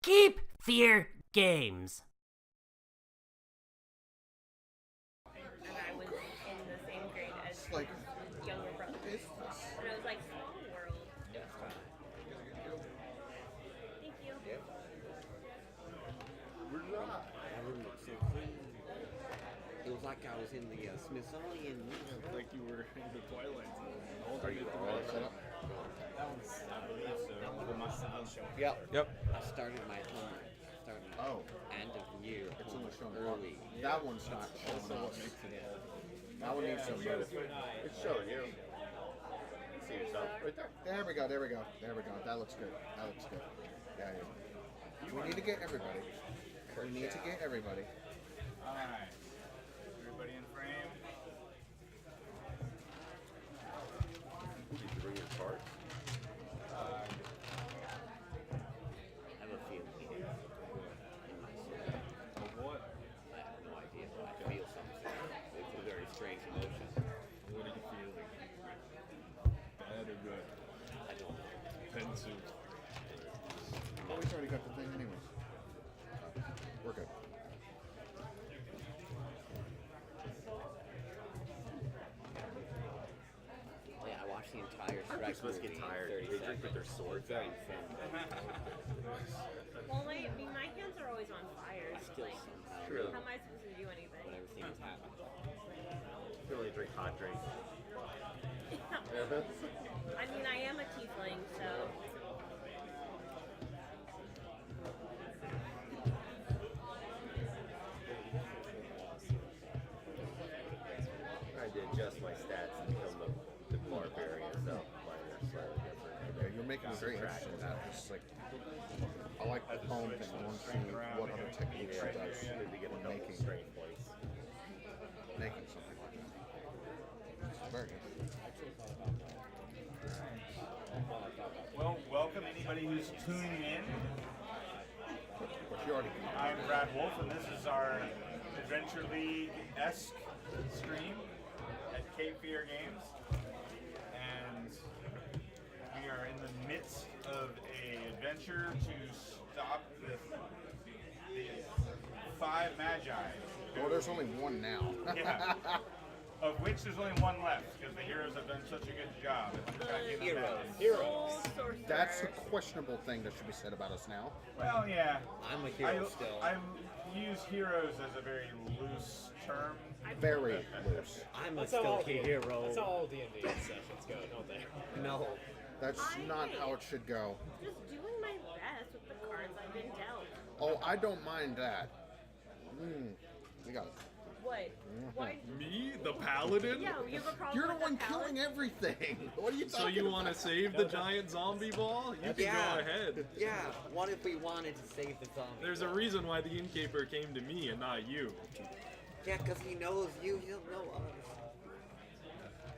Keep Fear Games. And I was in the same grade as his younger brother. And it was like, small world. Thank you. We're not. That room looked so clean. It was like I was in the Smithsonian. Like you were in the Twilight Zone. Are you all set up? That one's, I believe so. With my sound show. Yep. I started my homework. End of year. It's only showing early. That one's not showing us. That one needs to move. It's showing you. See yourself right there. There we go. That looks good. Yeah. We need to get everybody. Alright. Everybody in frame. Did you bring your card? I have a feeling in my soul. What? I have no idea, but I feel something. It's a very strange emotion. What are you feeling? Bad or good? I don't know. Pensu. Oh, he's already got the thing anyways. We're good. Yeah, I watched the entire Our Shrek supposed to movie get in tired. 30 They drink seconds. with their swords. Very informative. Well, my hands are always on fire. I So still like, somehow True. how am I supposed to do anything? when everything is happening. You only drink hot drinks. I mean, I am a tiefling, so. I did adjust my stats to become the barbarian, so mine are slightly different. Yeah, you're making it very interesting. That just like I like the poem thing. I want to see what other techniques she does Maybe get a when double making strength points. something like that. It's very good. Well, welcome anybody who's tuning in. But you already I'm Brad Wolf, and this is our Adventure League-esque stream at Cape Fear Games. And we are in the midst of an adventure to stop the 5 magi. Well, there's only one now. Yeah. Of which there's only one left, because the heroes have done such a good job at tracking them down. Soul sorcerer. That's a questionable thing that should be said about us now. Well, yeah. I'm a hero still. I use heroes as a very loose term. Very loose. I'm a still hero. That's how all D&D sessions go, don't they? No. That's not how it should go. Just doing my best with the cards I've been dealt. Oh, I don't mind that. We got it. What? Why? Me, the paladin? Yeah, you have a problem You're the with one paladin? killing everything. What are you So talking you about? want to save the giant zombie ball? You can Yeah. go ahead. Yeah, what if we wanted to save the zombie? There's a reason why the innkeeper came to me and not you. Yeah, because he knows you, he'll know us.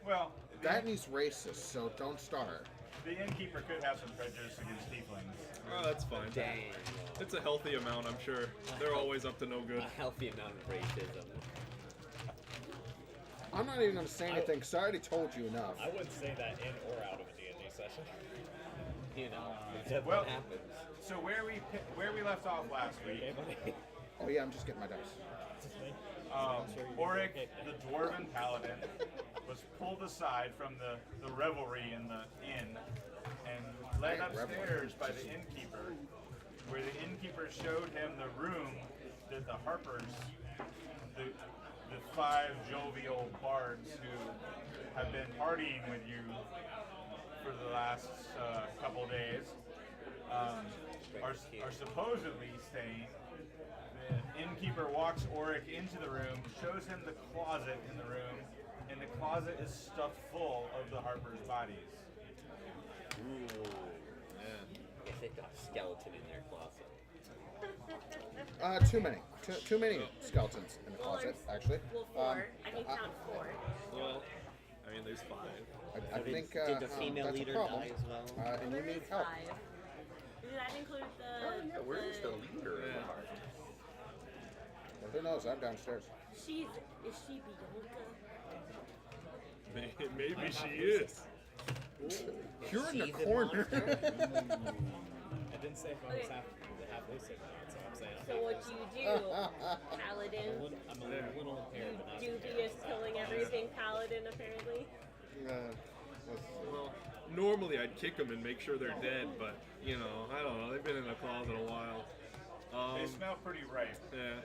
Well, That needs racist, so don't start. the innkeeper could have some prejudice against tieflings. Oh, that's fine. Dang. It's a healthy amount, I'm sure. They're always up to no good. A healthy amount of racism. I'm not even going to say anything because I already told you enough. I wouldn't say that in or out of a D&D session. You know, that's Well- what happens. So where we left off last week, Okay, buddy? Oh yeah, I'm just getting my dice. Auric, the dwarven paladin, was pulled aside from the revelry in the inn and led upstairs by the innkeeper, where the innkeeper showed him the room that the harpers, the 5 jovial bards who have been partying with you for the last couple days, are supposedly staying. The innkeeper walks Auric into the room, shows him the closet in the room, and the closet is stuffed full of the harpers' bodies. Ooh, man. If they got a skeleton in their closet. Too many. Too many skeletons in the closet, actually. Well, 4. I can count 4. Well, I mean, there's 5. I think did the female that's leader a problem. die as well? And you There need is help. 5. Did that include the... Yeah, where's the leader? Yeah. Well, who knows? I'm downstairs. Is she Bianca? Maybe she is. You're in the Seasoned corner. monster? I didn't say if I was Okay. half inclusive about, so I'm saying So what do you do? Paladin? I'm a little impaired, but not Dubious killing everything paladin, apparently. Well, normally I'd kick them and make sure they're dead, but you know, I don't know. They've been in the closet a while. They smell pretty ripe. Yeah.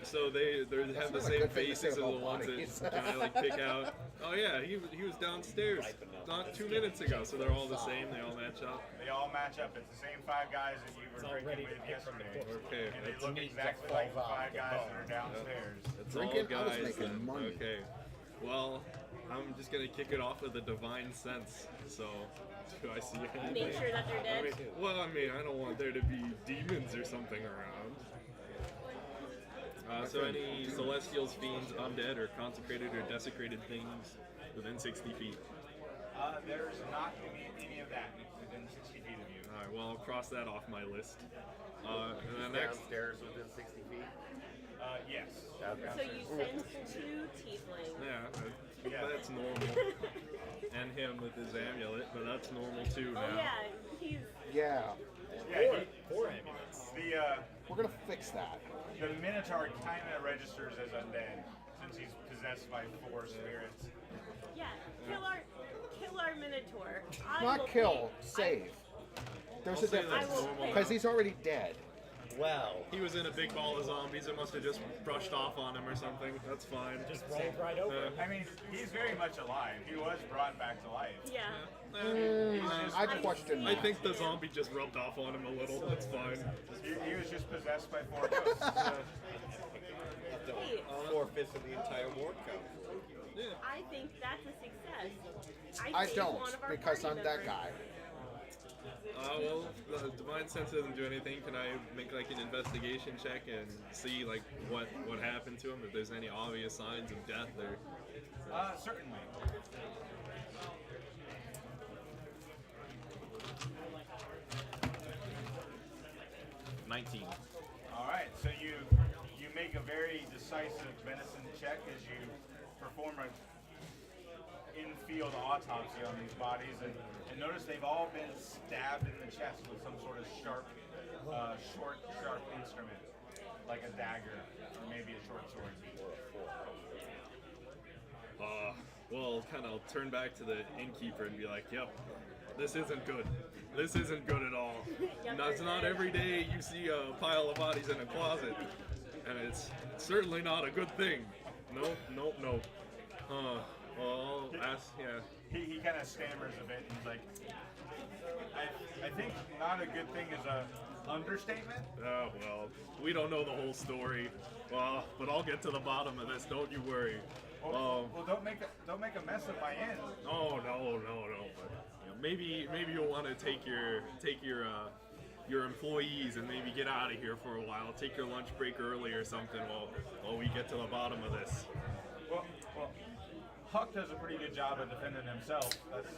So they have the same faces as the ones that I like pick out. Oh yeah, he was downstairs not 2 minutes ago, so they're all the same. They all match up. They all match up. It's the same 5 guys that you were drinking with yesterday. Okay, And they look exactly like the 5 guys that are downstairs. it's all Drinking, I was guys. making Then. money. Okay. Well, I'm just gonna kick it off with a divine sense. So, do I see anything? Make sure that they're dead. I mean, I don't want there to be demons or something around. So any celestials, fiends, undead, or consecrated or desecrated things within 60 feet. There's not going to be any of that within 60 feet of you. Alright, well, I'll cross that off my list. And then next, Downstairs within 60 feet. Yes. So you send 2 tieflings. yeah, that's normal. And him with his amulet, but that's normal too now. Oh yeah, he's... Yeah, Yeah, Four ambulance. we're gonna fix that. the Minotaur kind of registers as undead since he's possessed by 4 spirits. Yeah, kill our Minotaur. I Not will kill, pay- save. There's I'll a say difference. that's normal. Because he's already dead. Well, He was in a big ball of zombies. It must have just brushed off on him or something. That's fine. Just rolled right over. I mean, he's very much alive. He was brought back to life. Yeah. I question I that. think the zombie just rubbed off on him a little. That's fine. He was just possessed by 4 ghosts. Hey, 4/5 of the entire ward count. I think that's a success. I saved don't, one of our because party I'm that members. guy. Well, the divine sense doesn't do anything. Can I make like an investigation check and see like what happened to him? If there's any obvious signs of death or. Certainly. All right, so you make a very decisive medicine check as you perform a in-field autopsy on these bodies, and notice they've all been stabbed in the chest with some sort of sharp, sharp instrument, like a dagger or maybe a short sword. Well, kind of turn back to the innkeeper and be like, "Yep, this isn't good. This isn't good at all. It's not every day you see a pile of bodies in a closet, and it's certainly not a good thing. Nope. Well, I'll ask. Yeah. He kind of stammers a bit and he's like, I think not a good thing is a understatement. Oh well, we don't know the whole story. Well, but I'll get to the bottom of this. Don't you worry. Well, don't make a mess of my inn. Oh no. But, you know, maybe you'll want to take your employees and maybe get out of here for a while. Take your lunch break early or something while we get to the bottom of this. Well, Huck does a pretty good job of defending himself. That's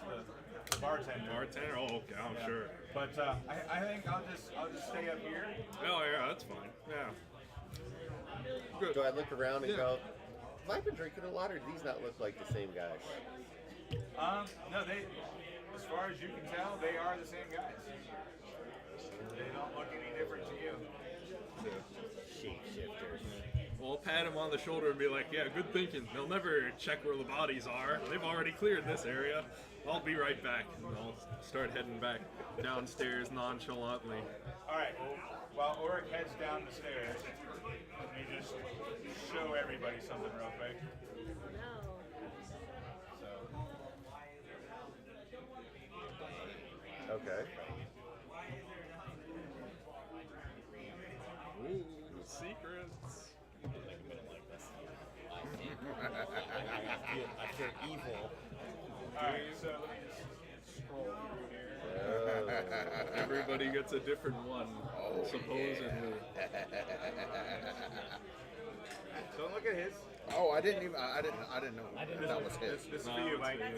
the bartender. Bartender? Oh, okay, I'm Yeah. sure. But I think I'll just stay up here. Oh yeah, that's fine. Yeah. Good. Do I look around and Yeah. go, have I been drinking a lot, or do these not look like the same guys? No, they, as far as you can tell, they are the same guys. They don't look any different to you. Shapeshifters. Well, I'll pat him on the shoulder and be like, yeah, good thinking. They'll never check where the bodies are. They've already cleared this area. I'll be right back. And I'll start heading back downstairs nonchalantly. All right. Well, while Ulrich heads down the stairs, let me just show everybody something real quick. No. So, Okay. Ooh, secrets. I feel evil. all right. So let me just scroll through here. Everybody gets a different one, supposedly. Don't look at his. Oh, I didn't know that was his. This is No, for you, it's Mike. for you.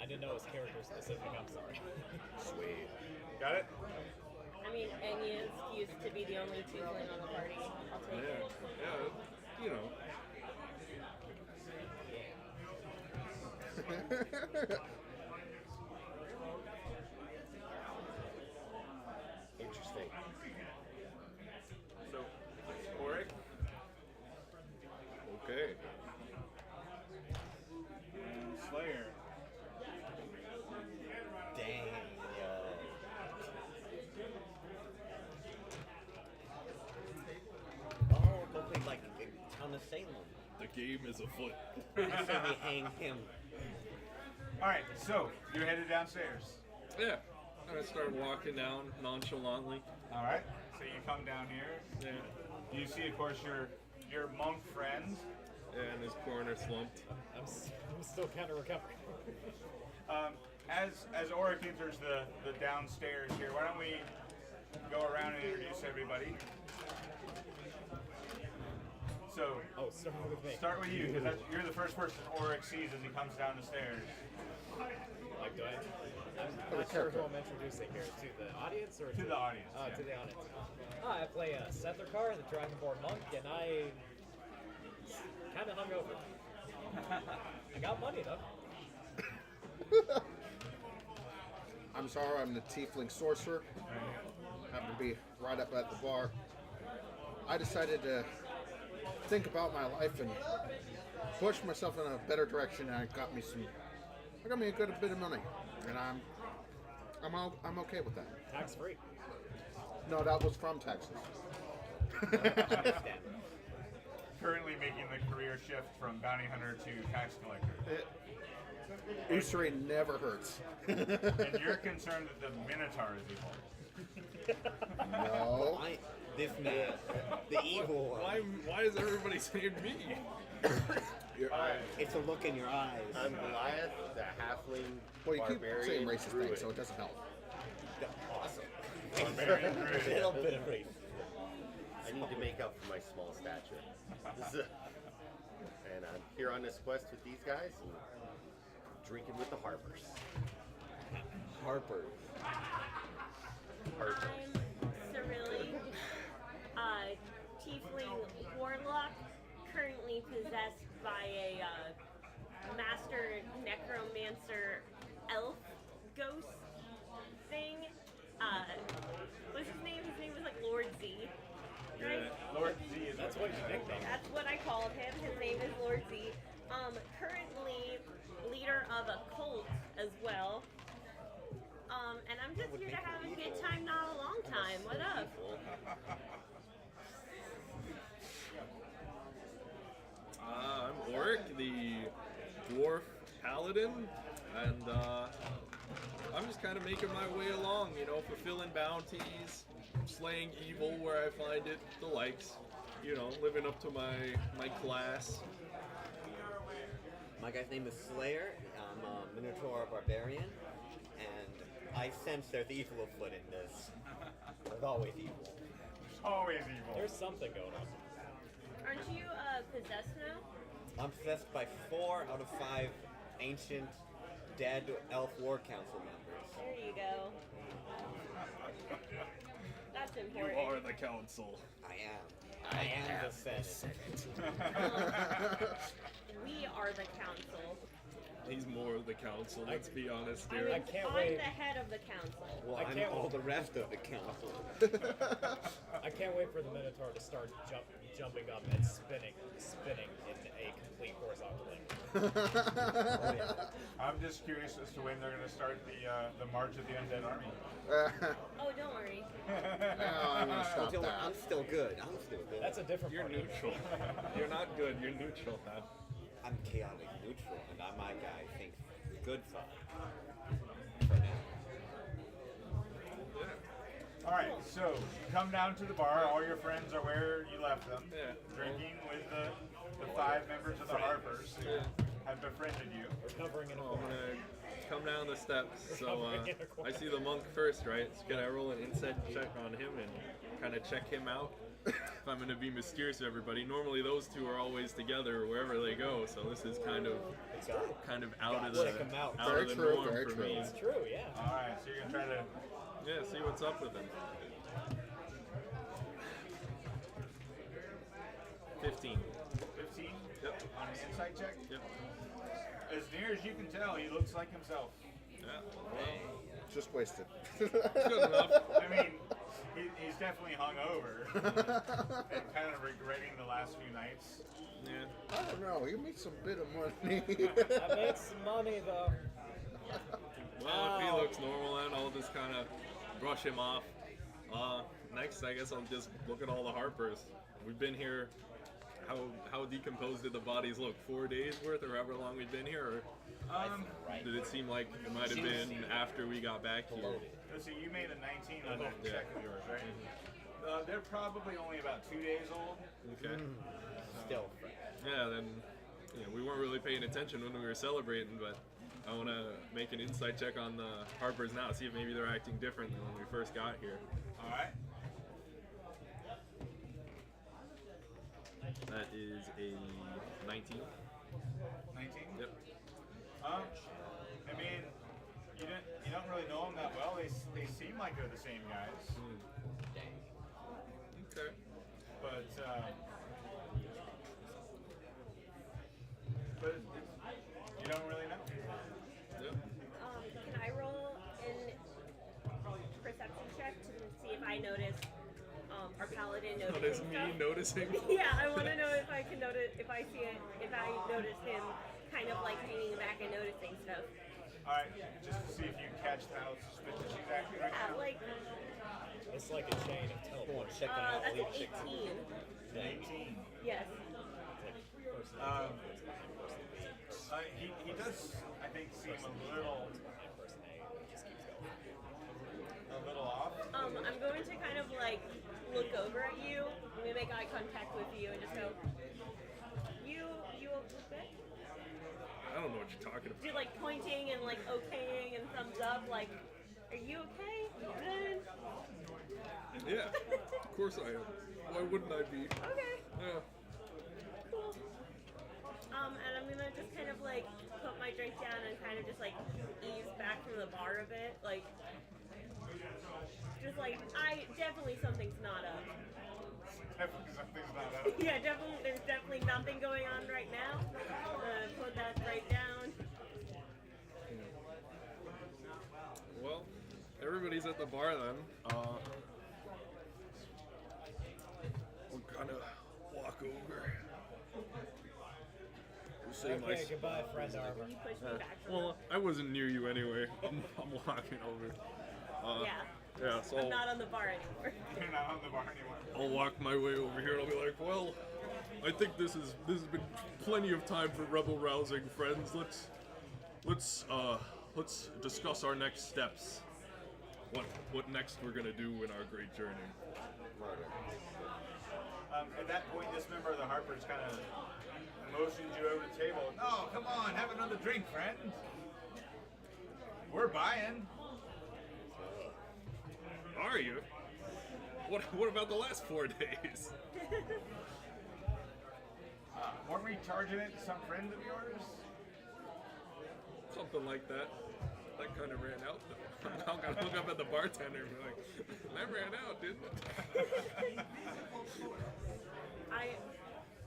I didn't know it was character specific. I'm sorry. Sweet. Got it? I mean, Enya's used to be the only tiefling on the party. I'll take it. Yeah, you know. Interesting. game is afoot. I say we hang him. Alright, so you're headed downstairs. Yeah. And I start walking down nonchalantly. Alright, so you come down here. Yeah. You see, of course, your monk friends. And his corner slumped. I'm still kind of recovering. As Auric enters the downstairs here, why don't we go around and introduce everybody? So, Oh, start with me. start with you, because you're the first person Auric sees as he comes down the stairs. Like, do I'm not sure who I'm introducing here. To the audience or To the audience, Oh, yeah. to the audience. I play Setherkar, the Dragonborn monk, and I kind of hungover. I got money though. I'm sorry, I'm the tiefling sorcerer. Happen to be right up at the bar. I decided to think about my life and push myself in a better direction, and I got me a good bit of money, and I'm okay with that. Tax free. No, that was from Texas. Currently making the career shift from bounty hunter to tax collector. Usury never hurts. And you're concerned that the Minotaur is evil. No. This man, the evil one. Why is everybody saying me? It's a look in your eyes. I'm Goliath, the halfling Well, you keep barbarian saying racist druid. things, so it doesn't help. Awesome. Barbarian A druid. little bit of race. I need to make up for my small stature. And I'm here on this quest with these guys and drinking with the Harpers. Harper. Harpers. I'm Cyrilli, tiefling warlock, currently possessed by a master necromancer elf ghost thing. What's his name? His name was like Lord Z. Right? Lord Z is That's what you nicknamed. That's what I called him. His name is Lord Z. Currently leader of a cult as well. And I'm just here to have a good time, not a long time. What up? I'm Auric, the dwarf paladin, and I'm just kind of making my way along, fulfilling bounties, slaying evil where I find it, the likes, living up to my class. My guy's name is Slayer. I'm a Minotaur barbarian, and I sense there's evil afoot in this. There's always evil. always evil. There's something going on. Aren't you possessed now? I'm possessed by 4 out of 5 ancient dead elf war council members. There you go. That's You important. are the council. I am the Senate. We are the council. He's more of the council, let's be honest I here. mean, can't I'm wait. the head of the council. Well, I I'm can't- all the rest of the council. I can't wait for the Minotaur to start jumping up and spinning in a complete horizontal link. I'm just curious as to when they're going to start the March of the Undead Army. Oh, don't worry. I'm gonna stop Until that. I'm still good. I'm still good. That's a different You're party. neutral. You're not good, you're neutral, man. I'm chaotic neutral, and my guy thinks good fun. For now. All right, so come down to the bar. All your friends are where you left them, Yeah. drinking with the 5 members of the Harpers who have befriended you. Recovering in a Oh, I'm corner. gonna come down the steps. So I see the monk first, right? So can I roll an insight check on him and kind of check him out? If I'm gonna be mysterious to everybody. Normally those two are always together wherever they go. So this is kind of out of the Check 'em out. out Very of the true, norm very for true. me. It's true, yeah. All right, so you're going to try to... Yeah, see what's up with him. 15. 15 Yep. on an insight check. Yep. As near as you can tell, he looks like himself. Yeah. Just wasted. Good enough. I mean, he's definitely hungover and kind of regretting the last few nights. Yeah. I don't know. You made some bit of money. I made some money though. Well, if he looks normal, then I'll just kind of brush him off. Next, I guess I'll just look at all the Harpers. We've been here how decomposed did the bodies look? 4 days worth, or however long we'd been here, or did it seem like it might have been after we got back here? Let's see, you made a 19 on that check of yours, right? They're probably only about 2 days old. Okay. Still fresh. Yeah, then we weren't really paying attention when we were celebrating, but I want to make an insight check on the Harpers now, see if maybe they're acting different than when we first got here. All right. That is a 19. 19? Yep. I mean, you don't really know them that well. They seem like they're the same guys. Okay. But you don't really know. Yep. Can I roll an perception check to see if I notice our paladin What noticing is me stuff? noticing? Yeah, I want to know if I can notice, if I see it, if I notice him kind of like hanging back and noticing stuff. All right, just to see if you catch how suspicious she's acting right Yeah, now. like, It's like a chain of teleport. Check them out. that's Leave an 18. 18. Yes. He does, I think, seem a little off. I'm going to kind of like look over at you. I'm gonna make eye contact with you and just go, you okay? I don't know what you're talking about. Do like pointing and like okaying and thumbs up, like, are you okay? You good? Yeah, of course I am. Why wouldn't I be? Okay. Yeah. Cool. And I'm gonna just kind of like put my drink down and kind of just like ease back from the bar a bit, like, just like definitely something's not up. Definitely something's not up. Yeah, definitely. There's definitely nothing going on right now. Put that right down. Well, everybody's at the bar then. We'll kind of walk over. We'll say Okay, goodbye, friend Armor. You push me back from Well, I wasn't near you anyway. I'm walking over. Yeah, so I'm not on the bar anymore. You're not on the bar anymore. I'll walk my way over here and I'll be like, well, I think this has been plenty of time for rebel rousing, friends. Let's discuss our next steps. What next we're gonna do in our great journey. Murder. At that point, this member of the Harpers kind of motions you over the table. No, come on, have another drink, friend. We're buying. Are you? What about the last 4 days? Weren't we charging it to some friend of yours? Something like that. That kind of ran out though. I'm gonna look up at the bartender and be like, that ran out, didn't it?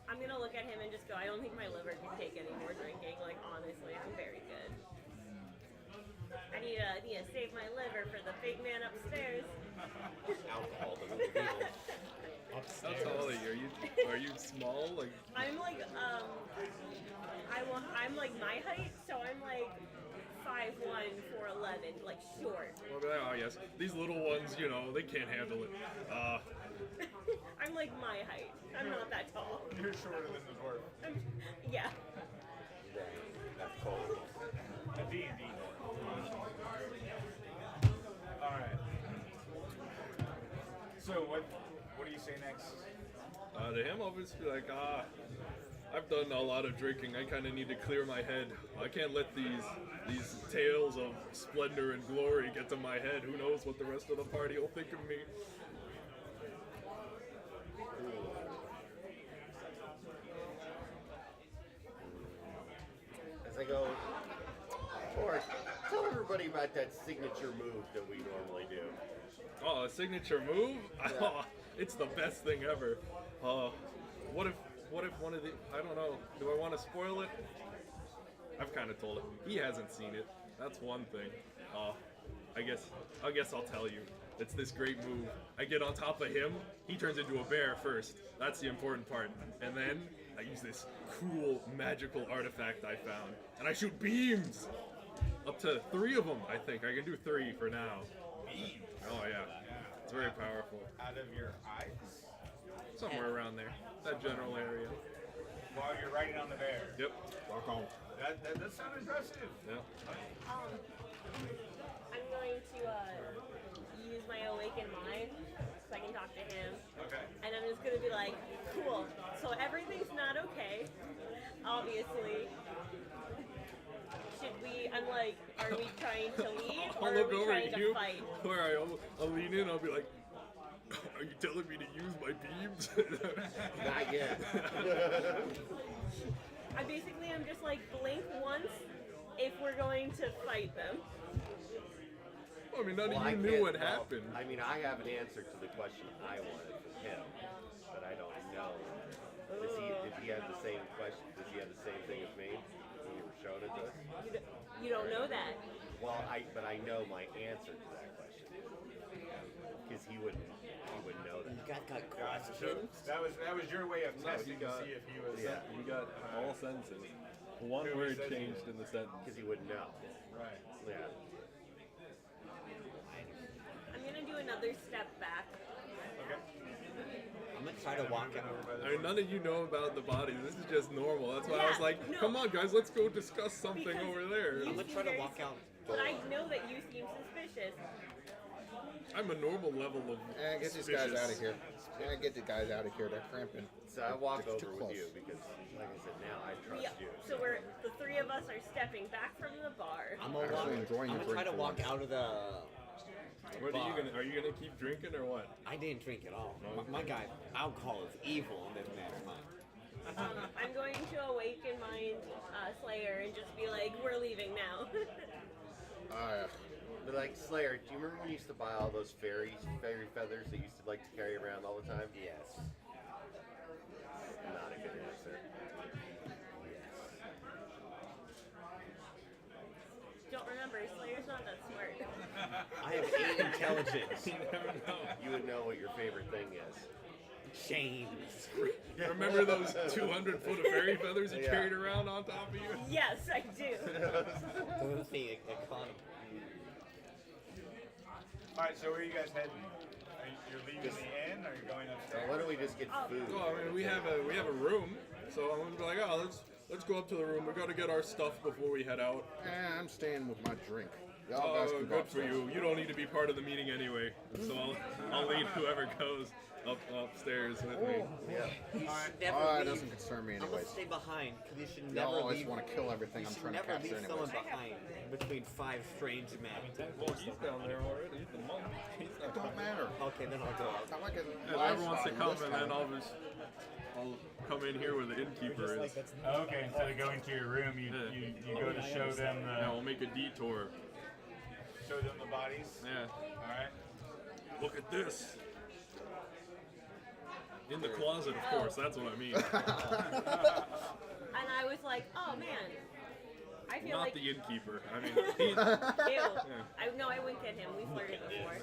I'm gonna look at him and just go, I don't think my liver can take any more drinking. Like, honestly, I'm very good. I need to save my liver for the big man upstairs. Alcohol, the root of evil. How tall are you? Are you small? Like, I'm like, I'm like my height, so I'm like 5'1", 4'11", like short. I'll be like, oh yes, these little ones, they can't handle it. I'm like my height. I'm not that tall. You're shorter than the dwarf. Yeah. That's cold. A D&D. All right. So what do you say next? To him, I'll just be like, I've done a lot of drinking. I kind of need to clear my head. I can't let these tales of splendor and glory get to my head. Who knows what the rest of the party will think of me. As I go, or tell everybody about that signature move that we normally do. Oh, a signature move? Oh, it's the best thing ever. What if one of the, I don't know, do I want to spoil it? I've kind of told him. He hasn't seen it. That's one thing. I guess I'll tell you. It's this great move. I get on top of him, he turns into a bear first. That's the important part. And then I use this cool magical artifact I found. And I shoot beams! Up to 3 of them, I think. I can do 3 for now. Beams. Oh yeah. It's very powerful. Out of your eyes? somewhere around there, that general area. While you're riding on the bear. Yep. Rock on. That sounds impressive. Yep. I'm going to use my awakened mind so I can talk to him. Okay. And I'm just gonna be like, cool. So everything's not okay, obviously. Should we? I'm like, are we trying to leave I'll or are look we over trying at to you, fight? where I'll lean in. I'll be like, "Are you telling me to use my beams?" Not yet. I'm just like, blink once if we're going to fight them. I mean, none Well, of I you knew can't- what well, happened. I mean, I have an answer to the question I wanted from him, but I don't know. Did he have the same question? Does he have the same thing as me when you were showing it to us? You don't know that. Well, but I know my answer to that question because he wouldn't know that. You got So questions? that was your way of No, testing you to got- see if he was. Yeah. You got all senses. One Who word says changed in the sentence. Because he wouldn't know. Right. Yeah. I'm gonna do another step back. Okay. I'm gonna try to walk out. I mean, none of you know about the bodies. This is just normal. That's why I was Yeah, like, no. come on, guys, let's go discuss something Because over there. you I'm gonna seem try to very walk out. But I know that you seem suspicious. I'm a normal level of Get these guys suspicious. out of here. Get the guys out of here. They're cramping. So I walk They're over too with close. you because, like I said, now I trust you. So the three of us are stepping back from the bar. I'm actually enjoying I'm the gonna try drink to for walk once. out of the. What are you bar. gonna? Are you gonna keep drinking or what? I didn't drink at all. My guy, alcohol is evil in this man's mind. I'm going to awaken mind Slayer and just be like, we're leaving now. But like Slayer, do you remember when you used to buy all those fairy feathers that you used to like to carry around all the time? Yes. Not a good answer. Don't remember, Slayer's not that smart. I have 8 intelligence. You never know. You would know what your favorite thing is. James. Remember those 200 foot of fairy feathers you Yeah. carried around on top of you? Yes, I do. The economy. All right. So where are you guys heading? You're leaving the inn, or you're going So upstairs? why don't we just get food? Well, I mean, we have a room, so I'm gonna be like, oh, let's go up to the room. We gotta get our stuff before we head out. I'm staying with my drink. Y'all guys Oh, can go good for upstairs. you. You don't need to be part of the meeting anyway. So I'll lead whoever goes upstairs with me. Yeah. You should Alright. never Oh, it leave. doesn't concern me I'm gonna anyways. stay behind because you should Y'all never always leave. want to kill everything You I'm should trying to never capture leave anyways. someone behind between 5 strange men. Well, he's down there already. The monk. He's not It don't matter. Okay, then I'll go out. I like it. If everyone wants to come, and then I'll come in here where the innkeeper is. Okay. Instead of going to your room, you go to show them Yeah, we'll make a detour. the bodies. Yeah. All right. Look at this. In the closet, of course. That's what I mean. And I was like, oh man. I feel Not like the innkeeper. I mean, he's, ew. I winked at him. We flirted before.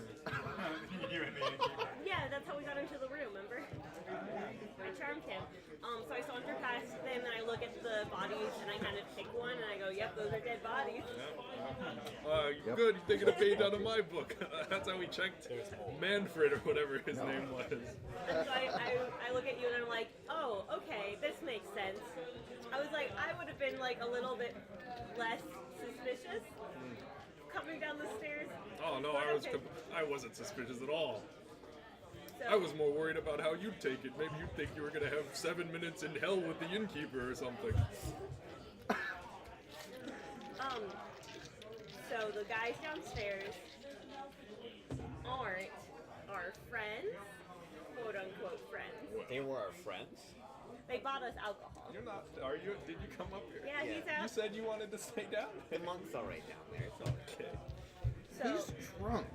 You and the innkeeper. Yeah, that's how we got into the room, remember? I charmed him. So I saunter past them and I look at the bodies and I kind of pick one and I go, yep, those are dead bodies. good. You're taking a page out of my book. That's how we checked Manfred or whatever his name was. And so I look at you and I'm like, oh, okay, this makes sense. I was like, I would have been like a little bit less suspicious coming down the stairs. Oh no, But okay. I wasn't suspicious at all. So, I was more worried about how you'd take it. Maybe you'd think you were gonna have 7 minutes in hell with the innkeeper or something. So the guys downstairs aren't our friends, quote unquote friends. They were our friends. They bought us alcohol. You're not. Are you? Did you come up here? Yeah, he's You out. said you wanted to stay down. The monk's alright down there. It's alright. Okay. So He's drunk.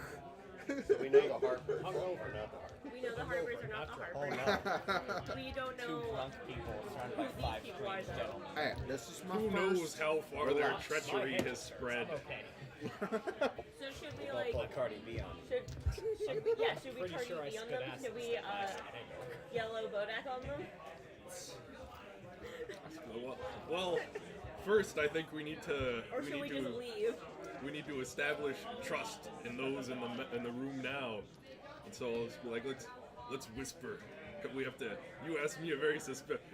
So we know the Harpers are not the Harpers. we know the Harpers are not the Oh Harpers. no. We don't Two know drunk people surrounded who by these 5 people are. strange gentlemen. Hey, this is my Who first. knows how far their Relax. treachery My has spread? Okay. So should we I'll like put Cardi B on. should we Pretty Cardi sure I B on spit them? acid Should we last night. yellow Bodak on them? Well, first I think we need to. Or should we just leave? We need to establish trust in those in the room now. And so let's be like, let's whisper We have to. You asked me a very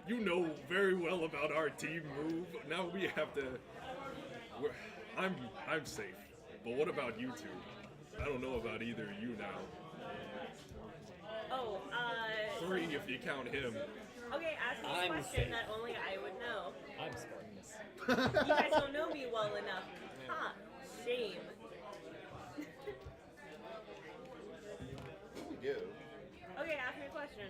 You know very well about our team move. Now we have to. I'm safe. But what about you two? I don't know about either of you now. Oh, 3 if you count him. Okay, ask me a I'm question safe. that only I would know. I'm scoring this. You guys don't know me well enough. Ha! Shame. You do. Okay, ask me a question.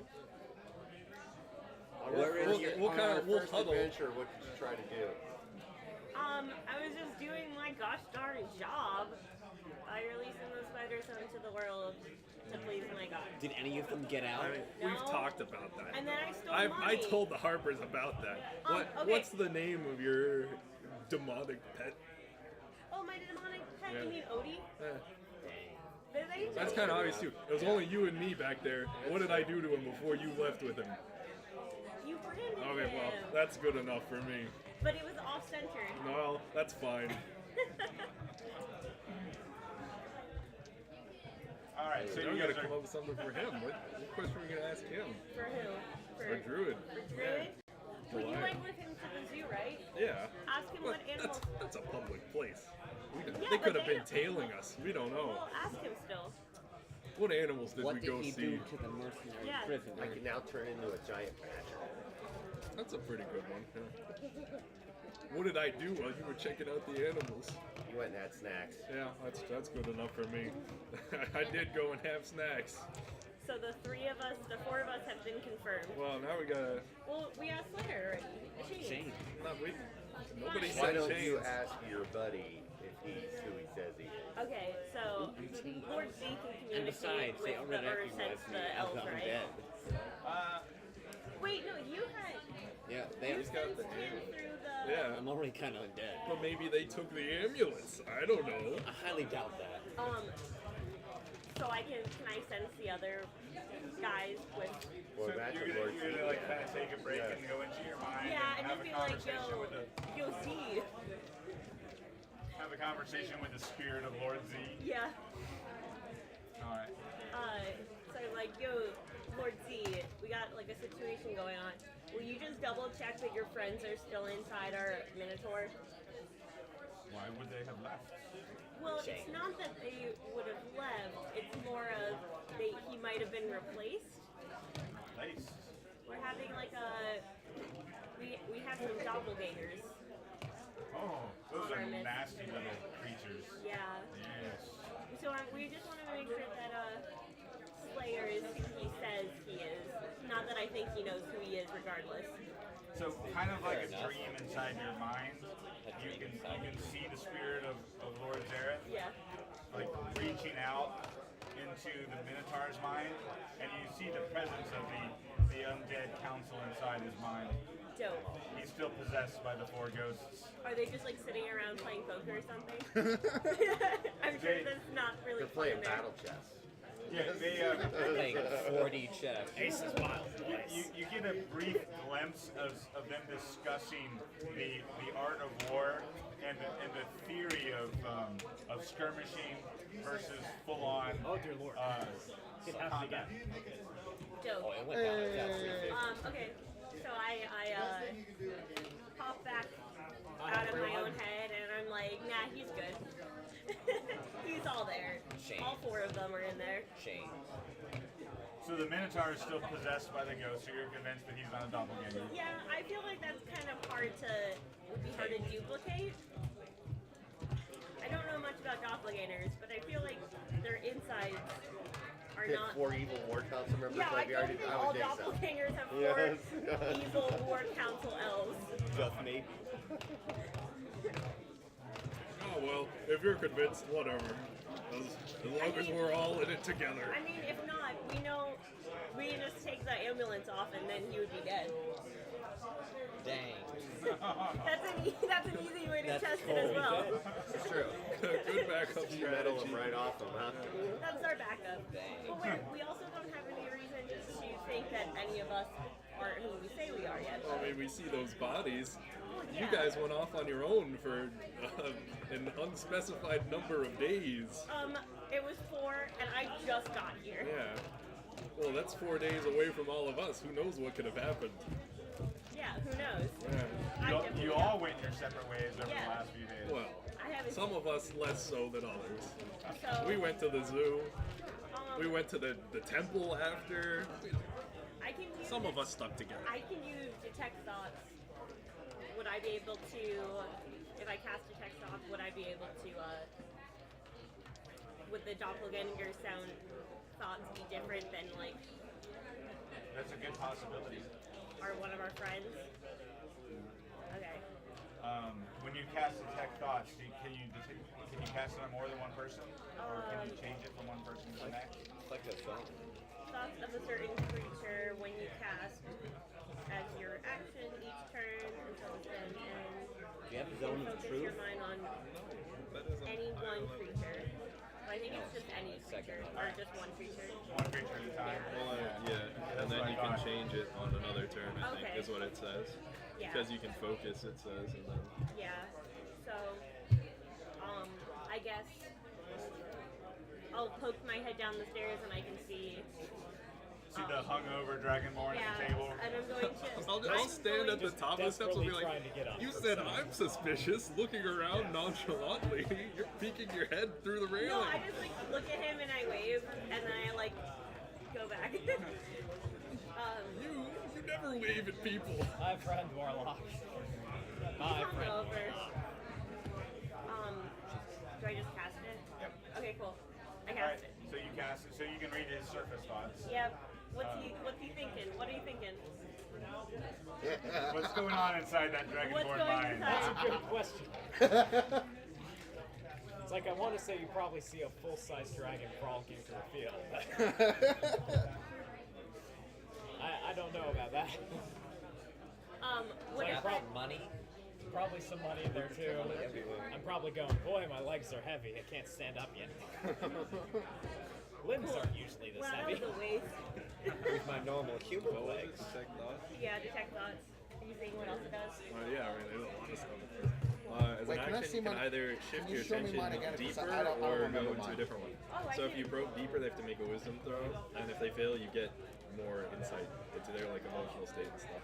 On Where our is first- your- we'll on kinda- our we'll first huddle. adventure, what did you try to do? I was just doing my gosh darn job by releasing those spiders out into the world to please my god. Did any of them get out? I mean, No. we've talked about that. And then I stole I money. told the Harpers about that. Okay. What's the name of your demonic pet? Oh, my demonic pet? Yeah. You mean Odie? Eh, that's kind of obvious too. It was only you and me back there. What did I do to him before you left with him? You branded Okay, well, him. that's good enough for me. But it was off-centered. Well, that's fine. All right, so Now you we gotta guys come are. up with something for him. What question are we gonna ask him? For who? For Druid. For Druid? Well, you Why? went with him to the zoo, right? Yeah. Ask him But what animals... that's a public place. Yeah, They but could have they been don't- tailing us. We don't know. Well, ask him still. What animals did What we did go he see? do to the mercenary Yeah. prisoner? I can now turn into a giant badger. That's a pretty good one. Yeah. What did I do while you were checking out the animals? You went and had snacks. Yeah, that's good enough for me. I did go and have snacks. So the four of us have been confirmed. Well, now we gotta. Well, we asked Slayer already. Shane. Shane. Not we. Nobody Why said don't chains. you ask your buddy if he's who he says he is? Okay, so Lord Z can And communicate besides, they with the already Ur sense recognized me the as elves, the right? undead. Wait, no, you had Yeah, they you He's got sensed the him amulet. through the. Yeah, I'm already kind of undead. but maybe they took the amulets. I don't know. I highly doubt that. So can I sense the other guys with? Well, So that's you're what Lord gonna Z like did. kind of take a break Yeah. and go into your mind Yeah, and and have just a be like, conversation with the Z. have a conversation with the spirit of Lord Z. Yeah. All right. So like, Lord Z, we got like a situation going on. Will you just double check that your friends are still inside our Minotaur? Why would they have left? Well, it's not that they would have left. It's more of he might have been replaced. Place. We're having like we have some doppelgangers. Oh, those are Artemis. nasty little creatures. Yeah. Yes. So we just want to make sure that Slayer is who he says he is. Not that I think he knows who he is, regardless. So kind of like a Fair enough. dream inside your mind. You can see the spirit of Lord Zareth Yeah. like reaching out into the Minotaur's mind, and you see the presence of the undead council inside his mind. Dope. He's still possessed by the four ghosts. Are they just like sitting around playing poker or something? I'm sure that's not really They're playing fun there. battle chess. Yeah, they Playing 4D chess. Aces wild boys. you get a brief glimpse of them discussing the art of war and the theory of skirmishing versus full on Oh dear lord. It has to combat. again. Dope. Oh, it went down. Yeah, Okay, so I pop back out of my own head and I'm like, nah, he's good. He's all there. Shame. All four of them are in there. Shane. So the Minotaur is still possessed by the ghost, so you're convinced that he's not a doppelganger. Yeah, I feel like that's kind of would be hard to duplicate. I don't know much about doppelgangers, but I feel like their insides are Pick not. 4 evil war council members Yeah, I like we don't already think I all would think so. doppelgangers have Yes. four evil war council elves. Just maybe. Oh well, if you're convinced, whatever. As long as we're all in it together. I mean, if not, we know we can just take the ambulance off and then he would be dead. Dang. That's an easy way to That's test it as totally well. dead. It's true. Good backup You metal strategy. them right off them, huh? That's our backup. Dang. But we also don't have any reason to think that any of us aren't who we say we are yet. I mean, we see those bodies. You Yeah. guys went off on your own for an unspecified number of days. It was 4, and I just got here. Yeah. Well, that's 4 days away from all of us. Who knows what could have happened? Yeah, who knows? I You, definitely you don't. all went your separate ways over Yeah. the last few days. Well, I haven't. some of us less so than others. So, We went to the zoo. um, We went to the temple after. I can use Some of us stuck together. I can use detect thoughts. Would I be able to, if I cast detect thoughts, would I be able to, would the doppelganger sound thoughts be different than like That's a good possibility. one of our friends? Okay. When you cast detect thoughts, can you cast it on more than one person, or can you change it from one person to the next? It's like a song. Thoughts of a certain creature when you cast as your action each turn until its end ends. Do you have a zone of Focus truth? your mind on any one creature. But I think it's just any creature, or just one creature. One creature at a time. Well, yeah, and then you can change it on another turn, I think, Okay. is what it says. Yeah. Because you can focus, it says, and then... Yeah. So, I guess I'll poke my head down the stairs and I can see. See the hungover Dragonborn Yeah, at the table. and I'm going to. I'll stand at the Just top of the steps and be desperately trying like, to get up. you said I'm suspicious, looking around nonchalantly. You're peeking your head through the railing. No, I just like look at him and I wave, and then I like go back. You never wave at people. My friend Warlock. My He's friend hungover. Warlock. Do I just cast it? Yep. Okay, cool. I All right. cast it. So you cast it, so you can read his surface thoughts. Yep. What's he thinking? What are you thinking? What's going on inside that What's Dragonborn going mind? That's inside? a good question. It's like I want to say you probably see a full-size dragon frolicking through a field. I don't know about that. What Like if prob- Money? Probably some money in there too. I'm probably going, boy, my legs are heavy. I can't stand up yet. Limbs aren't usually this Well, that heavy. was a waste. With my normal human legs. Detect thoughts? Yeah, detect thoughts. Are you seeing what else it does? Yeah, I mean, there's a lot of stuff. As Wait, an can I action, see you can mine? either Can shift you your show me attention mine again? 'Cause deeper I don't or remember go into mine. a different one. Oh, I So if can- you probe deeper, they have to make a wisdom throw, and if they fail, you get more insight into their like emotional state and stuff.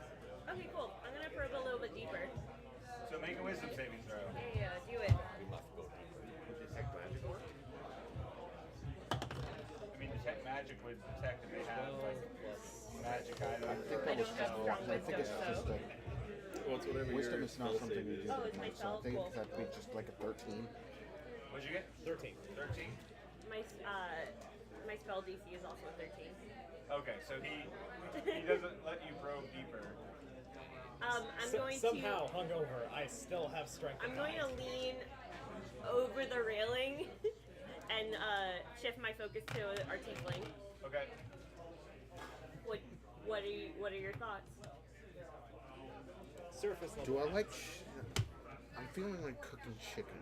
Okay, cool. I'm gonna probe a little bit deeper. So make a wisdom saving throw. Yeah, do it. We must go deeper. Detect magic work? I mean, detect magic would detect if they have like magic I items. think or- that was don't just have strong I think it's wisdom, just so- Well, it's whatever wisdom your is not spell something save you is. do. Oh, it's my so I spell, think cool. that'd be just like a 13. What'd you get? 13. 13? My spell DC is also a 13. Okay, so he doesn't let you probe deeper. I'm going Somehow, to. hungover, I still have strength. I'm in going to mind. lean over the railing and shift my focus to our tiefling. Okay. What are your thoughts? Surface level. Do I like? I'm feeling like cooking chicken.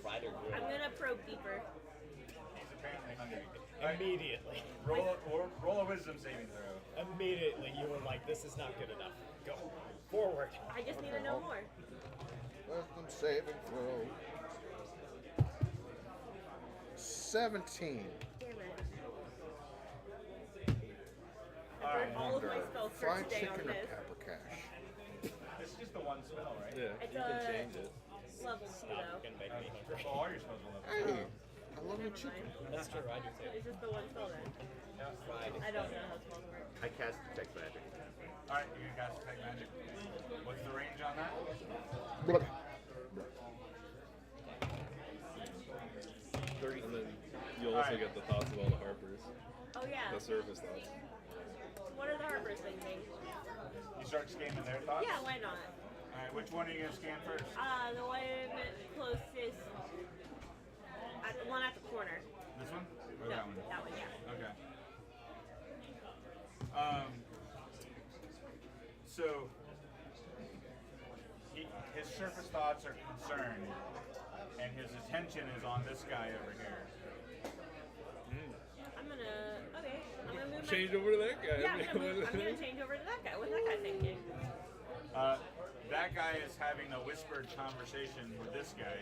Fried or I'm grilled? gonna probe deeper. He's apparently hungry. All right, Immediately. roll a wisdom saving throw. Immediately, you were like, this is not good enough. Go forward. I just need to know more. Wisdom saving throw. 17. Damn it. All I right, burned all of my spells for Fried today on chicken or this. pepper cash? This is just the one spell, right? Yeah, It's you can a- change it. Level 2 Stop, though. you're gonna make me hungry. Well, all your spells are level. Hey, I love your Never chicken. mind. That's true, I do too. It's just the one spell then. Fried. I don't know how spells work. I cast detect magic. All right, you can cast detect magic. What's the range on that? Blah. 30 And then you'll also Alright. get the thoughts of all the Harpers. Oh yeah. The surface thoughts. What are the Harpers thinking? You start scanning their thoughts? Yeah, why not? All right, which one are you going to scan first? The one closest. The one at the corner. This one? Or No, that one? that one, yeah. Okay. So his surface thoughts are concerned, and his attention is on this guy over here. I'm gonna move Change my, over to that guy. Yeah, I'm gonna change over to that guy. What's that guy thinking? That guy is having a whispered conversation with this guy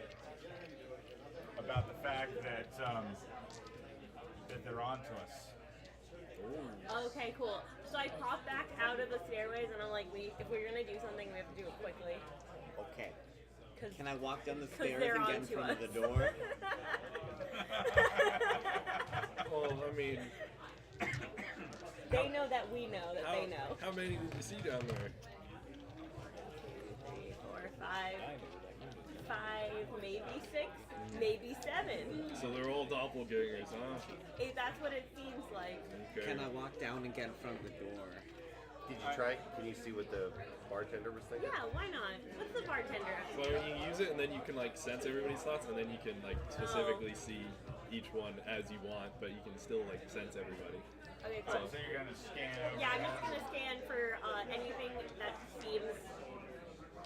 about the fact that that they're onto us. Okay, cool. So I pop back out of the stairways, and I'm like, if we're gonna do something, we have to do it quickly. Okay. 'Cause Can I walk down the 'cause stairs they're and get in onto front of us. the door? Well, I mean, They know that we know that they know. how many did you see down there? 3, 4, 5, maybe 6, maybe 7. So they're all doppelgangers, huh? That's what it seems like. Okay. Can I walk down and get in front of the door? Did you try? Can you see what the bartender was thinking? Yeah, why not? What's the bartender have to So do? you use it, and then you can like sense everybody's thoughts, and then you can like specifically see each one as you want, but you can still like sense everybody. Okay, So cool. you're gonna scan over. Yeah, I'm just gonna scan for anything that seems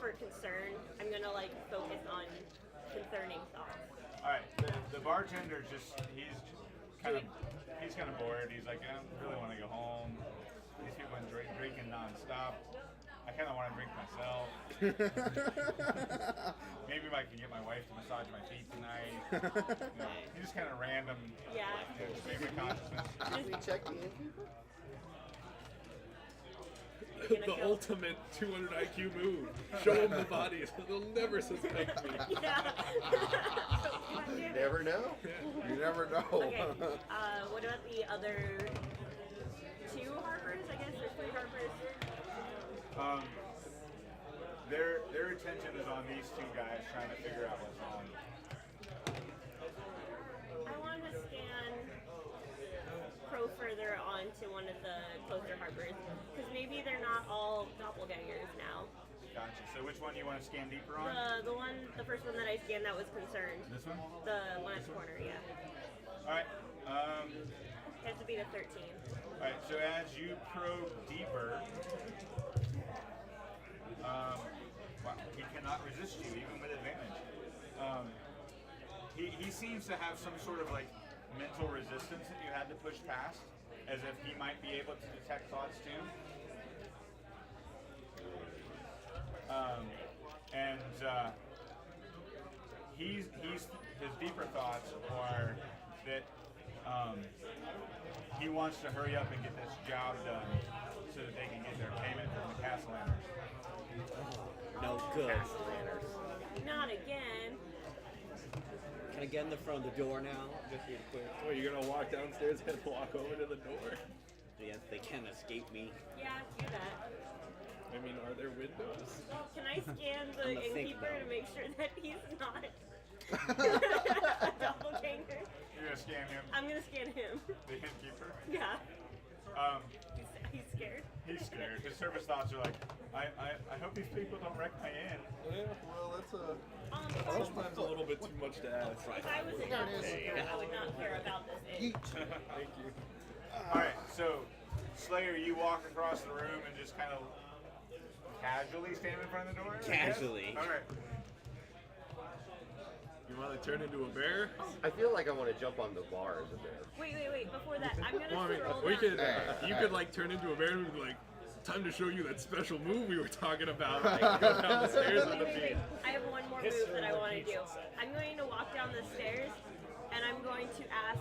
for concern. I'm gonna like focus on concerning thoughts. All right, the bartender's he's kind of bored. He's like, I don't really want to go home. These people have been drinking nonstop. I kind of want to drink myself. Maybe if I can get my wife to massage my feet tonight. He's just kind of random. Yeah. Stream of consciousness. Did we check the innkeeper? The ultimate 200 IQ move. Show them the bodies. They'll never suspect me. Yeah. You never know. You never know. Okay. What about the other 2 Harpers? I guess there's 3 Harpers. Their attention is on these 2 guys trying to figure out what's wrong. I want to scan Crow further onto one of the closer Harpers because maybe they're not all doppelgangers now. Gotcha. So which one do you want to scan deeper on? The first one that I scanned that was concerned. This one? The one at the corner, yeah. All right. It has to be the 13. All right. So as you probe deeper, wow, he cannot resist you even with advantage. He seems to have some sort of like mental resistance that you had to push past, as if he might be able to detect thoughts too. His deeper thoughts are that he wants to hurry up and get this job done so that they can get their payment from the Castellaners. No good. Not again. Can I get in the front of the door now? Just real quick. Oh, you're gonna walk downstairs and walk over to the door? Yes, they can't escape me. Yeah, do that. I mean, are there windows? Can I scan the I'm a fake innkeeper though. to make sure that he's not a doppelganger? You're gonna scan him, I'm gonna scan him. the innkeeper. Yeah. He's scared. He's scared. His service thoughts are like, I hope these people don't wreck my inn. Yeah, well, that's If sometimes a little bit too much to ask. I was a doppelganger, I would not care about this inn. Thank you. All right, so Slayer, you walk across the room and just kind of casually stand in front of the door. I guess? Casually. All right. You want to turn into a bear? I feel like I want to jump on the bar as a bear. Wait. Before that, I'm gonna Well, I mean, scroll we down. could. You could like turn into a bear and be like, time to show you that special move we were talking about. Like, go down the stairs with the Wait. feet. I have one more move that I want to do. I'm going to walk down the stairs, and I'm going to ask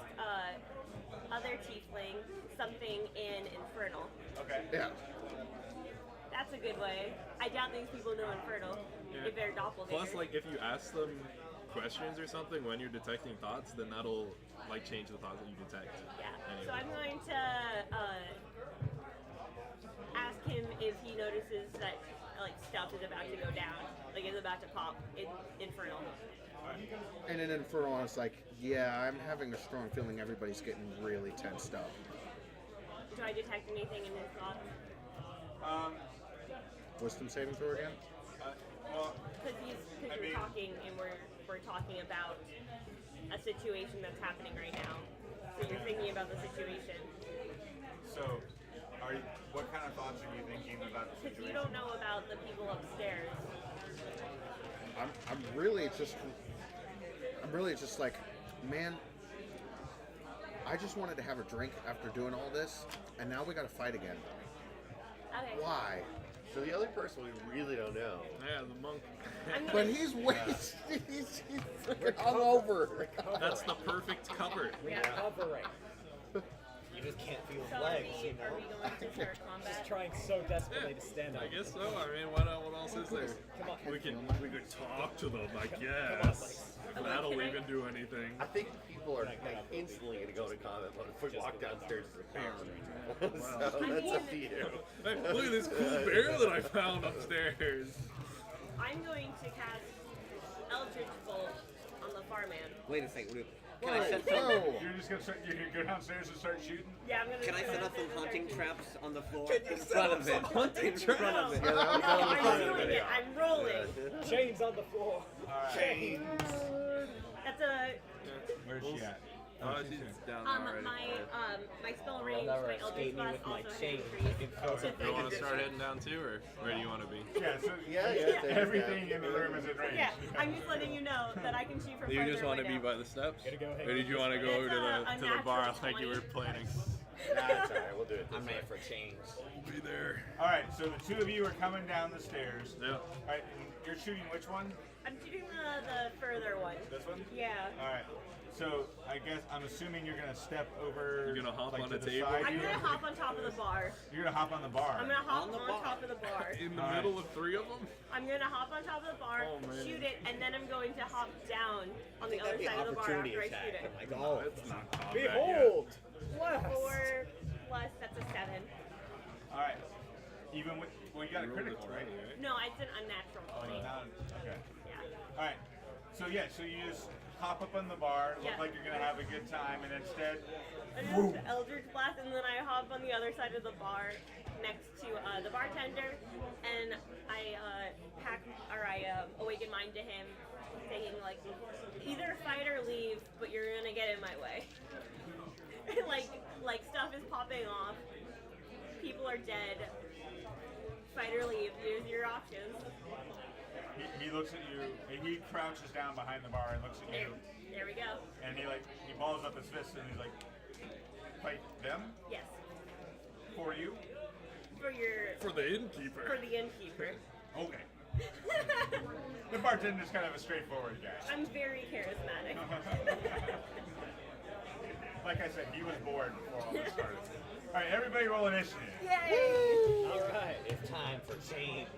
other tiefling something in Infernal. Okay. Yeah. That's a good way. I doubt these people know Infernal if they're doppelgangers. Plus, like, if you ask them questions or something when you're detecting thoughts, then that'll like change the thoughts that you detect. Yeah. Anyway. So I'm going to ask him if he notices that like stuff is about to go down, like it's about to pop in Infernal. And in Infernal, it's like, yeah, I'm having a strong feeling everybody's getting really tensed up. Do I detect anything in his thoughts? Wisdom saving throw again? Well, Because you're talking and we're talking about a situation that's happening right now. So you're thinking about the situation. so what kind of thoughts are you thinking about the Because you situation? don't know about the people upstairs. I'm really just like, man, I just wanted to have a drink after doing all this, and now we gotta fight again. Okay. Why? So the other person we really don't know. Yeah, the monk. I'm But gonna, he's wasted. He's freaking hungover. That's the perfect cover. Recovering. I'm just can't feel his So legs, are we going to start combat? Just trying so desperately to stand up. I guess so. I mean, what else is there? Come on. We could talk to them, I Come on, guess. If Like, that'll can I- even do anything. I think people are like instantly going to go to combat mode if we walk downstairs as a bear. So that's up to you. Hey, look at this cool bear that I found upstairs. I'm going to cast Eldritch Bolt on the farman. Wait a second. Can Whoa, I set whoa. You're just gonna start, you're gonna go downstairs and start shooting? Yeah, I'm gonna. Can I go set up some downstairs and hunting start traps on the floor Can you in set front up of some it? hunting In front of it. Yeah, that shooting. No, was I'm doing it. I'm rolling. Chains on the floor. Chains. That's a. Where's she at? Oh, she's down there already. My spell range, never my escape Eldritch me Blast with my also has chains. increased. You want to start heading down too, or where do you want to be? Yeah, so Yeah, everything in the room is in range. Yeah, I'm just letting you know that I can shoot from You farther just want to away be now. by the steps, Gotta go ahead. or did you want to go over It's to a the bar natural like you were 20. planning? That's alright, we'll do it. I'm made for chains. Be there. All right, so the two of you are coming down the stairs. Yeah. All right, and you're shooting which one? I'm shooting the further one. This one? Yeah. All right. So I guess I'm assuming you're gonna step over. You're gonna hop on to the table? side I'm here? gonna hop on top of the bar. You're gonna hop on the bar. I'm gonna hop On the on bar. top of the bar. In the All right. middle of three of them? I'm gonna hop on top of the bar, Oh, man. shoot it, and then I'm going to hop down on the That'd other be side of the bar opportunity after I attack. shoot it. I'm like, oh, That's not combat Behold! Bless. 4 plus, that's a 7. All right. Even with you got a critical, right? No, it's an unnatural 20. Okay. Yeah. All right. So you just hop up on the bar, look Yeah. like you're gonna have a good time, and instead, I just Eldritch Blast, and then I hop on the other side of the bar next to the bartender, and I awaken mind to him, saying like, either fight or leave, but you're gonna get in my way. like stuff is popping off, people are dead. Fight or leave. Use your options. he looks at you, and he crouches down behind the bar and looks at you, There we go. and he balls up his fist and he's like, fight them Yes. for you. For For the innkeeper. the innkeeper. Okay. The bartender's kind of a straightforward guy. I'm very charismatic. Like I said, he was bored before all this started. All right, everybody roll initiative. Yay! Alright. it's time for chains.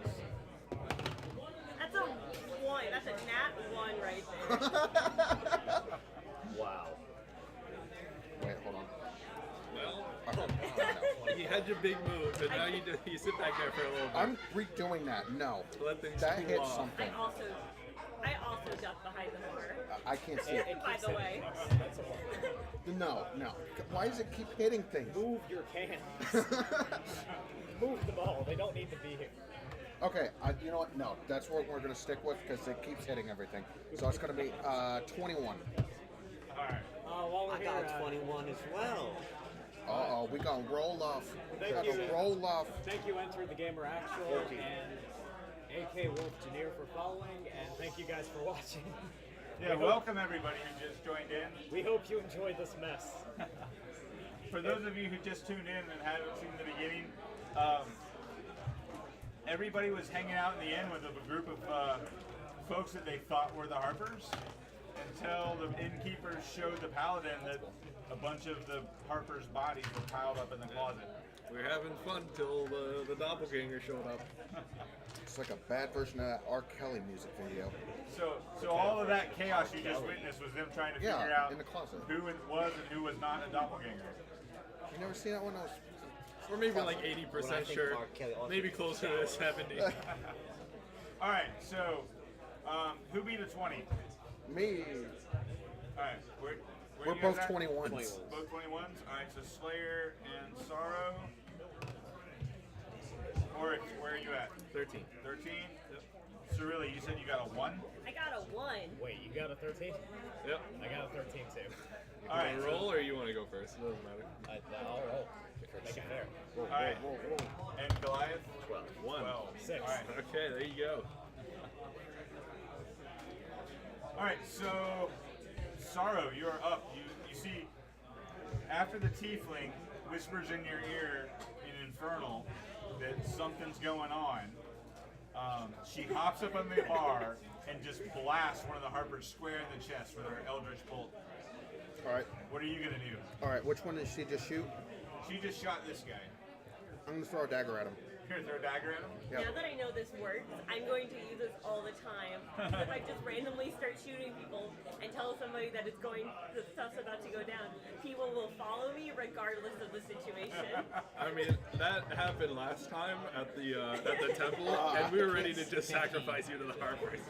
That's a 1. That's a nat 1 right there. Wow. Wait, hold on. Well, you had your big move, and now you sit back there for a little bit. I'm redoing that. No. Let things That cool hit off. something. I also duck behind the bar. I can't see it. By the way. That's a one. No. Why does it keep hitting things? Move your cans. Move them all. They don't need to be here. Okay, you know what? No, that's what we're going to stick with because it keeps hitting everything. So it's going to be 21. All right. While we're I here, got 21 as well. Uh-oh, we going to roll off. Thank Gotta you. roll off. Thank you, Enter the Gamer Actual, and AK Wolf Janier for following, and thank you guys for watching. Yeah, welcome everybody who just joined in. We hope you enjoyed this mess. For those of you who just tuned in and haven't seen the beginning, everybody was hanging out in the inn with a group of folks that they thought were the Harpers until the innkeepers showed the paladin that a bunch of the Harpers' bodies were piled up in the closet. We were having fun till the doppelganger showed up. It's like a bad version of that R. Kelly music video. So all of that chaos you just witnessed was them trying to figure Yeah, out in the closet. who it was and who was not a doppelganger. You never seen that one? We're maybe like When I 80% think sure. R. Kelly also Maybe did closer shower. to 70. All right, so who beat a 20? Me. All right, where We're you guys both at? 21s. Both 21s? All right, so Slayer and Sorrow. Or where are you at? 13. 13? Yep. So really, you said you got a 1? I got a 1. Wait, you got a 13? Yep. I got a 13 too. You All want right, to so- roll or you want to go first? It doesn't matter. I'll roll. Make it fair. All right. And Goliath? 12. 1. 12. 6. All right. Okay, there you go. All right, so Sorrow, you're up. You see, after the tiefling whispers in your ear in Infernal that something's going on, she hops up on the bar and just blasts one of the Harpers square in the chest with her Eldritch Bolt. All right. What are you gonna do? All right. Which one did she just shoot? So you just shot this guy. I'm gonna throw a dagger at him. You're gonna throw a dagger at him? Yep. Now that I know this works, I'm going to use this all the time. If I just randomly start shooting people and tell somebody that the stuff's about to go down, people will follow me regardless of the situation. I mean, that happened last time at the temple, and we were ready to just sacrifice you to the Harpers.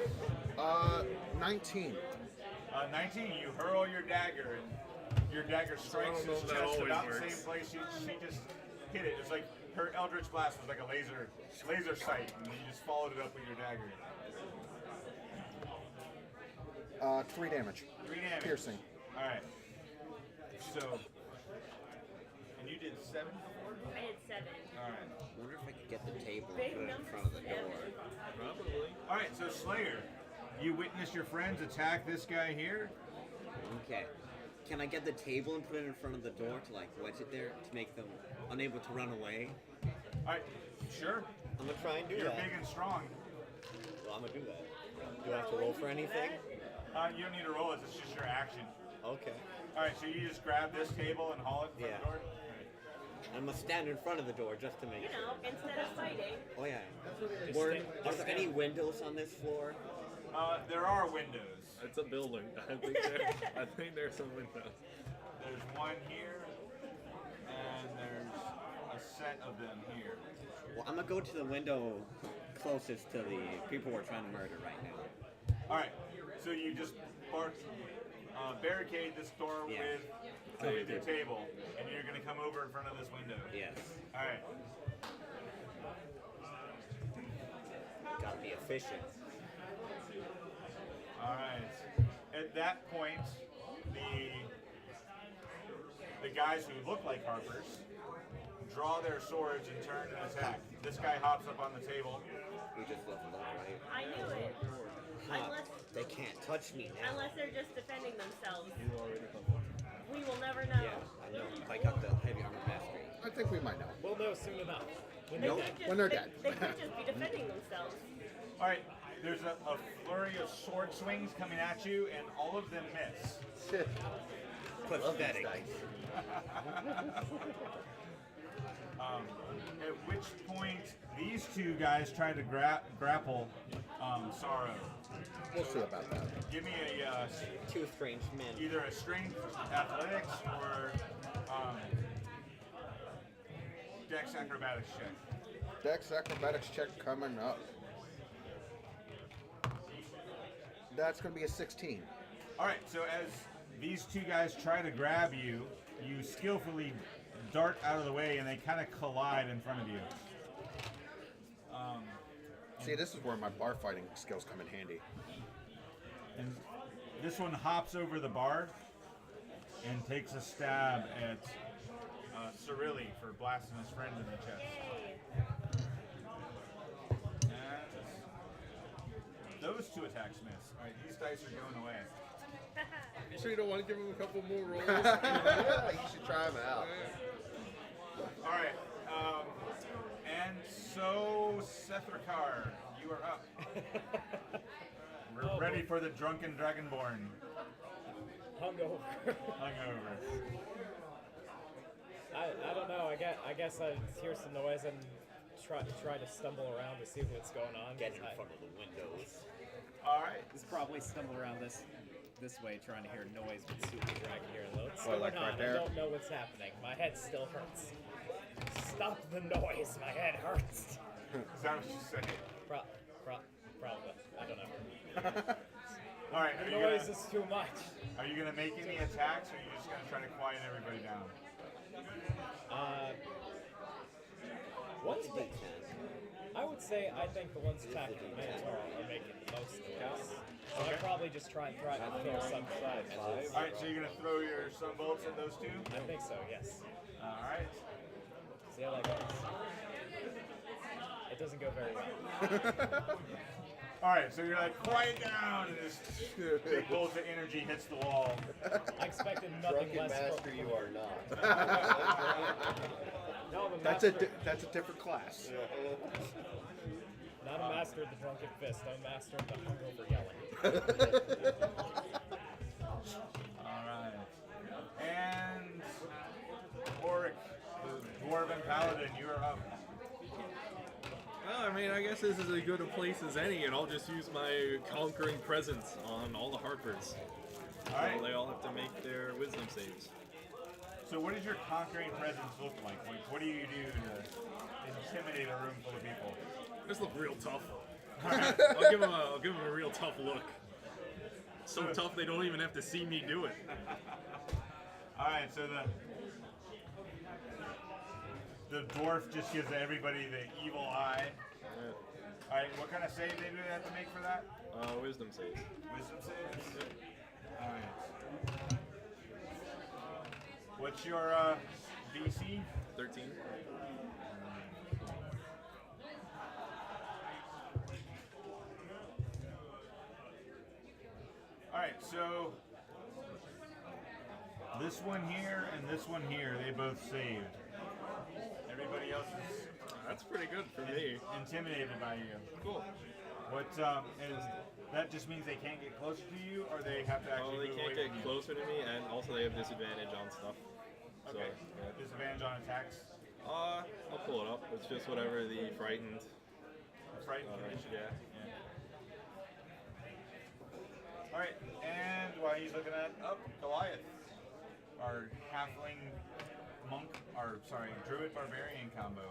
19. 19, you hurl your dagger, and your dagger strikes know his if that chest always about the works. same place. She just hit it. It's like her Eldritch Blast was like a laser sight, and you just followed it up with your dagger. 3 damage. 3 damage. Piercing. All right. So, and you did 7 before? I had 7. All right. I wonder if I could get the table and Big put it in number front of the 7. door. Probably. All right. So Slayer, you witnessed your friends attack this guy here. Okay. Can I get the table and put it in front of the door to like wedge it there to make them unable to run away? All right. Sure. I'm gonna try and do You're that. big and strong. Well, I'm gonna do that. Do I have to roll for anything? You don't need to roll it. It's just your action. Okay. All right. So you just grab this table and haul it in front of the Yeah. door. I'm gonna stand in front of the door just to make You sure. know, instead of fighting. Oh yeah. Just Are stand- there any windows on this floor? There are windows. It's a building. I think there's some windows. There's one here, and there's a set of them here. Well, I'm gonna go to the window closest to the people we're trying to murder right now. All right. So you just barricade this door Yeah. with your table, and you're gonna come over in front of this window. Yes. All right. Gotta be efficient. All right. At that point, the guys who look like Harpers draw their swords and turn and attack. This guy hops up on the table. We just leveled up, right? I knew it. Unless, They can't touch me now. unless they're just defending themselves. We will never know. Yeah, I know. I got the heavy armor mastery. I think we might know. We'll know soon enough. When They they're could dead. just- When they're they- dead. They could just be defending themselves. All right. There's a flurry of sword swings coming at you, and all of them miss. Pathetic. At which point, these two guys try to grapple Sorrow. We'll see about that. Give me a Two strange men. either a strength athletics or dex acrobatics check. Dex acrobatics check coming up. That's going to be a 16. All right, so as these two guys try to grab you, you skillfully dart out of the way, and they kind of collide in front of you. See, this is where my bar fighting skills come in handy. And this one hops over the bar and takes a stab at Cyrilli for blasting his friend in the chest. Yay. And those two attacks miss. All right, these dice are going away. You sure you don't want to give him a couple more rolls? Yeah, you should try them out. All right, and so Sethrikar, you are up. We're ready for the Drunken Dragonborn. Hungover. Hungover. I don't know. I guess I hear some noise and try to stumble around to see what's going on. Get in 'cause front of the windows. All right. Just probably stumble around this way trying to hear noise with Super Dragon here. What's What, going like on? right I there? don't know what's happening. My head still hurts. Stop the noise. My head hurts. Is that what you say? Probably. I don't know. All right. The noise is too much. Are you gonna make any attacks, or are you just gonna try to quiet everybody down? One's big. I would say I think the ones attacking the Minotaur are making the most noise. So I'd probably just try and throw some sides. All right. So you're gonna throw your sunbolts at those two? I think so, yes. All right. See how that goes. It doesn't go very well. All right. So you're like quiet down, and this big bolt of energy hits the wall. I expected nothing Drunken less master, you are not. No, I'm a That's master. that's a different class. Not a master of the drunken fist. I'm a master of the hungover yelling. All right. And Oric, who Paladin, you are up. Well, I mean, I guess this is as good a place as any, and I'll just use my conquering presence on all the Harpers. All right. So they all have to make their wisdom saves. So what does your conquering presence look like? Like, what do you do to intimidate a room full of people? Just look real tough. All right. I'll give them a real tough look. So tough they don't even have to see me do it. All right, so the dwarf just gives everybody the evil eye. Yeah. All right, what kind of save do they have to make for that? Wisdom saves. Wisdom saves? All right. What's your DC? 13. All right, so this one here and this one here, they both saved. Everybody else is That's pretty good for me. intimidated by you. Cool. What is that? Just means they can't get closer to you, or they have to actually Oh, they move can't away get from you? closer to me, and also they have disadvantage on stuff. So, Okay. yeah. Disadvantage on attacks. I'll pull it up. It's just whatever the frightened. Frightened Uh, condition. yeah. All right, and while he's looking at Goliath, our halfling monk, or sorry, druid barbarian combo.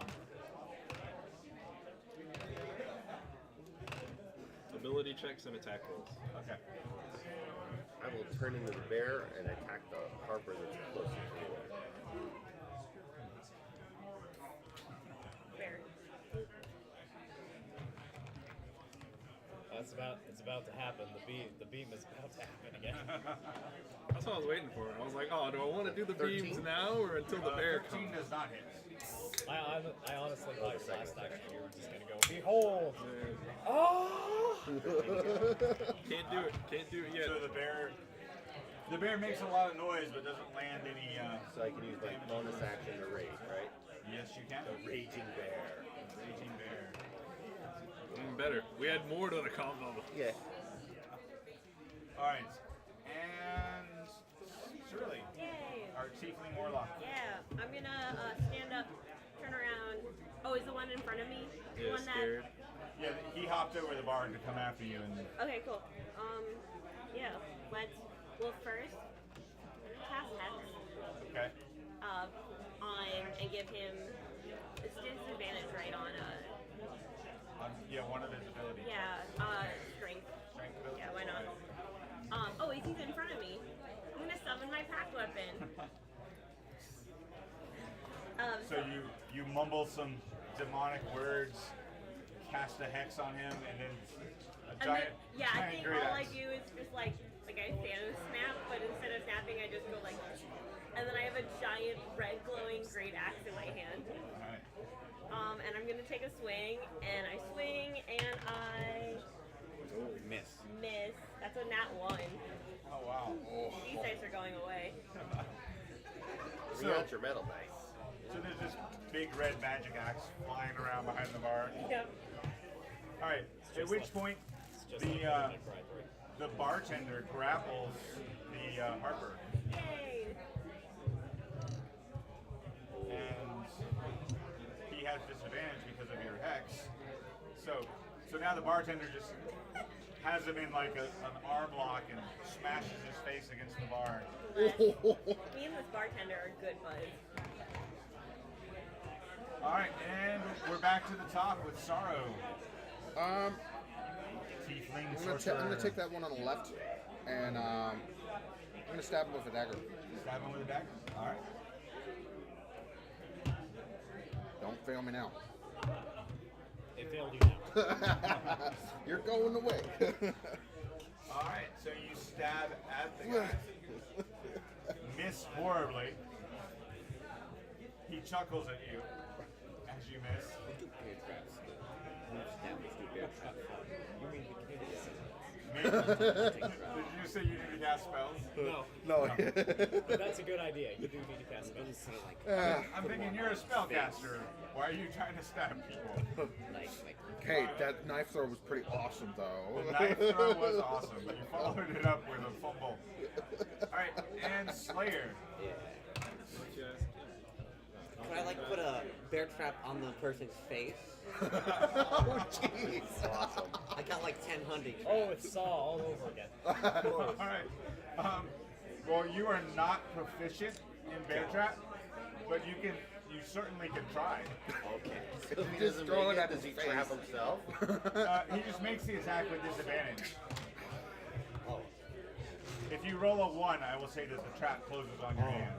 Ability checks and attack rolls. Okay. I will turn into the bear and attack the Harper that's closest to me. Bear. It's about to happen. The beam is about to happen again. That's what I was waiting for. I was like, oh, do I want to do the 13? beams now or until the bear 13 comes? does not hit. I honestly thought last action you were just gonna go, behold! Yeah. Oh! Can't do it. Can't do it yet. So the bear makes a lot of noise, but doesn't land any. So I can use my bonus action to rage, right? Yes, you can. The raging bear. Raging bear. Better. We had more to the combo. Yeah. All right, and Shirley, Yay! our tiefling warlock. Yeah, I'm gonna stand up, turn around. Oh, is the one in front of me? The Yeah, one scared. Yeah, he hopped over the bar to come after you, and Okay, cool. Yeah, well first, I'm gonna cast Hex, okay. on, and give him, it's disadvantage, right, on, Yeah, one of his abilities. yeah, strength. Strength ability. Yeah, why not? Oh, he's in front of me. I'm gonna summon my pack weapon. So you mumble some demonic words, cast a hex on him, and then a And giant, then, yeah, I giant think great all I axe. do is just like I stand and snap, but instead of snapping, I just go like, and then I have a giant red glowing great axe in my hand. Alright. And I'm gonna take a swing, and I swing, and I Miss. miss. That's a nat 1. Oh wow. These dice are going away. You got your metal dice. So there's this big red magic axe flying around behind the bar. Yep. All right. At which point, Just the like Midnight Bribery. the bartender grapples the Harper, Yay! and he has disadvantage because of your hex. So now the bartender just has him in like an arm lock and smashes his face against the bar. Me and this bartender are good buds. All right, and we're back to the top with Sorrow. Tiefling I'm sorcerer. gonna take that one on the left, and I'm gonna stab him with a dagger. Stab him with a dagger. All right. Don't fail me now. It failed you now. You're going away. All right. So you stab at the guy. Miss horribly. He chuckles at you as you miss. You mean the kids? Did you say you need to cast spells? No. No. But that's a good idea. You do need to cast spells. I'm thinking you're a spellcaster. Why are you trying to stab people? Hey, that knife throw was pretty awesome, though. The knife throw was awesome. You followed it up with a fumble. All right, and Slayer. Just, Can I like put a bear trap on the person's face? Oh, jeez. Awesome. I got like 10 hunting traps. Oh, it's Saw all over again. All right. Well, you are not proficient in bear trap, but you certainly can try. Okay. Just If he doesn't throw make it at does he his trap face. himself? He just makes the attack with disadvantage. Oh. If you roll a 1, I will say that the trap closes on your hand.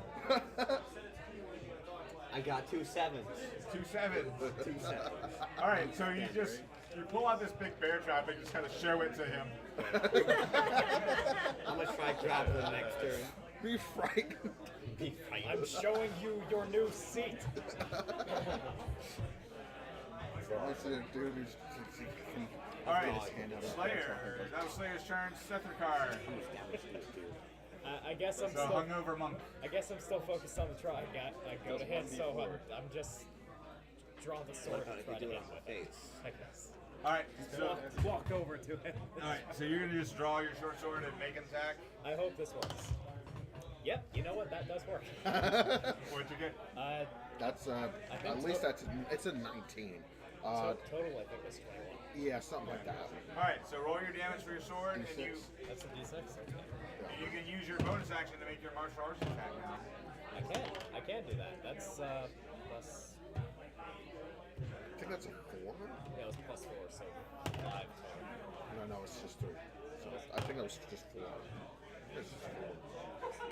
I got 2 sevens. 2 sevens. 2 sevens. All right, so you pull out this big bear trap and just kind of show it to him. I'm gonna try grab for the next turn. Be frightened. Be frightened. I'm showing you your new seat. This is a dude who's All right, his hand out of the Slayer. That was Slayer's turn. Sethrakar. I guess I'm So still. hungover monk. I guess I'm still focused on the try. I go to hit, so I'm just draw the sword What and if try you to do it hit on with the it. face? I guess. All right, so Walk over to it. all right, so you're gonna just draw your short sword and make an attack. I hope this works. Yep, you know what? That does work. What'd you get? That's think at least it's a 19. Total, I think, is 21. Yeah, something like that. All right, so roll your damage for your sword, and D6. That's a D6. you can use your bonus action to make your martial arts attack now. I can do that. That's plus. I think that's a 4. Yeah, it was plus 4, so 5 total. No, it's just 3. So I think that was just 4. It's just 4.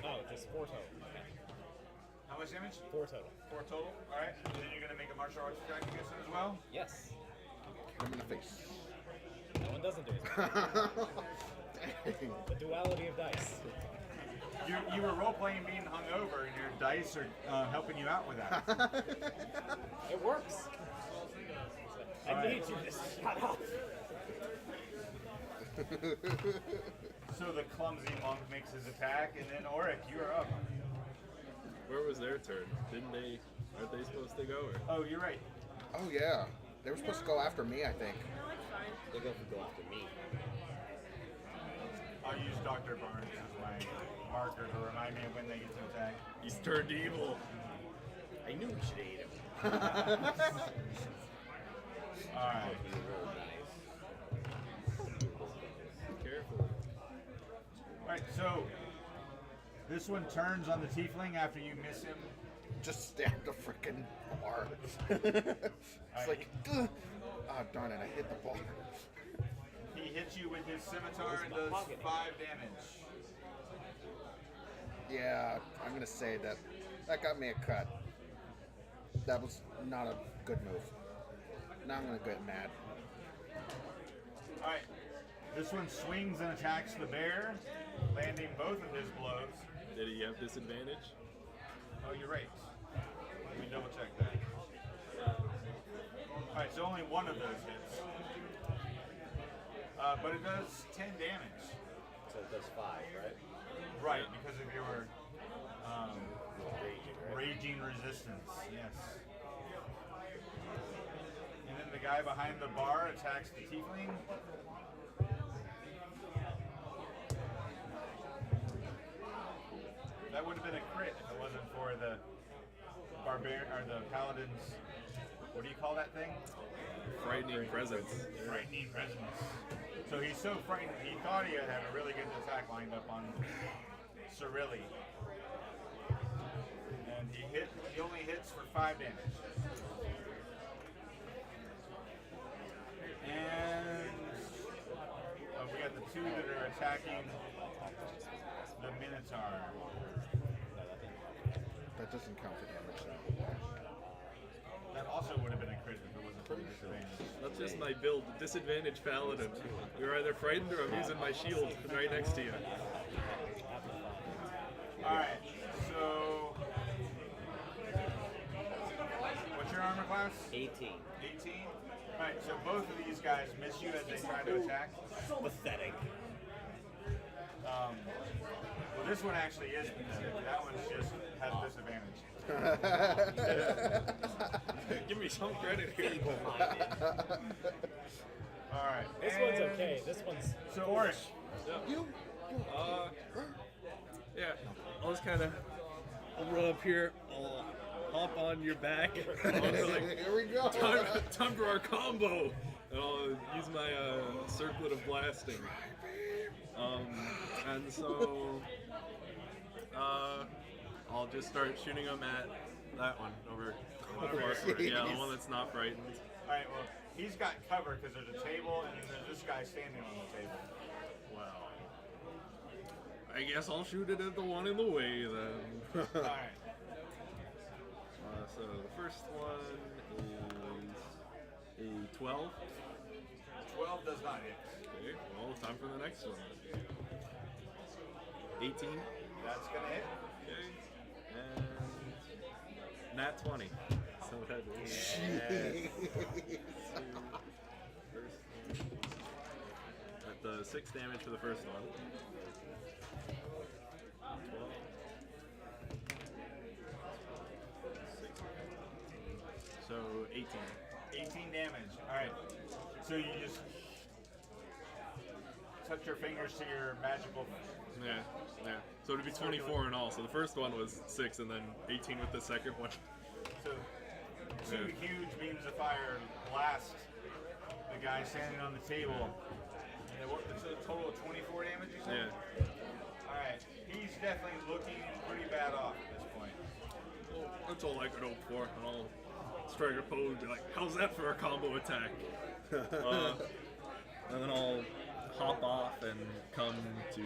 Oh, just 4 total. Okay. How much damage? 4 total. 4 total. All right, and then you're gonna make a martial arts attack against it as well. Yes. Hit him in the face. That one doesn't do it. Dang. The duality of dice. You were role playing being hungover, and your dice are helping you out with that. It works. I need you to shut up. So the clumsy monk makes his attack, and then Auric, you are up. Where was their turn? Aren't they supposed to go? Or? Oh, you're right. Oh yeah, they were supposed to go after me, I think. No, it's fine. They're going to go after me. I'll use Dr. Barnes as my marker to remind me of when they get to attack. He's turned evil. I knew we should eat him. Alright. You roll dice. Be careful. Alright, so this one turns on the tiefling after you miss him. Just stabbed the frickin' bar. It's like, ugh. Oh darn it, I hit the bar. He hits you with his scimitar and does 5 damage. Yeah, I'm gonna say that got me a cut. That was not a good move. Now I'm gonna get mad. Alright. This one swings and attacks the bear, landing both of his blows. Did he have disadvantage? Oh, you're right. Let me double check that. Alright, so only one of those hits. But it does 10 damage. So it does 5, right? Right, because of your Raging, right? raging resistance, yes. And then the guy behind the bar attacks the tiefling. That would have been a crit if it wasn't for the barbarian or the paladin's. What do you call that thing? Frightening presence. Frightening presence. So he's so frightened, he thought he had a really good attack lined up on Cyrilli. And he only hits for 5 damage. And we got the 2 that are attacking the Minotaur. That doesn't count for damage though. That also would have been a crit if it wasn't for the disadvantage. That's just my build. Disadvantage paladin. You're either frightened or I'm using my shield right next to you. Alright, so what's your armor class? 18. 18? Alright, so both of these guys miss you as they try to attack. Pathetic. Well, this one actually is pathetic. That one just has disadvantage. Give me some credit here. Alright. This one's okay. This one's. So, Orish. Yeah, I'll just kind of run up here. I'll hop on your back. I'll be like, Here we go. time for our combo. And I'll use my circlet of blasting. And so I'll just start shooting them at that one over. Yeah, the one that's not frightened. All right. Well, he's got cover because there's a table and there's this guy standing on the table. Well, I guess I'll shoot it at the one in the way then. All right. So the first one is a 12. 12 does not hit. Okay, well, time for the next one. 18. That's gonna hit. Okay, and nat 20. So that is at the 6 damage for the first one. 12. 6. So 18. 18 damage. All right. So you just touch your fingers to your magical. Yeah. So it'd be 24 in all. So the first one was 6, and then 18 with the second one. So 2 huge beams of fire blast the guy standing on the table. And it's a total of 24 damage, you said? Yeah. Alright. He's definitely looking pretty bad off at this point. Well, that's all I could hope for. And I'll strike a pose and be like, how's that for a combo attack? And then I'll hop off and come to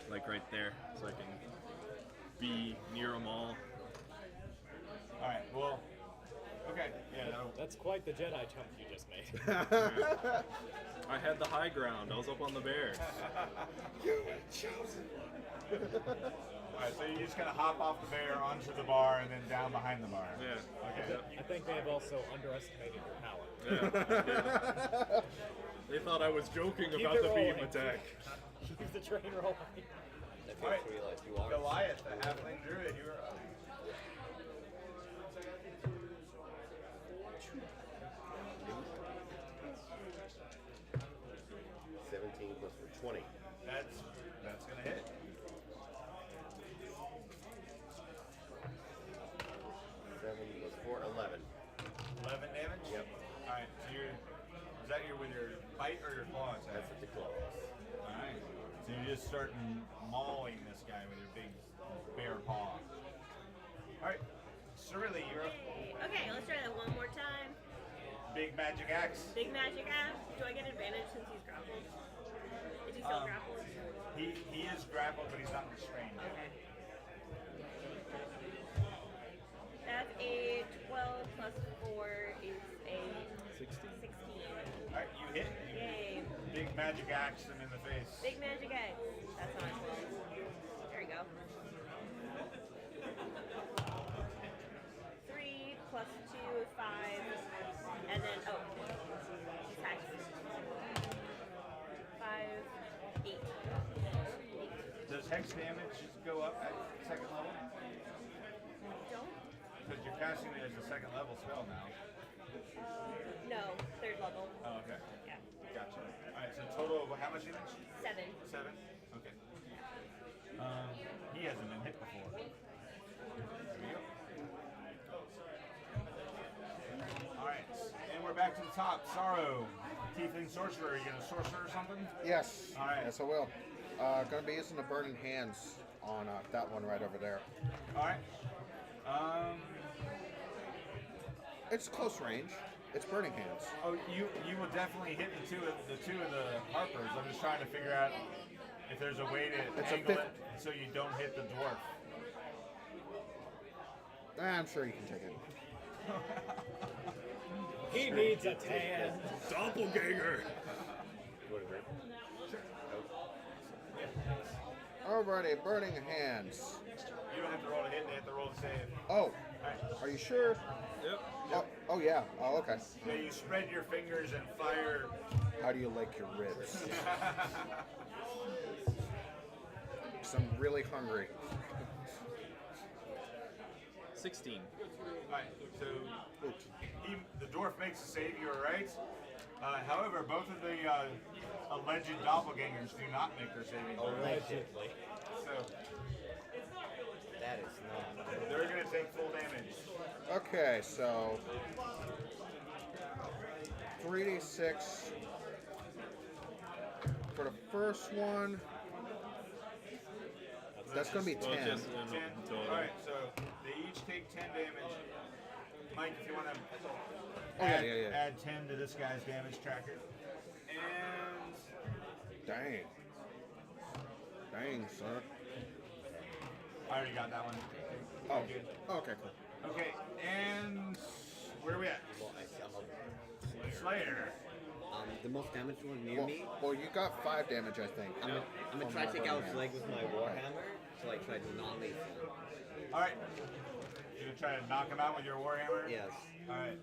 like right there so I can be near them all. Alright, well, okay, yeah, that'll... That's quite the Jedi jump you just made. I had the high ground. I was up on the bear. You were chosen. Alright, so you just kind of hop off the bear onto the bar and then down behind the bar. Yeah. Okay. I think they have also underestimated your power. Yeah. They thought I was joking Keep about it the rolling. beam attack. Use the train roll. I failed Alright. to realize you are. Goliath, the halfling druid, you are up. 17 plus for 20. That's gonna hit. 7 plus 4, 11. 11 damage? Yep. Alright, so is that with your bite or your claw attack? That's with the claws. Alright. So you just start mauling this guy with your big bear paw. Alright. Cerilli, you're up. Okay, let's try that one more time. Big magic axe. Big magic axe. Do I get advantage since he's grappled? Is he still grappled? He is grappled, but he's not restrained yet. Okay. That's a 12 plus 4 is a 16. 16. Alright, you hit. You Yay. big magic axe him in the face. Big magic axe. That's on. There we go. 3 plus 2, 5. And then, attack. 5, 8. Does hex damage go up at second level? Don't? Because you're casting it as a second level spell now. No, 3rd level. Oh, okay. Yeah. Gotcha. Alright, so total of how much damage? 7. 7? Okay. He hasn't been hit before. There we go. Alright, and we're back to the top. Sorrow, Tiefling Sorcerer. Are you going to sorcerer or something? Yes. All right. Yes, I will. Going to be using the Burning Hands on that one right over there. Alright. It's close range. It's Burning Hands. Oh, you will definitely hit the two of the Harpers. I'm just trying to figure out if there's a way to It's a angle fifth- it so you don't hit the dwarf. I'm sure you can take it. He needs a tan. Doppelganger. Alrighty, Burning Hands. You don't have to roll to hit, they have to roll to save. Oh, are you sure? Yep. Oh yeah. Oh, okay. So you spread your fingers and fire. How do you like your ribs? 'Cause I'm really hungry. 16. Alright, so the dwarf makes a save, you're right. However, both of the alleged doppelgangers do not make their saving throws. Allegedly. So That is not. they're going to take full damage. Okay, so 3d6 for the first one. That's going to be 10. Well, just, 10. total. Alright, so they each take 10 damage. Mike, if you want to add 10 to this guy's damage tracker. And Dang. Dang, sir. I already got that one. Oh, Good. okay, cool. Okay, and where are we at? Well, Slayer. the most damaged one near Well, me. well, you got 5 damage, I think. I'm gonna try to take out his leg with my warhammer, so I try to non-lethal. Alright. You gonna try to knock him out with your warhammer? Yes. Alright.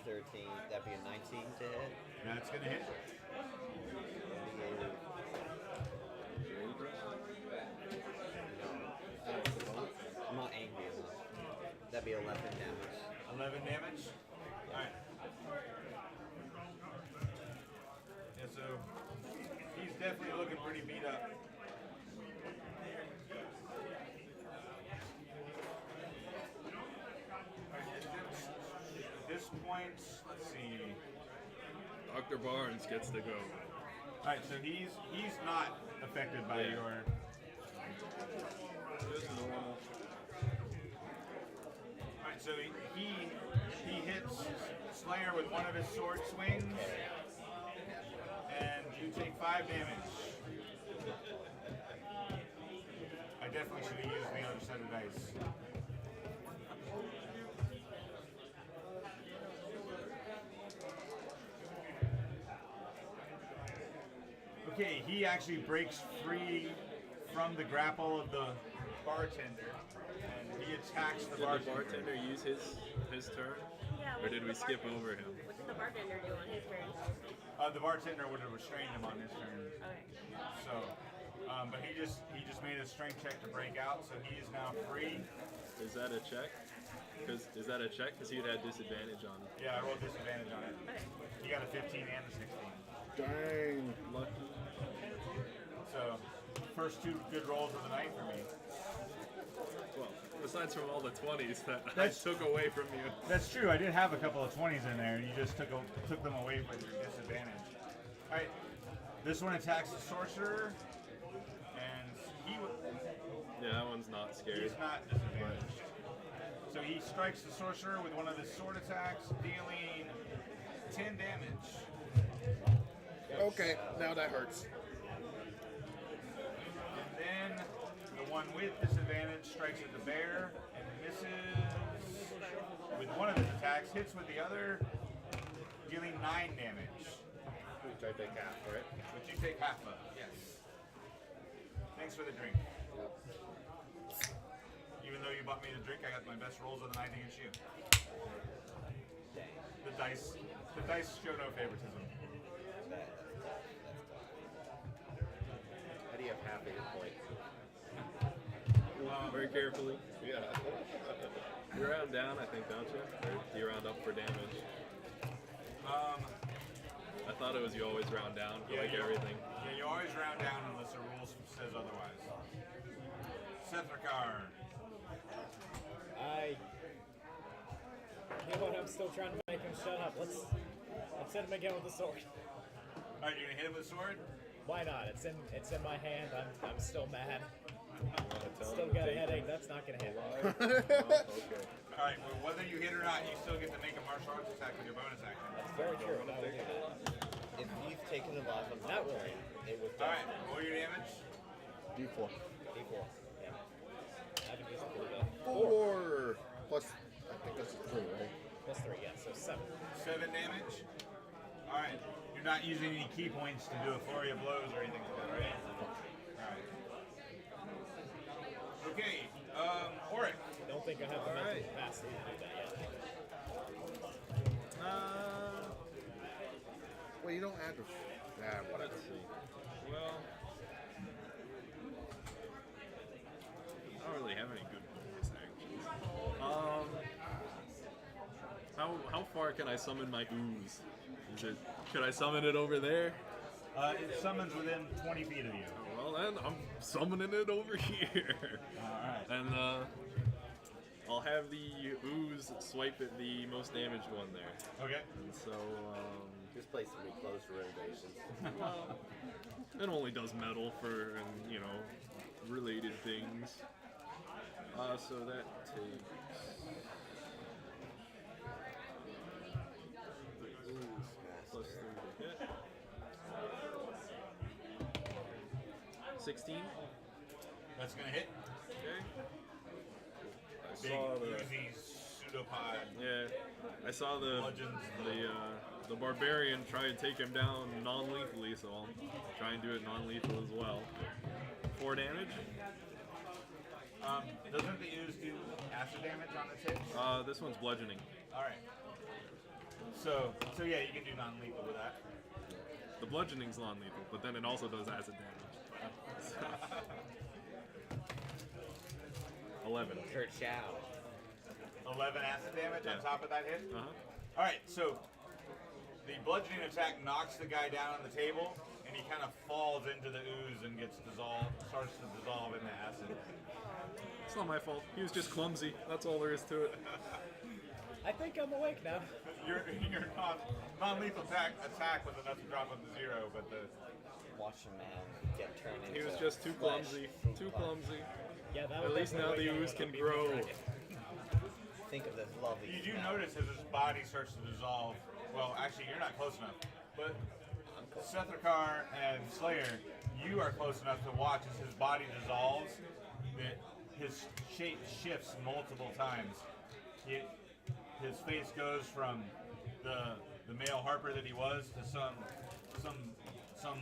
13. That'd be a 19 to hit. That's gonna hit. I'm not angry enough. That'd be 11 damage. 11 damage? Alright. Yeah, so he's definitely looking pretty beat up. Alright, at this point, let's see. Dr. Barnes gets to go. Alright, so he's not affected by your. Just normal. Alright, so he hits Slayer with one of his sword swings, and you take 5 damage. I definitely should have used the other set of dice. Okay, he actually breaks free from the grapple of the bartender, and he attacks the Did the bartender. bartender use his turn? Yeah, Or what did we the skip bartender- over him? What did the bartender do on his turn? The bartender would have restrained him on his turn. Okay. So, but he just made a strength check to break out, so he is now free. Is that a check? Is that a check? Because he'd had disadvantage on. Yeah, I rolled disadvantage on it. Okay. He got a 15 and a 16. Dang. Lucky. So, first 2 good rolls of the night for me. Well, besides from all the 20s that That's- I took away from you. That's true. I did have a couple of 20s in there. You just took them away with your disadvantage. All right. This one attacks the sorcerer, and Yeah, that one's not scary. he's not disadvantaged. So he strikes the sorcerer with one of his sword attacks, dealing 10 damage. Okay, now that hurts. And then the one with disadvantage strikes at the bear and misses with one of his attacks, hits with the other, dealing 9 damage. Which I take half, right? Which you take half of, yes. Thanks for the drink. Even though you bought me the drink, I got my best rolls of the night against you. The dice show no favoritism. How do you have half of your points? Very carefully. Yeah. You round down, I think, don't you? Or do you round up for damage? I thought it was you always round down for like you- everything. Yeah, you always round down unless the rules says otherwise. Sethrakar. You know what? I'm still trying to make him shut up. Let's hit him again with the sword. Alright, you're gonna hit him with a sword? Why not? It's in my hand. I'm still mad. Tell Still him to got a take headache. That's not gonna hit. Okay. Alright, well, whether you hit or not, you still get to make a martial arts attack with your bonus action. Very true. I will do that. If he's taken it off of That will. it would Alright, roll your damage. D4. D4. Yeah. I haven't used it for 4 plus, I think that's a 3, right? Plus 3, yeah. So 7. 7 damage. Alright, you're not using any key points to do a flurry of blows or anything like that, right? Alright. Okay, Oric. Don't think I have the mental capacity to do that yet. Well, you don't add to. Whatever. Let's see. Well, I don't really have any good bonus actions. How far can I summon my ooze? Should I summon it over there? It summons within 20 feet of you. Well then, I'm summoning it over here. Alright. And I'll have the ooze swipe at the most damaged one there. Okay. And so, This place will be closed for renovations. well, it only does metal for, related things. So that takes... the ooze plus 3 to hit. 16. That's gonna hit. Okay. I Big saw the oozy pseudopod. yeah. I saw the Bludgeons. the barbarian try and take him down non-lethally, so I'll try and do it non-lethal as well. 4 damage. Doesn't the ooze do acid damage on its hits? This one's bludgeoning. All right. So yeah, you can do non-lethal with that. The bludgeoning's non-lethal, but then it also does acid damage. 11. Kurt Chow. 11 acid damage Yeah. on top of that hit. Uh-huh. All right, so the bludgeoning attack knocks the guy down on the table, and he kind of falls into the ooze and starts to dissolve in the acid. It's not my fault. He was just clumsy. That's all there is to it. I think I'm awake now. Your non-lethal attack was enough to drop him to 0, but the Watch a man get turned into He was just too flesh. clumsy. Too Flesh. clumsy. Yeah, that At was least now the ooze can grow. Think of this lovely you do smell. notice as his body starts to dissolve. Well, actually, you're not close enough, but Sethrakar and Slayer, you are close enough to watch as his body dissolves, that his shape shifts multiple times. His face goes from the male harper that he was to some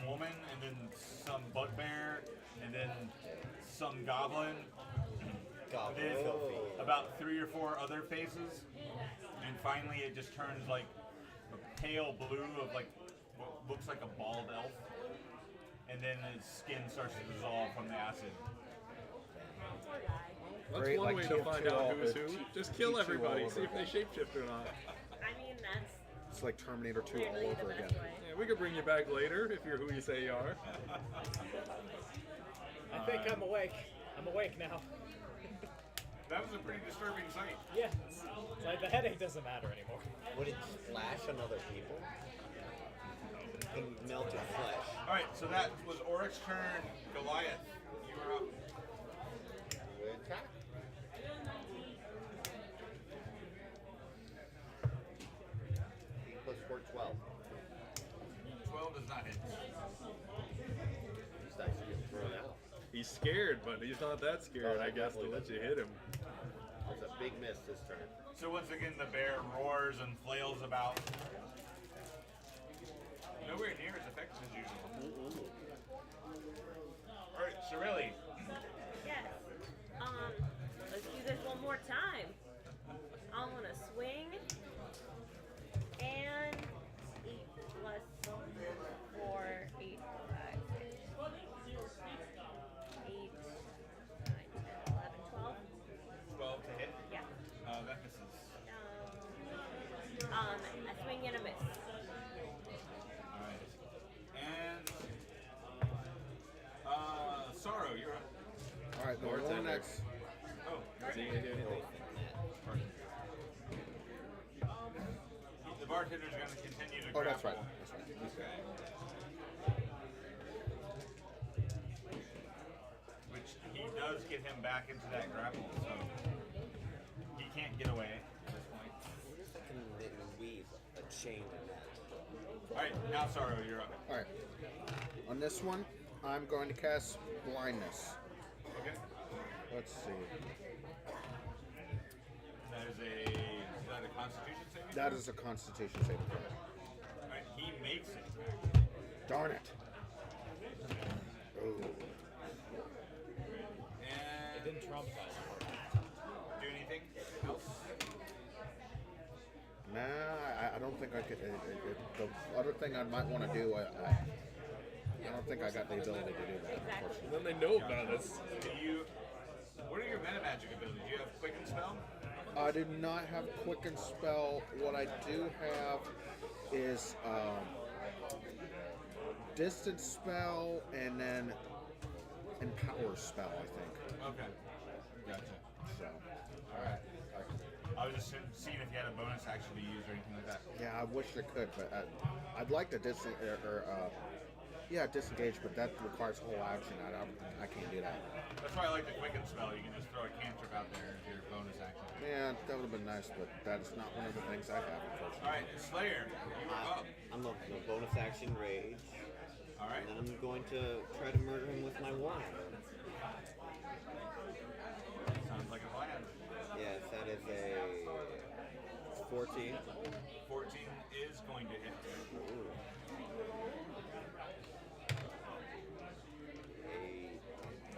woman, and then some bugbear, and then some goblin. Goblin. Then about 3 or 4 other faces, and finally it just turns like a pale blue of like what looks like a bald elf, and then his skin starts to dissolve from the acid. That's Great, one like, way to kill find two out all- who's uh, who. t- Just kill T2 all everybody, see over if they shapeshift or not. I mean, that's It's like Terminator 2 all clearly the over best again. way. Yeah, we could bring you back later if you're who you say you are. I think I'm awake. I'm awake now. That was a pretty disturbing sight. Yeah, it's like the headache doesn't matter anymore. Would it splash on other people? In melted flesh. All right, so that was Oric's turn. Goliath, you were up. Good attack. Plus 4, 12. 12 does not hit. These dice are getting thrown out. He's scared, but he's not that scared, I guess, to let you hit him. That's a big miss this turn. So once again, the bear roars and flails about. Nowhere near as effective as usual. All right, Shirley. Yes. Let's do this one more time. I'm gonna swing and 8 plus 4, 8, 5, 6, 8, 9, 10, 11, 12. 12 to hit. Yeah. That misses. A swing and a miss. All right. And Sorrow, you're up. Alright, the Bartender. one next. Oh, Is he gonna do anything? the bartender's going to continue to Oh, that's right. grapple. That's right. Which he does get him back into that grapple, so he can't get away at this point. Can weave a chain in that. All right, now Sorrow, you're up. Alright. On this one, I'm going to cast Blindness. Okay. Let's see. Is that a Constitution saving? That is a Constitution saving throw. All right, he makes it. Darn it. Oh. It And didn't traumatize me. do anything else? Nah, I don't think I could. The other thing I might want to do, I don't think I got the ability to do that, unfortunately. Then they know about us. What are your meta magic abilities? Do you have Quicken Spell? I do not have Quicken Spell. What I do have is Distance Spell and then Empower Spell, I think. Okay. Gotcha. So, Alright. I was just seeing if you had a bonus action to use or anything like that. yeah, I wish I could, but I'd like to disengage, but that requires whole action. I can't do that. That's why I like the Quicken spell. You can just throw a cantrip out there as your bonus action. Man, that would have been nice, but that is not one of the things I have, unfortunately. Alright, Slayer, you are up. I'm a bonus action rage. Alright. And then I'm going to try to murder him with my warhammer. Sounds like a plan. Yes, that is a 14. 14 is going to hit. Ooh.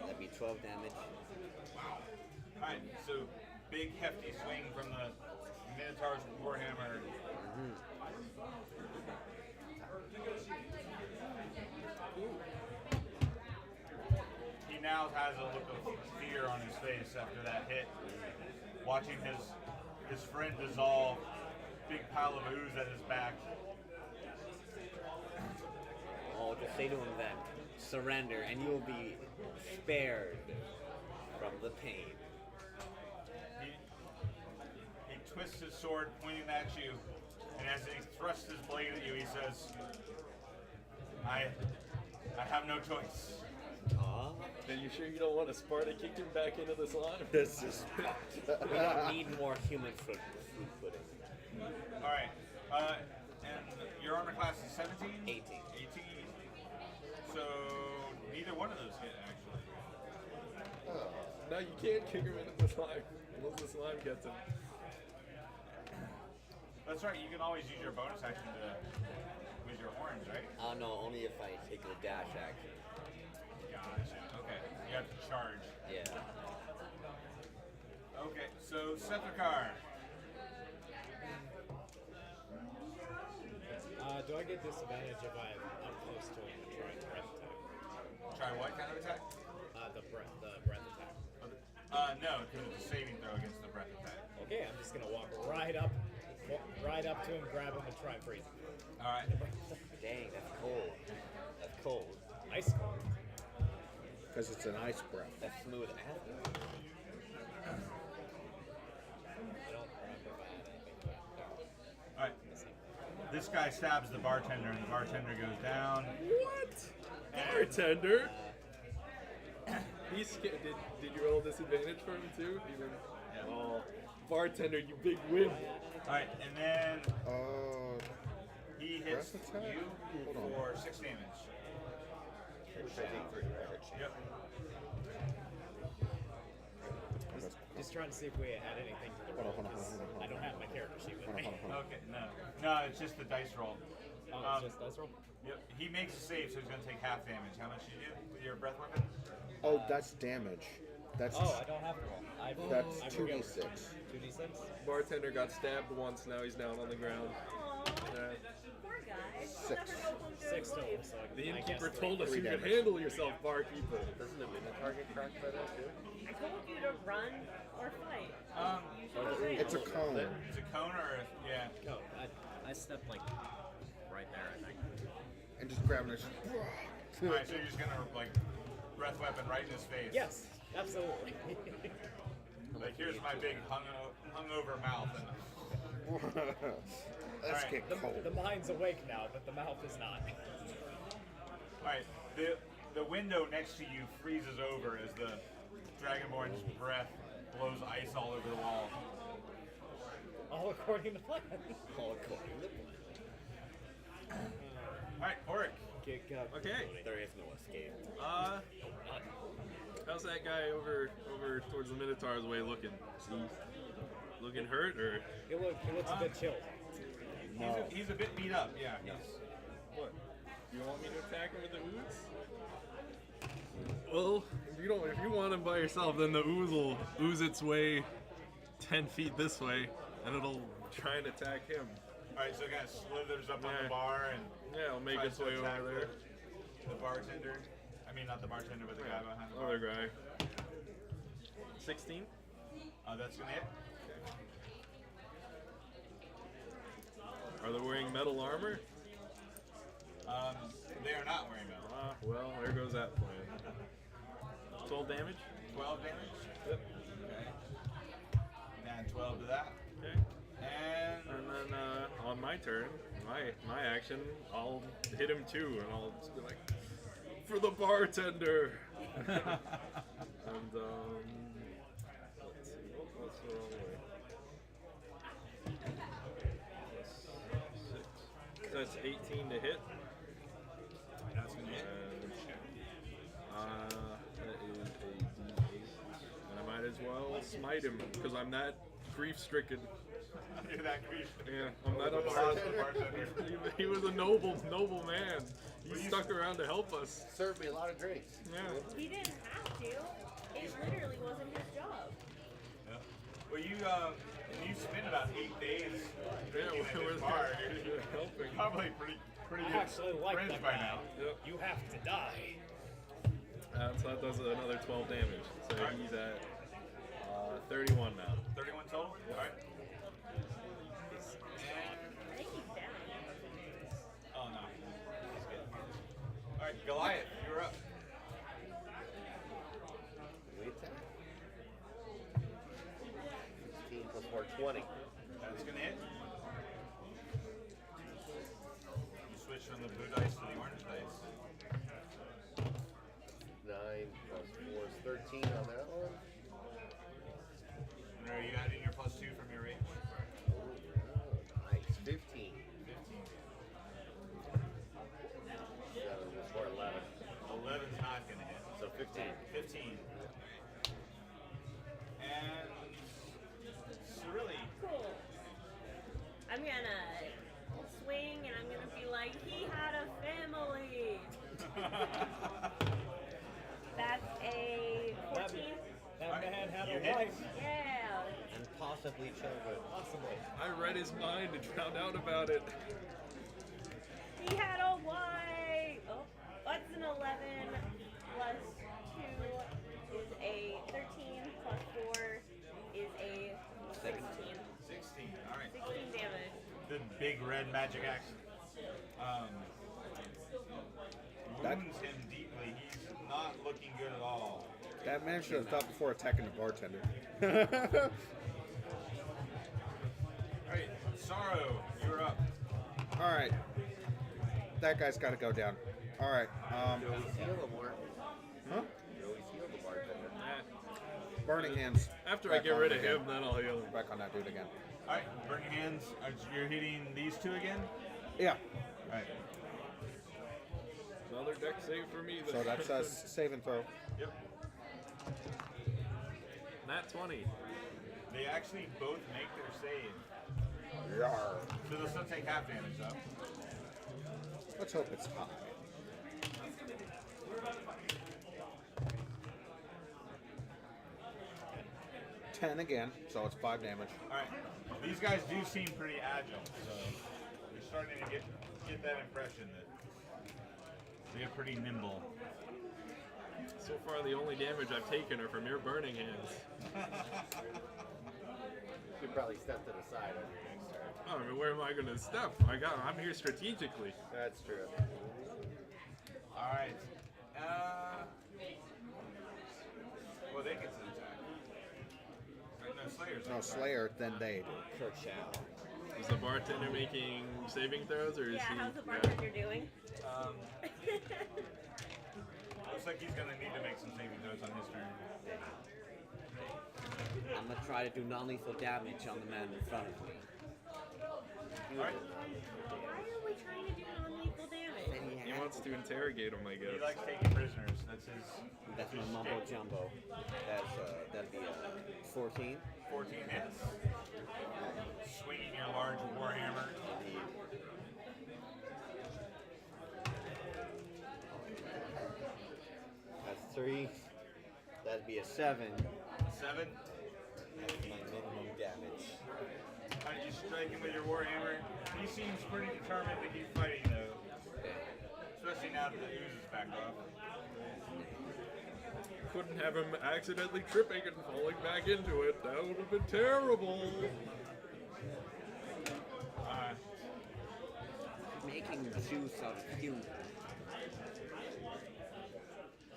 That'd be 12 damage. Wow. Alright, so big hefty swing from the Minotaur's Warhammer. He now has a look of fear on his face after that hit. Watching his friend dissolve, big pile of ooze at his back. I'll just say to him then, surrender and you will be spared from the pain. He twists his sword, pointing at you, and as he thrusts his blade at you, he says, I have no choice. Aw. Are you sure you don't want to Sparta kick him back into the slime? This is We don't need more human fruit pudding. Alright, and your armor class is 17? 18. 18. So, neither one of those hit, actually. No, you can't kick him into the slime. Unless the slime gets him. That's right, you can always use your bonus action to with your horns, right? No, only if I take the dash action. Gotcha. Okay, you have to charge. Yeah. Okay, so Sethrakar. Do I get disadvantage if I'm up close to him and try breath attack? Try what kind of attack? The breath attack. No, because it's a saving throw against the breath attack. Okay, I'm just gonna walk right up to him, grab him, and try and freeze him. Alright. Dang, that's cold. That's cold. Ice cold. because it's an ice breath. That's smooth as. Alright. This guy stabs the bartender and the bartender goes down. What? Bartender? He's scared. Did you roll disadvantage for him too? Even? Yeah. Oh, bartender, you big wimp. Alright, and then he hits breath attack? you Hold on. for 6 damage. Yep. Just trying to see if we had anything to the roll. Hold on. I don't have my character sheet with me. Okay, no, it's just the dice roll. Oh, it's just dice roll? Yep. He makes a save, so he's going to take half damage. How much did you do with your breath weapon? Oh, that's damage. That's Oh, I don't have to roll. that's I 2d6. 2d6? Bartender got stabbed once. Now he's down on the ground. Yeah. Poor guy. 6. 6 total. So The I guess innkeeper 3. told us you Three could damage. handle yourself, barkeeper. Doesn't a Minotaur get cracked by that too? I told you to run or fight. You should have It's a cone. Is it cone or yeah? Go. I stepped like right there, I think. And just grabbing it. Alright, so you're just gonna like breath weapon right in his face. Yes, absolutely. Like here's my big hungover mouth and Let's Alright. get cold. The mind's awake now, but the mouth is not. alright. The window next to you freezes over as the Dragonborn's breath blows ice all over the wall. All according to plan. All according to plan. Alright, Oric. Kick up. Okay. There is no escape. How's that guy over towards the Minotaur's way looking? Is he looking hurt or? He looks a bit chilled. He's a bit beat up, yeah. What? You want me to attack him with the ooze? Well, if you want him by yourself, then the ooze will ooze its way 10 feet this way, and it'll try and attack him. Alright, so it kind of slithers up on Yeah. the bar and Yeah, it'll make tries its to way attack over there. the bartender. I mean, not the bartender, but the guy behind the bar. Other guy. 16. That's gonna hit. Are they wearing metal armor? They are not wearing metal. Well, there goes that plan. 12 damage. 12 damage. Yep. my turn, my action, I'll hit him too, and I'll just be like, for the bartender. And let's see, what's the wrong way? Six. So that's 18 to hit. That's gonna hit. That is a D8, and I might as well smite him because I'm that grief-stricken. You're that grief. Yeah, I'm that upset. He was a noble man. He stuck around to help us. Served me a lot of drinks. Yeah. He didn't have to. It literally wasn't his job. Yeah. Well, you spent about 8 days drinking Yeah, at we're this bar. there. Helping. Probably pretty I good actually like friends that by guy. now. Yep. You have to die. So that does another 12 damage. So Alright. he's at 31 now. 31 total. All right. I think he's down. Oh no, he's good. All right, Goliath, you're up. We attack. 16 plus 4, 20. That's gonna hit. You switch from the blue dice to the orange dice. 9 plus 4 is 13 on that one. And are you adding your +2 from your range? Oh, nice. 15. 15. 7 plus 4, 11. 11's not gonna hit. So 15. 15. And Cerilli. Cool. I'm gonna swing and I'm gonna be like, he had a family. That's a 14. That man had You a hit. wife. Yeah. And possibly children. Possibly. I read his mind and found out about it. He had a wife. Oh, what's an 11 plus 2 is a 13 plus 4 is a 16. 16. All right. 16 damage. The big red magic axe wounds him deeply. He's not looking good at all. That man should have thought before attacking the bartender. Alright, Sorrow, you're up. Alright. That guy's got to go down. Alright. You always heal him more. Huh? You always heal the bartender. Burning hands. After I Back get on rid him of again. him, then I'll heal him. Back on that dude again. Alright, burning hands. You're hitting these two again? Yeah. Alright. Another deck save for me. So that's a save and throw. Yep. Nat 20. They actually both make their save. Yarr. So they'll still take half damage though. Let's hope it's high. Ten again, so it's 5 damage. Alright. These guys do seem pretty agile, so you're starting to get that impression that they're pretty nimble. So far, the only damage I've taken are from your burning hands. You probably step to the side on your next turn. Oh, I mean, where am I going to step? I'm here strategically. That's true. Alright. Well, they get some attack. Right, no, Slayer's No, up. Slayer, then they do. Kerchow. Is the bartender making saving throws, or is Yeah, he? how's the bartender doing? Looks like he's gonna need to make some saving throws on his turn. I'm gonna try to do non-lethal damage on the man in front of me. Alright. Why are we trying to do non-lethal damage? He wants to interrogate him, I He guess. likes taking prisoners. That's his. That's my mumbo jumbo. That'd be a 14. 14 hits. Swinging your large warhammer. That's 3. That'd be a 7. 7. That's my minimum damage. Alright, you strike him with your warhammer. He seems pretty determined to keep fighting though. Especially now that the ooze is back off. Couldn't have him accidentally tripping and falling back into it. That would have been terrible. Making juice out of human.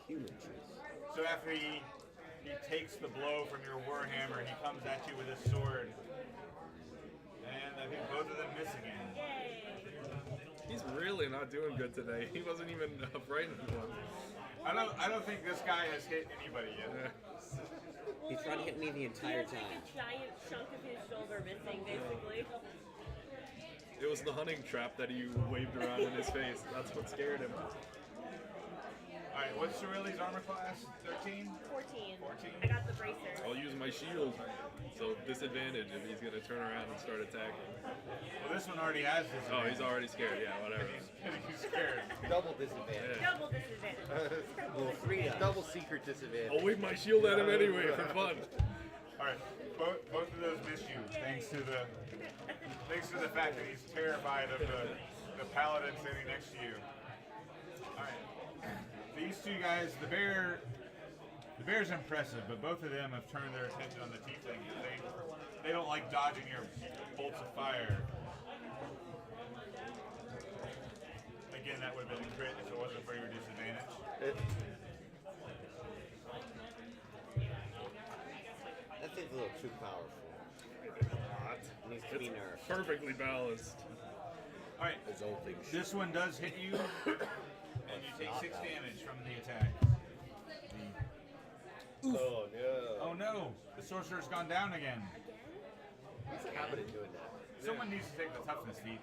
Human juice. So after he takes the blow from your warhammer, he comes at you with his sword. And And I think both of them miss again. Yay! He's really not doing good today. He wasn't even frightened once. I don't think this guy has hit anybody yet. He's trying to hit me the entire He has time. like a giant chunk of his shoulder missing, basically. It was the hunting trap that he waved around in his face. That's what scared him. Alright, what's Shirley's armor class? 13? 14. 14. I got the bracer. I'll use my shield. So disadvantage if he's gonna turn around and start attacking. Well, this one already has Oh, disadvantage. he's already scared. Yeah, whatever. He's scared. Double disadvantage. Yeah. Double disadvantage. Well, 3 dice. Double secret disadvantage. I'll wave my shield at him anyway for fun. Alright, both of those miss you, thanks to the fact that he's terrified of the paladin sitting next to you. Alright. These two guys, the bear's impressive, but both of them have turned their attention on the tiefling. They don't like dodging your bolts of fire. Again, that would have been a crit if it wasn't for your disadvantage. That thing's a little too powerful. Needs to be It's nerfed. perfectly balanced. Alright, His old thing. this one does hit you, and you take 6 damage from the attack. Oh no. Oh no, the sorcerer's gone down again. What's the habit of doing that? Someone needs to take the toughness feat.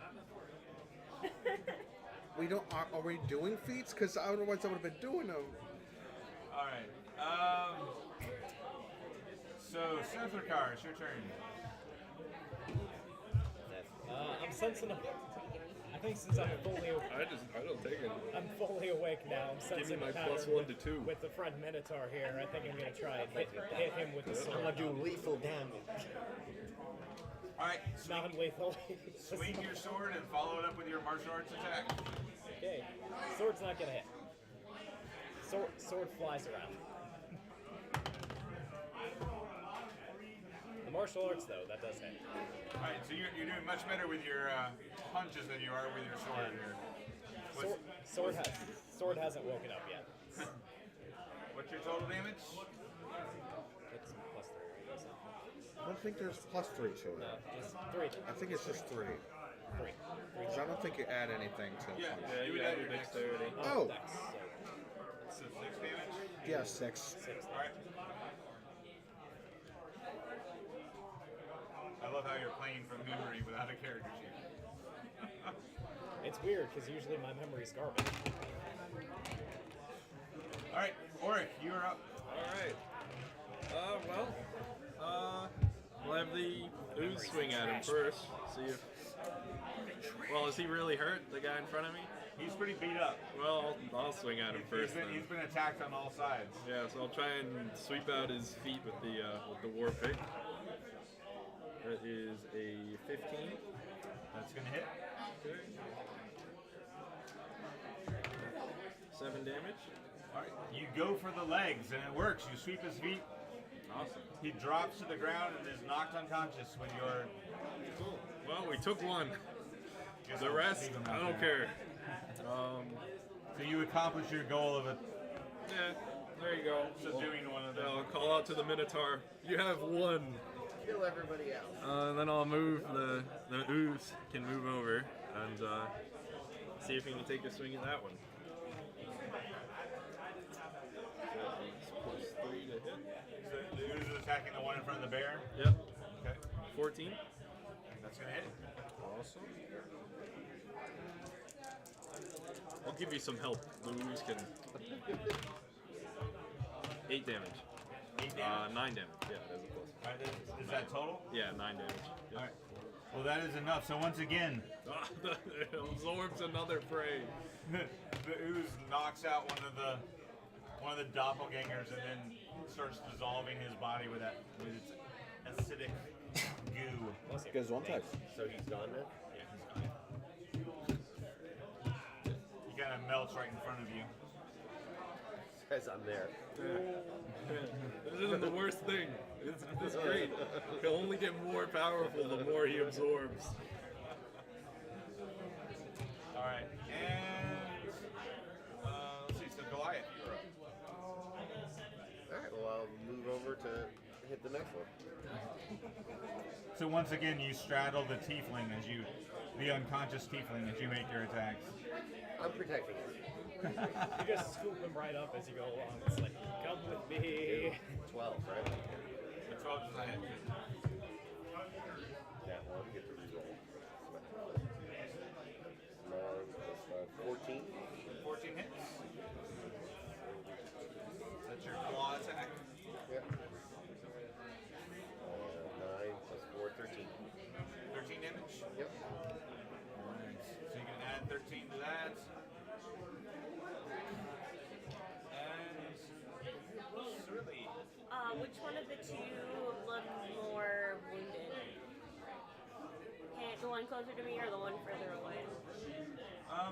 We don't. Are we doing feats? Because otherwise I would have been doing them. Alright, so Sethrakar, it's your turn. I'm sensing a... I think since I'm fully I don't take it. I'm fully awake now. I'm Give me sensing my a pattern +1 to 2. with the friend Minotaur here. I think I'm gonna try and hit him with the I'm sword. gonna do lethal damage. Alright, Non-lethal. swing your sword and follow it up with your martial arts attack. Okay, sword's not gonna hit. Sword flies around. The martial arts, though, that does hit. Alright, so you're doing much better with your punches than you are with your sword here. Sword hasn't woken up yet. What's your total damage? It's plus 3, I guess. I don't think there's +3 to it. No, just 3. I think it's just 3. 3. Because I don't think you add anything to it. Yeah, Yeah, you you would got add your your dexterity. Oh. Dex, So so 6 damage? Yeah, 6. 6. Alright. I love how you're playing from memory without a character sheet. It's weird because usually my memory's garbage. Alright, Oric, you are up. Alright. We'll have the ooze swing at him first. See if. Well, is he really hurt, the guy in front of me? He's pretty beat up. Well, I'll swing at him first then. He's been attacked on all sides. Yeah, so I'll try and sweep out his feet with the war pick. That is a 15. That's gonna hit. Okay. 7 damage. Alright, you go for the legs and it works. You sweep his feet. Awesome. He drops to the ground and is knocked unconscious when you're. Cool. Well, we took one. Guess The I'll rest, leave him I out don't there. care. So you accomplish your goal of it. Yeah, there you go. Subduing one of them. I'll call out to the Minotaur. You have one. Kill everybody else. Then I'll move the ooze can move over and see if he can take a swing at that one. So it's +3 to hit. So the ooze is attacking the one in front of the bear. Yep. Okay, 14. that's gonna hit. Awesome. I'll give you some help. The ooze can. 8 damage. 8 damage. 9 damage. Yeah, that's a plus. Alright, is that total? Yeah, 9 damage. Yep. Alright. Well, that is enough. So once again, It absorbs another prey. the ooze knocks out one of the doppelgangers and then starts dissolving his body with its acidic goo. Goes one type. So he's gone now? Yeah, he's gone. He kind of melts right in front of you. Says I'm there. This isn't the worst thing. It's great. He'll only get more powerful the more he absorbs. Alright, and let's see, so Goliath, you're up. Alright, well I'll move over to hit the next one. So once again, you straddle the tiefling the unconscious tiefling as you make your attacks. I'm protecting it. You just scoop him right up as you go along. It's like, come with me. 12, right? The 12 is a hit. That one, get the reroll. 14. 14 hits. That's your claw attack. Yep. 9 plus 4, 13. 13 damage. Yep. Alright, so you can add 13 to that. And Surly. Which one of the two looked more wounded? The one closer to me or the one further away?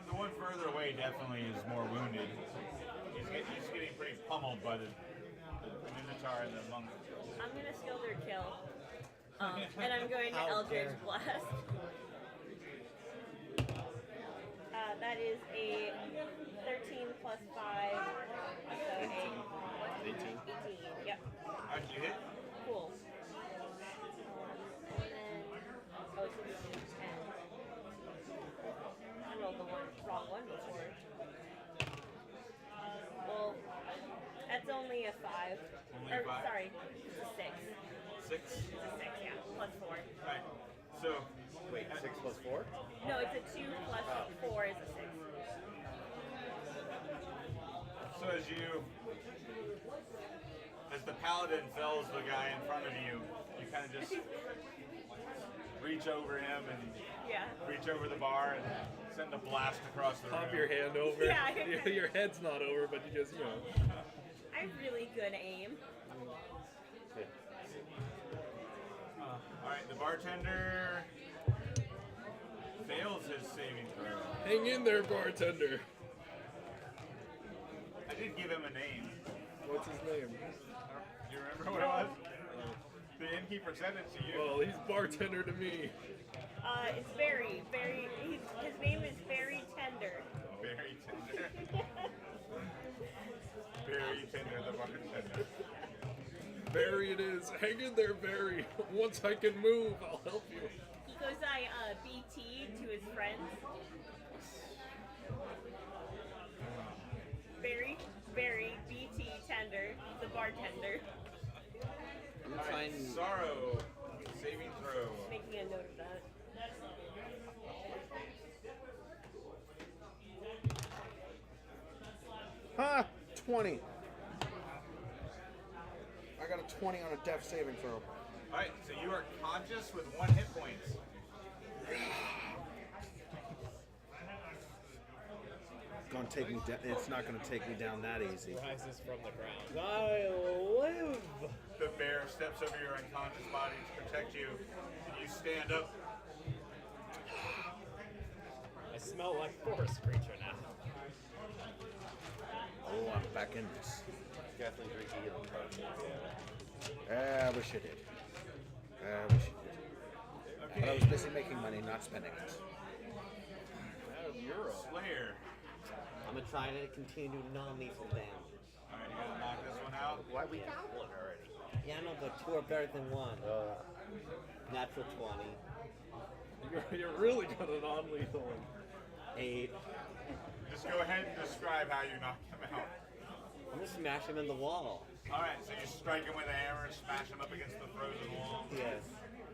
The one further away definitely is more wounded. He's getting pretty pummeled by the Minotaur and the monk. I'm gonna steal their kill. And I'm going to Eldritch Blast. That is a 13 plus 5, so 18. 18, yep. How'd you hit? Cool. And then, oh, so this is 10. I rolled the wrong one before. Well, that's only a 5. Only a 5? Sorry, it's a 6. 6? It's a 6, yeah, plus 4. Right. So, Wait, 6 plus 4? No, it's a 2 plus 4 is a 6. so as the paladin fells the guy in front of you, you kind of just reach over him and reach over the bar and send a blast across the room. Pop your hand over. Yeah. Your head's not over, but you just, I have really good aim. Alright, the bartender fails his saving throw. Hang in there, bartender. I did give him a name. What's his name? Do you remember what it was? The innkeeper said it to you. Well, he's bartender to me. It's Barry. His name is Barry Tender. Very tender. Very tender, the bartender. Barry it is. Hang in there, Barry. Once I can move, I'll help you. He goes by BT to his friends. Barry, BT Tender, the bartender. Alright, Sorrow, saving throw. Making a note of that. Ha! 20. I got a 20 on a death saving throw. Alright, so you are conscious with 1 hit point. It's not gonna take me down that easy. Rises from the ground. I live. The bear steps over your unconscious body to protect you, and you stand up. I smell like forest creature now. Oh, I'm back in this. Definitely drink a healing potion. I wish I did. But I was busy making money, not spending it. Slayer. I'm gonna try to continue non-lethal damage. Alright, you gotta knock this one out. Why we got one already? Yeah, I know, but 2 are better than 1. Natural 20. You're really good at non-lethal. 8. Just go ahead and describe how you knock him out. I'm gonna smash him in the wall. Alright, so you strike him with a hammer, smash him up against the frozen wall. Yes.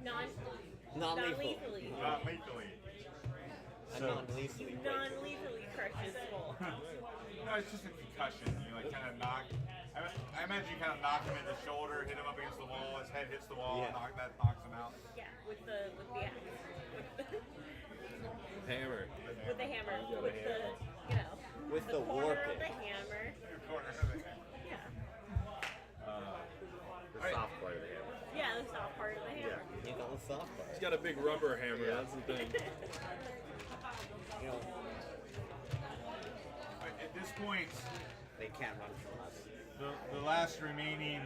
Non-lethally. Not lethally. Non-lethally. Non-lethally crush his skull. No, it's just a concussion. You like kind of knock. I imagine you kind of knock him in the shoulder, hit him up against the wall, his head hits the wall, and that knocks him out. Yeah, with the axe. Hammer. With the hammer. With the, With the corner warp of the it. hammer. Corner of the head. Yeah. The soft part of the hammer. Yeah, the soft part of the hammer. You got the soft part. He's got a big rubber hammer, that's the thing. You know, At this point, they can't run from us. the last remaining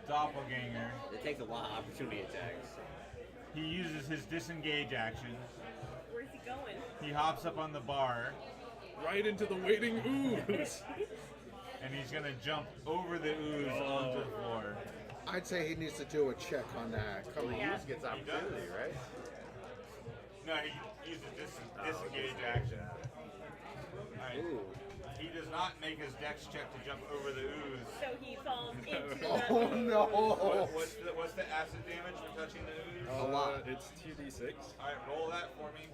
doppelganger, It takes a lot of opportunity attacks. he uses his disengage action. Where's he going? He hops up on the bar, Right into the waiting ooze. and he's gonna jump over the ooze onto the floor. I'd say he needs to do a check on that. Come on. He just gets opportunity, right? No, he uses disengage action. Alright. Ooh. He does not make his dex check to jump over the ooze. So he falls into the Oh no! What's the acid damage from touching the ooze? A lot. It's 2d6. Alright, roll that for me.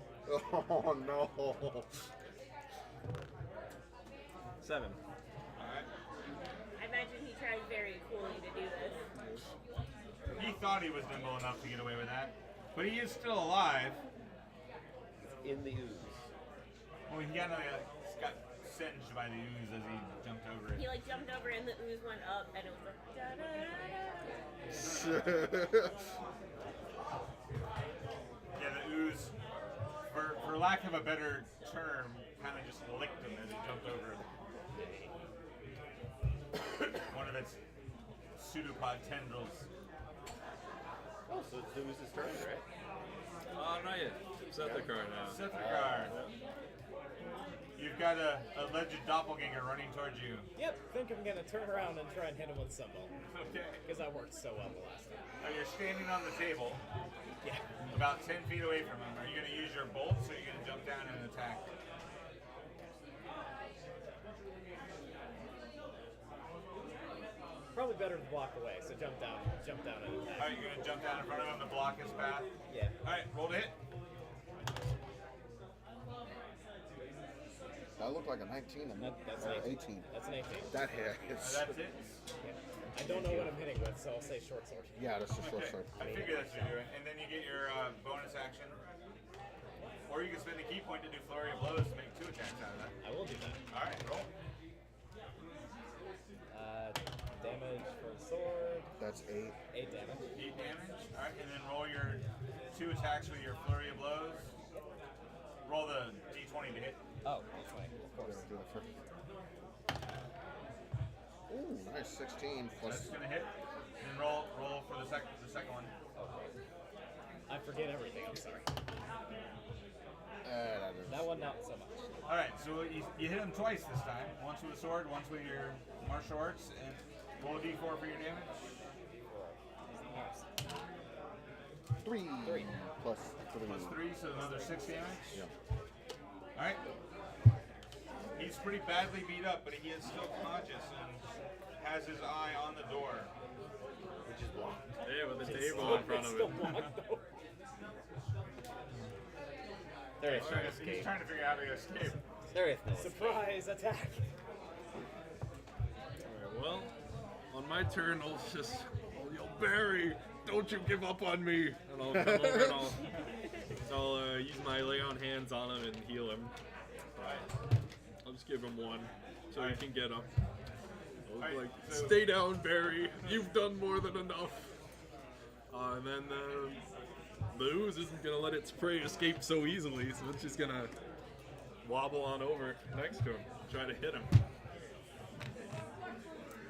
Oh no! 7. Alright. I imagine he tried very coolly to do this. He thought he was nimble enough to get away with that. But he is still alive. In the ooze. Well, he got singed by the ooze as he jumped over it. He like jumped over and the ooze went up and it was like da da da da. Yeah, the ooze, for lack of a better term, kind of just licked him as he jumped over him. One of its pseudopod tendrils. Oh, so it's the ooze's turn, right? Not yet. Set the card now. Sethrakar, you've got a alleged doppelganger running towards you. Yep, think I'm gonna turn around and try and hit him with symbol. Okay. Because that worked so well the last time. Now you're standing on the table, Yeah. about 10 feet away from him. Are you going to use your bolts or are you going to jump down and attack? Probably better to block away, so jump down and attack. Are you going to jump down in front of him to block his path? Yeah. Alright, roll to hit. That looked like a 19 and That's or an 18. That's an 18. That hits. That's it. I don't know what I'm hitting with, so I'll say short sword. Yeah, that's a short Okay, sword. I figure that's what you're doing. And then you get your bonus action. Or you can spend a key point to do flurry of blows to make 2 attacks out of that. I will do that. Alright, roll. Damage for the sword. That's 8. 8 damage. 8 damage. Alright, and then roll your 2 attacks with your flurry of blows. Roll the d20 to hit. Oh, that's right, of course. Do it first. Ooh, nice 16 plus. That's going to hit. And then roll for the second one. I forget everything, I'm sorry. That is. That one, not so much. Alright, so you hit him twice this time. Once with a sword, once with your martial arts. And roll a d4 for your damage. 3 plus 3. Plus 3, so another 6 damage. Yeah. Alright. He's pretty badly beat up, but he is still conscious and has his eye on the door. Which is blocked. Yeah, with the table in front It's of still it. blocked, though. There is no Alright, he's escape. trying to figure out how to escape. There is no escape. Surprise attack! Alright, well, on my turn, I'll yell, Barry, don't you give up on me! And I'll come over and I'll use my lay on hands on him and heal him. I'll just give him 1 so he can get up. I'll be like, stay down, Barry. You've done more than enough. And then the ooze isn't gonna let its prey escape so easily, so it's just gonna wobble on over next to him, try to hit him.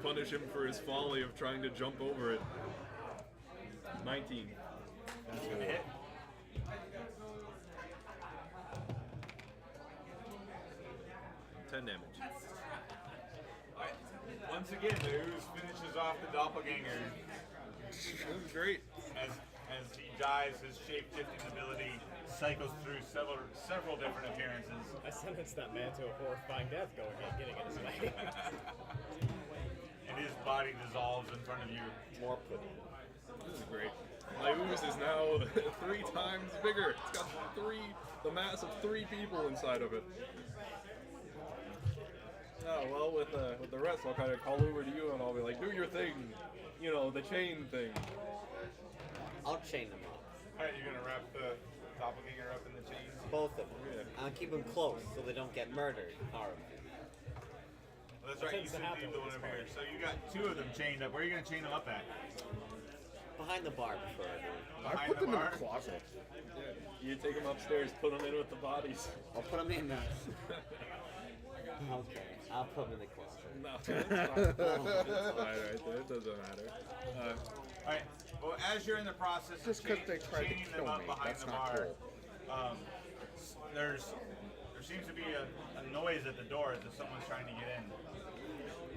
Punish him for his folly of trying to jump over it. 19. That's going to hit. Damage. Once again, the ooze finishes off the doppelganger. That was great. As he dies, his shape-shifting ability cycles through several different appearances. I sentenced that man to a horrifying death getting in his way. And his body dissolves in front of you. More pudding. This is great. My ooze is now 3 times bigger. It's got the mass of 3 people inside of it. Oh, well, with the rest, I'll kind of call over to you and I'll be like, do your thing. You know, the chain thing. I'll chain them up. Alright, you're going to wrap the doppelganger up in the chains? Both of them. I'll keep them close so they don't get murdered. Horribly. Well, that's right, you should leave the one over here. So you got 2 of them chained up. Where are you going to chain them up at? Behind the bar, preferably. I Behind put the them in bar? the closet. You take them upstairs, put them in with the bodies. I'll put them in. Okay, I'll put them in the closet. No, that's fine right there. It doesn't matter. Alright, well, as you're in the process Just of 'cause they tried to chaining kill them up me, behind that's the not bar, cool. there seems to be a noise at the door as if someone's trying to get in.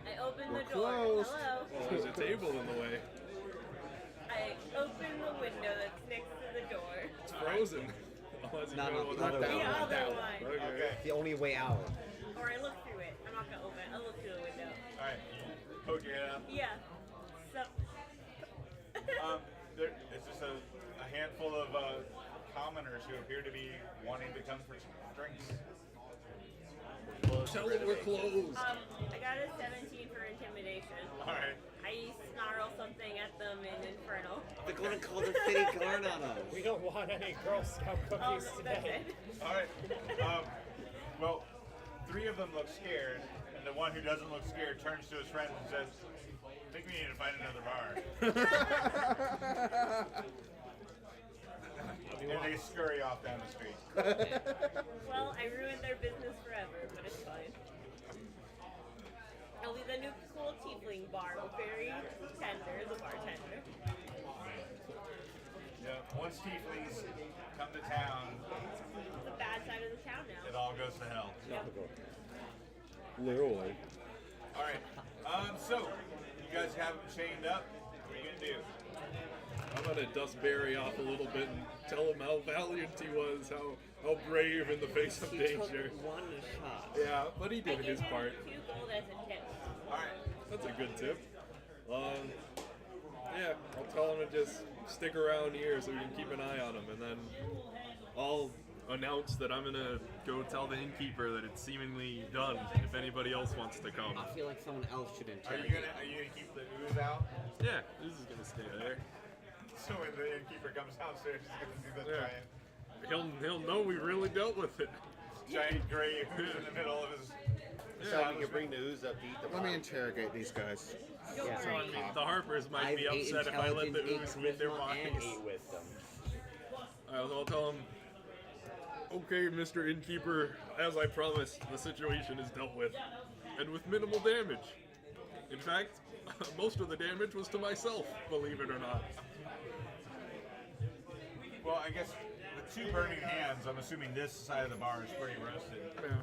I open We're the door. closed. Hello. Well, there's a table in the way. chosen. Unless you No, go no, with the other that way. The one. other one. Okay. The only way out. Or I look through it. I'm not gonna open it. I look through the window. All right. Poke your head out. Yeah. So. It's just a handful of commoners who appear to be wanting to come for some drinks. Tell them we're closed. I got a 17 for intimidation. All right. I snarl something at them in Infernal. They're gonna call the city guard on us. We don't want any Girl Scout cookies That's today. it. All right. Well, 3 of them look scared, and the one who doesn't look scared turns to his friends and says, "I think we need to find another bar." And they scurry off down the street. Well, I ruined their business forever, but it's fine. I'll be the new cool tiefling bar with Barry Tender, the bartender. Yeah. Once tieflings come to town, The bad side of the town now. it all goes to hell. Yep. Literally. All right. So you guys have him chained up. What are you gonna do? I'm gonna dust Barry off a little bit and tell him how valiant he was, how brave in the face of He danger. took one shot. Yeah, but he I did give his him part. 2 gold as a tip. All right. That's a good tip. Yeah, I'll tell him to just stick around here so we can keep an eye on him, and then I'll announce that I'm gonna go tell the innkeeper that it's seemingly done. If anybody else wants to come, I feel like someone else should Are you interrogate. gonna keep the ooze out? yeah, this is gonna stay there. So when the innkeeper comes downstairs, he's gonna see the Yeah. giant, He'll know we really dealt with it. giant gray ooze in the middle of his. So you can bring the ooze up to eat the Let me interrogate these guys. Don't Yeah. So I worry. mean, the Harpers might I've be 8 upset if I let the intelligence, 8 ooze meet their charisma, and bodies. 8 wisdom. I'll tell him, okay, Mr. Innkeeper, as I promised, the situation is dealt with, and with minimal damage. In fact, most of the damage was to myself, believe it or not. Well, I guess with 2 burning hands, I'm assuming this side of the bar is pretty roasted. Yeah.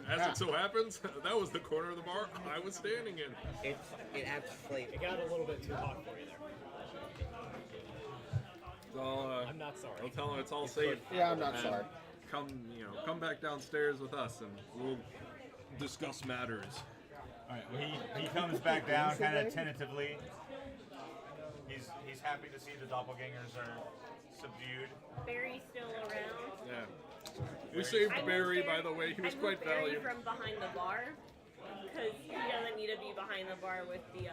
As it so happens, that was the corner of the bar I was standing in. It adds flavor. It got a little bit too hot for you there. So, I'm not I'll sorry. tell him it's all safe. Yeah, I'm not and sorry. Come back downstairs with us, and we'll discuss matters. All right. Well, he comes back down kind of tentatively. He's happy to see the doppelgangers are subdued. Barry's still around. Yeah. We saved I Barry, moved by the way. He was I quite moved Barry valiant. from behind the bar because he doesn't need to be behind the bar with the.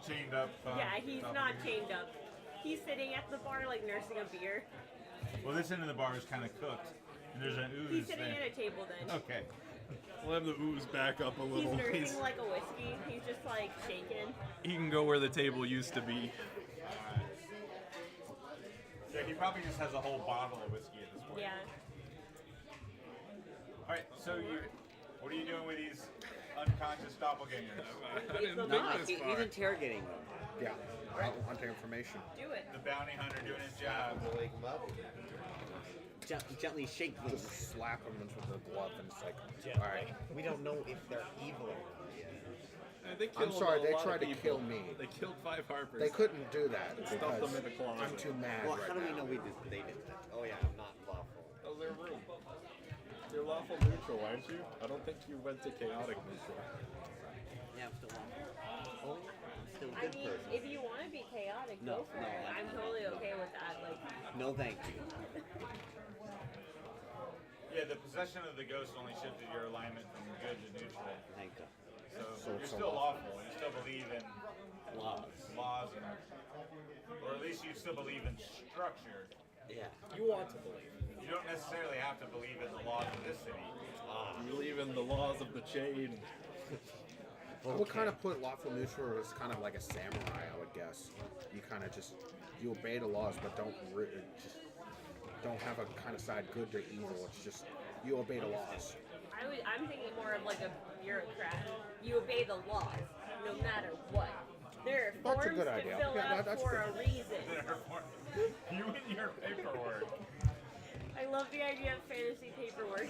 Chained up. Yeah, he's not doppelgangers. chained up. He's sitting at the bar like nursing a beer. Well, this end of the bar is kind of cooked, and there's an ooze He's sitting there. at a table then. Okay. We'll have the ooze back up a He's little. nursing like a whiskey. He's just like shaking. He can go where the table used to be. Yeah, he probably just has a whole bottle of whiskey at this point. Yeah. All right. So what are you doing with these unconscious doppelgangers? I didn't them think up. this He's far. interrogating them. Yeah. I want their information. Do it. The bounty hunter doing his job. Wake him up. Gently shake them. Just slap them with the glove and it's like, Gently. all right. We don't know if they're evil or not yet. They I'm killed sorry, a they lot tried of to people. kill me. They killed 5 Harpers. They couldn't do that Stuff them because in the closet. I'm too mad Well, right how do we now. know they did that? Oh yeah, I'm not lawful. That was their room. You're lawful neutral, aren't you? I don't think you went to chaotic neutral. Yeah, I'm still lawful. Oh, I'm still a I good mean, person. if you want to be chaotic, No, go for no, it. I'm I'm totally okay with that. Like, No, thank you. Yeah, the possession of the ghost only shifted your alignment from good to neutral. Thank God. So you're still lawful. You still believe in Laws. and, or at least you still believe in structure. Yeah. You want to believe. You don't necessarily have to believe in the laws of this city. You believe in the laws of the chain. I would kind of put lawful neutral as kind of like a samurai, I would guess. You kind of just, you obey the laws, but just don't have a kind of side good or evil. It's just, you obey the laws. I'm thinking more of like a bureaucrat. You obey the laws, no matter what. There are That's a forms good to idea. fill Yeah, out that's for good. a reason. You and your paperwork. I love the idea of fantasy paperwork.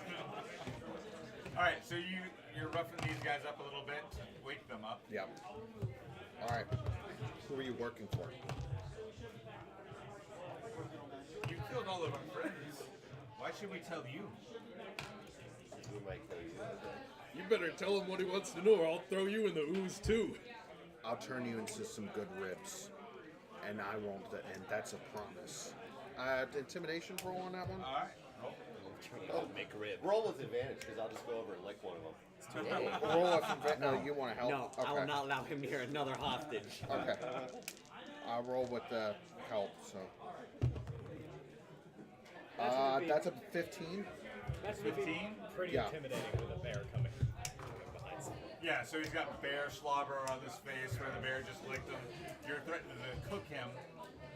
All right, so you're roughing these guys up a little bit, wake them up. Yep. All right. Who are you working for? You killed all of should we tell you? We might tell you. You better tell him what he wants to know, or I'll throw you in the ooze too. I'll turn you into some good ribs, and I won't. And that's a promise. Intimidation roll on that one. All right. Make rib. Roll with advantage, because I'll just go over and lick one of them. Roll up. No, you want to help? No, I will not allow him near another hostage. Okay. I'll roll with the help. So. That's a 15. That's gonna be 15? pretty Yeah. intimidating with a bear coming behind someone. Yeah, so he's got bear slobber on his face where the bear just licked him. You're threatening to cook him.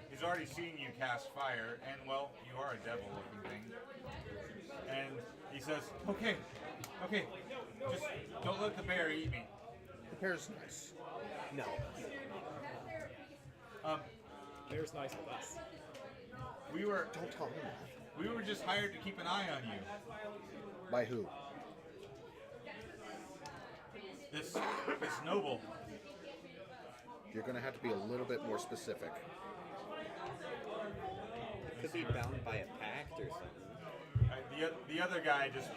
He's already seen you cast fire, and well, you are a devil-looking thing. And he says, okay, just don't let the bear eat me. The bear's nice. No. Bear's nice with us. We were Don't tell him that. we were just hired to keep an eye on you. By who? This noble. You're gonna have to be a little bit more specific. Could be bound by a pact or something. The other guy just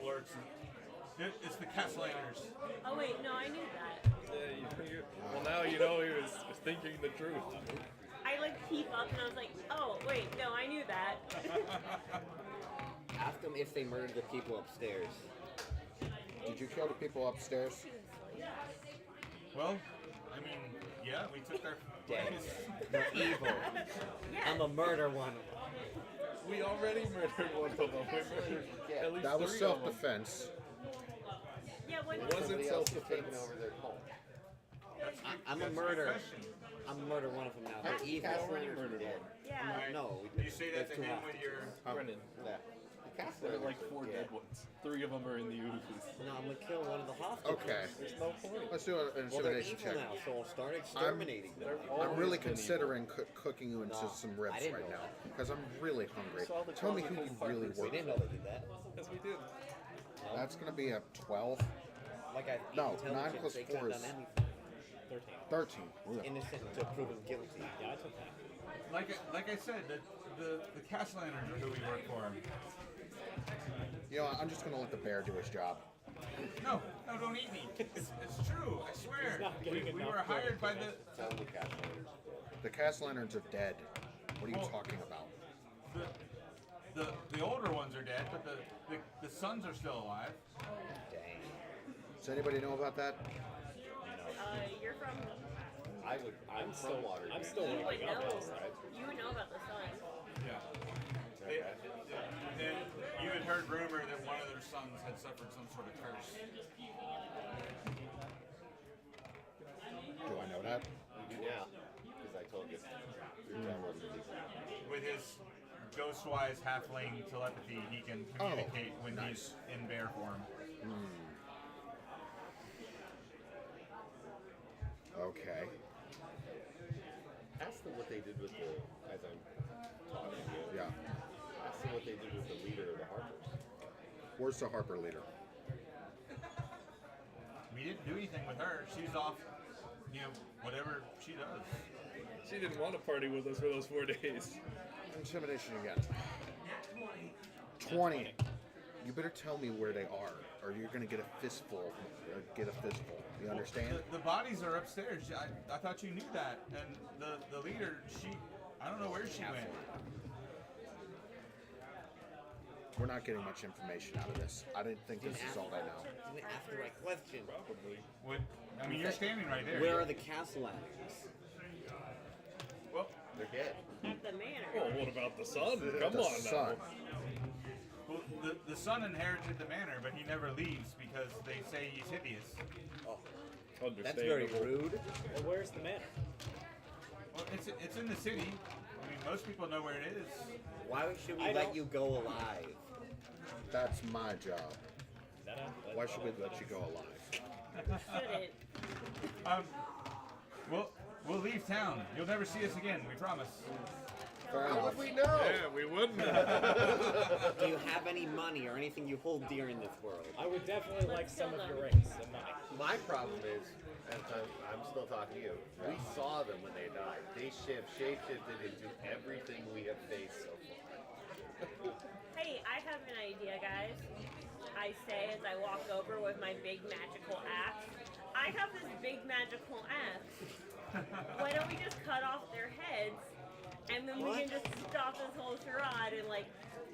blurts. It's the Castellaners. Oh wait, no, I knew that. Well, now you know he was thinking the truth. I like peep up and I was like, oh wait, no, I knew that. Ask them if they murdered the people upstairs. Did you kill the people upstairs? Well, I mean, yeah, we took their Dead. place. They're evil. I'm a murder one. We already murdered one of them. We murdered at least That was 3 of them. self-defense. Yeah, when It wasn't Somebody else has self-defense. taken over their home. I'm a That's murder. good question. I'm a murder one of them now. They're evil. Castellaners were dead. yeah. Right. No, You say that there's to two him hostages. with your. Brennan. Yeah. The There are Castellaners like 4 were dead ones. 3 of them are in the ooze. No, I'm gonna kill one of the hostages. Okay. There's no point. Let's do an Well, they're intimidation evil check. now, so I'll start exterminating them. I'm really Always been considering cooking you into No, some I ribs didn't right know now that. because I'm really hungry. Saw the Tell me who comical you really partners. We work didn't know for. they did that. Yes, we did. That's gonna be a 12, Like I've No, intelligence, 9 plus they could've 4 is- done anything. 13. 13. Innocent until proven guilty. Yeah, I took that. Like I said, the Castellaners are who we work for. You know, I'm just gonna let the bear do his job. No, don't eat me. It's true. I swear. not getting We enough were hired by the Tell the Castellaners. The Castellaners are dead. What are you Well- talking about? the older ones are dead, but the sons are still alive. Dang. Does anybody know about that? You're from. I'm from Watergate. I'm still You would waking up know. last night. You would know about the sun. Yeah. You had heard rumor that one of their sons had suffered some sort of curse. Do I know that? You do now, because I told you. Your time wasn't easy. With his ghostwise halfling telepathy, he can communicate when nice. he's in bear form. Okay. Ask them what they did with the, as I'm talking to you. Yeah. Ask them what they did with the leader of the Harpers. Where's the Harper leader? We didn't do anything with her. She's off, whatever she does. She didn't want to party with us for those 4 days. Intimidation again. 20. You better tell me where they are, or you're gonna get a fistful. You understand? The bodies are upstairs. I thought you knew that. And the leader, I don't know where she went. We're not getting much information out of this. I didn't think this is all I know. Didn't ask the right question. Probably. You're standing right there. Where are the Castellaners? Well, They're dead. At the manor. Oh, what about the sun? Come The on son. now. well, the son inherited the manor, but he never leaves because they say he's hideous. That's very Understandable. rude. Well, where's the manor? Well, it's in the city. I mean, most people know where it is. Why should we I let don't- you go alive? That's my job. Why That's should we let you go alive? Shouldn't. We'll leave town. You'll never see us again. We promise. Fair How enough. would we know? Yeah, we wouldn't. Do you have any money or anything you hold dear in this world? I would definitely like some of kill your them. rings and money. My problem is, and I'm still talking to you, we saw them when they died. They shapeshifted into everything we have faced so far. Hey, I have an idea, guys. I say as I walk over with my big magical axe. I have this big magical axe. Why don't we just cut off their heads, and then we can just stop this whole charade and, like,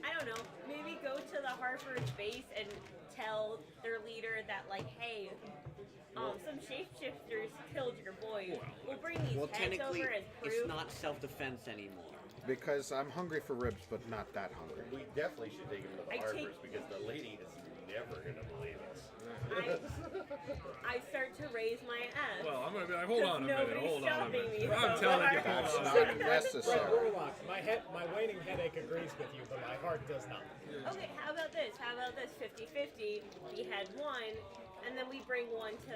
I don't know, maybe go to the Harper's base and tell their leader that, like, hey, some shapeshifters killed your boys. We'll bring these Well, heads technically, over as proof. it's not self-defense anymore. Because I'm hungry for ribs, but not that hungry. We definitely should take him to the I take- Harvers because the lady is never gonna believe us. I start to raise my axe. Well, I'm gonna be like, hold on a minute, Nobody's hold on a stopping minute. me I'm so telling you, far. hold That's on a not minute. necessary. Warlock, my waning headache agrees with you, but my heart does not. Okay, how about this? 50-50? We had one, and then we bring one to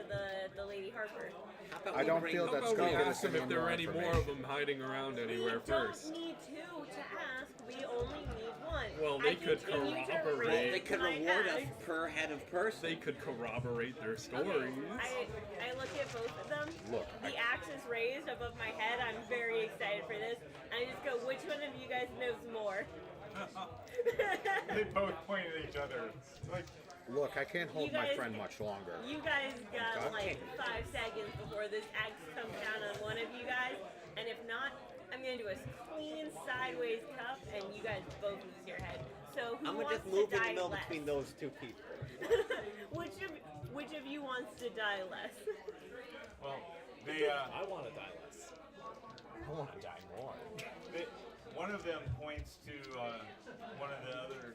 the Lady Harper. How about I we don't bring- feel How that's about we going to get ask us them any if there are more any more of information. them hiding around anywhere We don't first? need two to ask. We only need one. Well, they I could continue to corroborate. raise They could my reward us axe. per head of person. They could corroborate their stories. Okay, I look at both of them. Look, The axe is raised above my head. I'm very excited for this. And I just go, which one of you guys knows more? They both point at each other. Like, Look, I can't hold You my guys- friend much longer. You guys got Okay. like 5 seconds before this axe comes down on one of you guys. And if not, I'm going to do a clean sideways cup and you guys both lose your head. So who I'm gonna wants just move to in the die middle less? between those two people. which of you wants to die less? well, they, I want to die less. I want to die more. one of them points to one of the other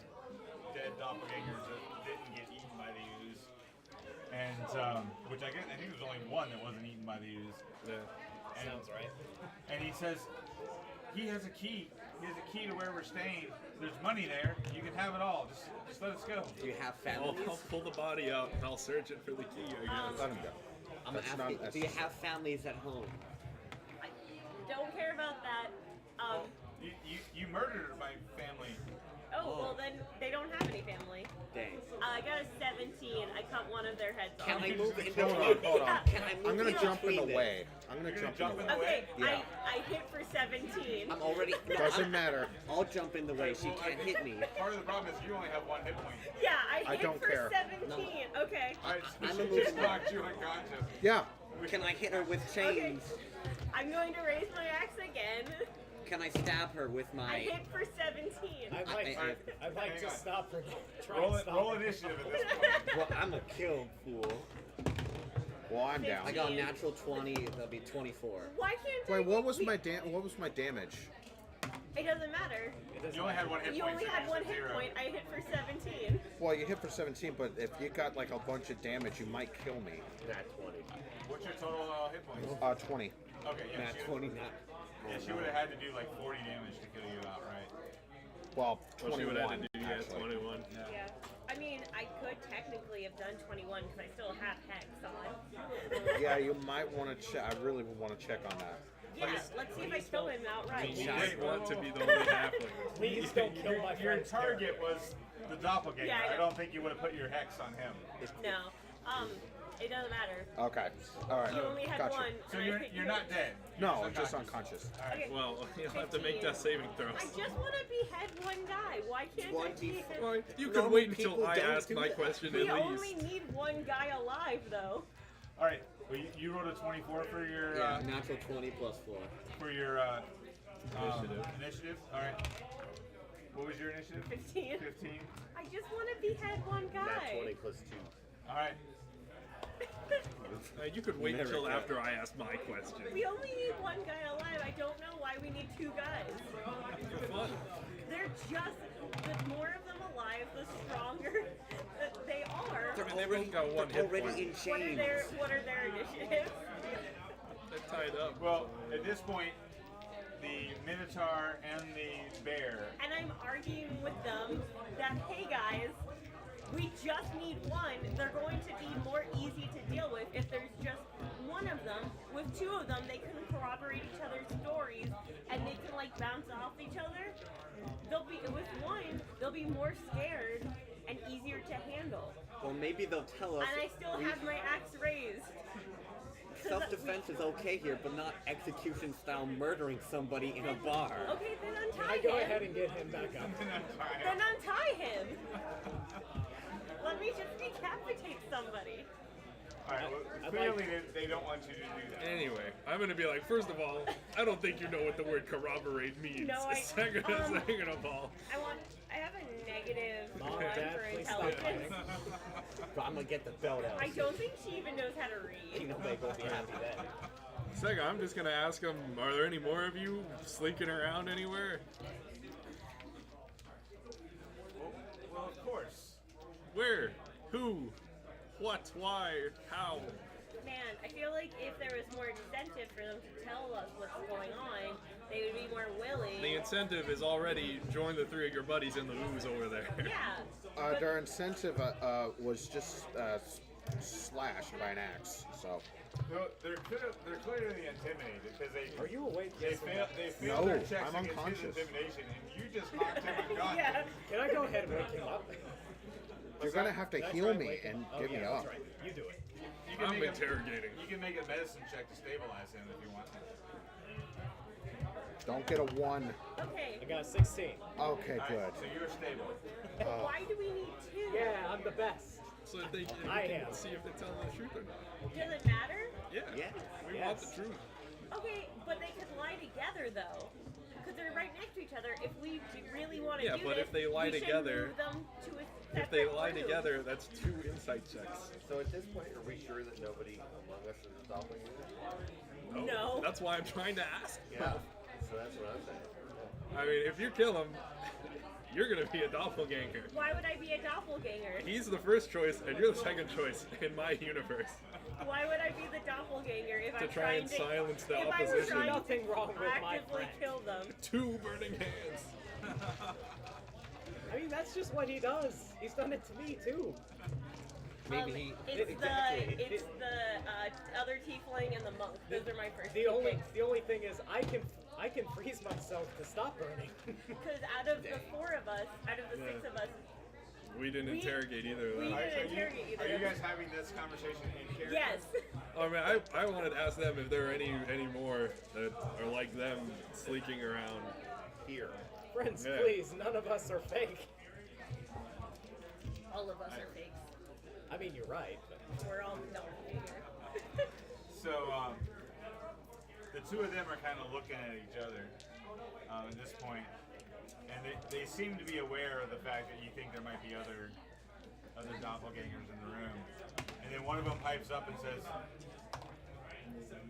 dead doppelgangers that didn't get eaten by the ooze, and which I think there was only one that wasn't eaten by the ooze. Yeah. And, Sounds right. and he says he has a key. He has a key to where we're staying. There's money there. You can have it all. Just let us go. Do you have I'll families? pull the body out and I'll search it for the key, I guess. Let him go. I'm That's not asking, do you have families at home? I don't care about that. You murdered my family. Well then they don't have any family. Dang. I got a 17. I cut one of their heads Can off. I move in Hold between? on, hold on. Can I move I'm gonna in jump in the between this? way. I'm gonna You're jump gonna in the jump way. Okay, Yeah. I hit for 17. I'm already. No, Doesn't matter. I'll jump in the way. She Well, I can't think hit me. Part of the problem is you only have one hit point. Yeah, I hit don't for care. 17. Okay. All right, I'm so a she just mover. knocked you unconscious. Yeah. Can I hit her with chains? I'm going to raise my axe again. Can I stab her with I my? hit for 17. I'd like I- I'd like hang to on. stop her. Try Roll and it. stop Roll her. initiative at this point. Well, I'm a killed fool. Well, I'm down. I got a natural 20. That'll be 24. Why can't Wait, I what was we- my what was my damage? It doesn't matter. You only had one hit You point. only so had you one said hit zero. point. I hit for 17. Well, you hit for 17, but if you got like a bunch of damage, you might kill me. Nat 20. What's your total hit points? 20. Okay, yeah. Nat she, 20. Not. Yeah, she would have had to do like 40 damage to kill you outright. Well, Well, she would 21. have had to do, actually. 21. Yeah. I mean, I could technically have done 21 because I still have hex on. Yeah, you might want to check. I really would want to check on that. Yeah, let's see if I kill him outright. We don't want to be the only halfling. Please don't kill my Your friend's target was the doppelganger. Yeah, I know. I don't think you would have put your hex on him. No. It doesn't matter. Okay. All right. You only had Gotcha. one. So and I you're hit you're you. not dead. No, I'm just unconscious. All right. Okay. Well, you'll have to make death saving throws. I just want to behead one guy. Why can't I be? Well, you could Normal wait until people I don't ask do my that. question We at only least. need one guy alive, though. All right. Well, you rolled a 24 for your Yeah, natural 20 plus 4. for your Initiative. Initiative. All right. What was your initiative? 15. 15. I just want to behead one Nat guy. 20 plus 2. All right. You could wait Never until get- after I ask my question. We only need one guy alive. I don't know why we need two guys. For fun. They're just, the more of them alive, the stronger that they are. They're And they already, both got one they're hit already point. in chains. What are their initiatives? They're tied up. Well, at this point, the Minotaur and the bear. And I'm arguing with them that, hey guys, we just need one. They're going to be more easy to deal with if there's just one of them. With two of them, they can corroborate each other's stories and they can like bounce off each other. They'll be with one, they'll be more scared and easier to handle. Well, maybe they'll tell us. And I still we- have my axe raised. self-defense is okay here, but not execution-style murdering somebody in a bar. Okay, then Can untie I him. go ahead and get him back up? Then untie him. Let me just decapitate somebody. Alright, well, I'd clearly they don't want you to do that. Anyway, I'm gonna be like, first of all, I don't think you know what the word corroborate means. No, I- Second of all, I have a negative Mom, one Dad, for please stop intelligence. fighting. I'm gonna get the belt out. I don't think she even knows how to read. You know they will be happy then. second, I'm just gonna ask him, are there any more of you slinking around anywhere? Well, of course. Where? Who? What? Why? How? Man, I feel like if there was more incentive for them to tell us what's going on, they would be more willing. The incentive is already join the three of your buddies in the ooze over there. Yeah. Their incentive was just slashed by an axe. So No, they're clearly intimidated because Are you awake? they Yes or failed No, their checks I'm against his unconscious. intimidation, and you just knocked him unconscious. Yeah. Can I go ahead and wake him up? you're gonna have to Can I heal try me wake him? and get me That's up. right. You do it. You can I'm make interrogating. You can make a medicine check to stabilize him if you want to. Don't get a 1. Okay. I got a 16. Okay, Alright, good. so you're stable. Why do we need two? Yeah, I'm the best. So that they can, I we can am. see if they're telling the truth or not. Does it matter? Yeah. Yes. We want Yes. the truth. Okay, but they could lie together though. Because they're right next to each other. If we really want to Yeah, do but this, if they lie we should together- move them to a If they separate lie room. together, that's 2 insight checks. So at this point, are we sure that nobody among us is a doppelganger? No. That's why I'm trying to ask. Yeah. So that's what I'm saying. I mean, if you kill him, you're gonna be a doppelganger. Why would I be a doppelganger? He's the first choice, and you're the second choice in my universe. Why would I be the doppelganger if To I'm try trying and to silence the if I'm opposition. trying Nothing to wrong with my actively friend. kill them? 2 burning hands. I mean, that's just what he does. He's done it to me too. Maybe he Exactly. It's the other tiefling and the monk. Those are my first. The only thing is, I can freeze myself to stop burning. Because out of the 4 of us, out of the 6 of us, We didn't We- interrogate either of we them. didn't interrogate either. Are you guys having this conversation in character? yes. I mean, I wanted to ask them if there are any more that are like them sleeking around here. Friends, Yeah. please, none of us are fake. All of us are fakes. I mean, you're right. But We're all doppelganger. So, the 2 of them are kind of looking at each other at this point, and they seem to be aware of the fact that you think there might be other doppelgangers in the room. And then one of them pipes up and says,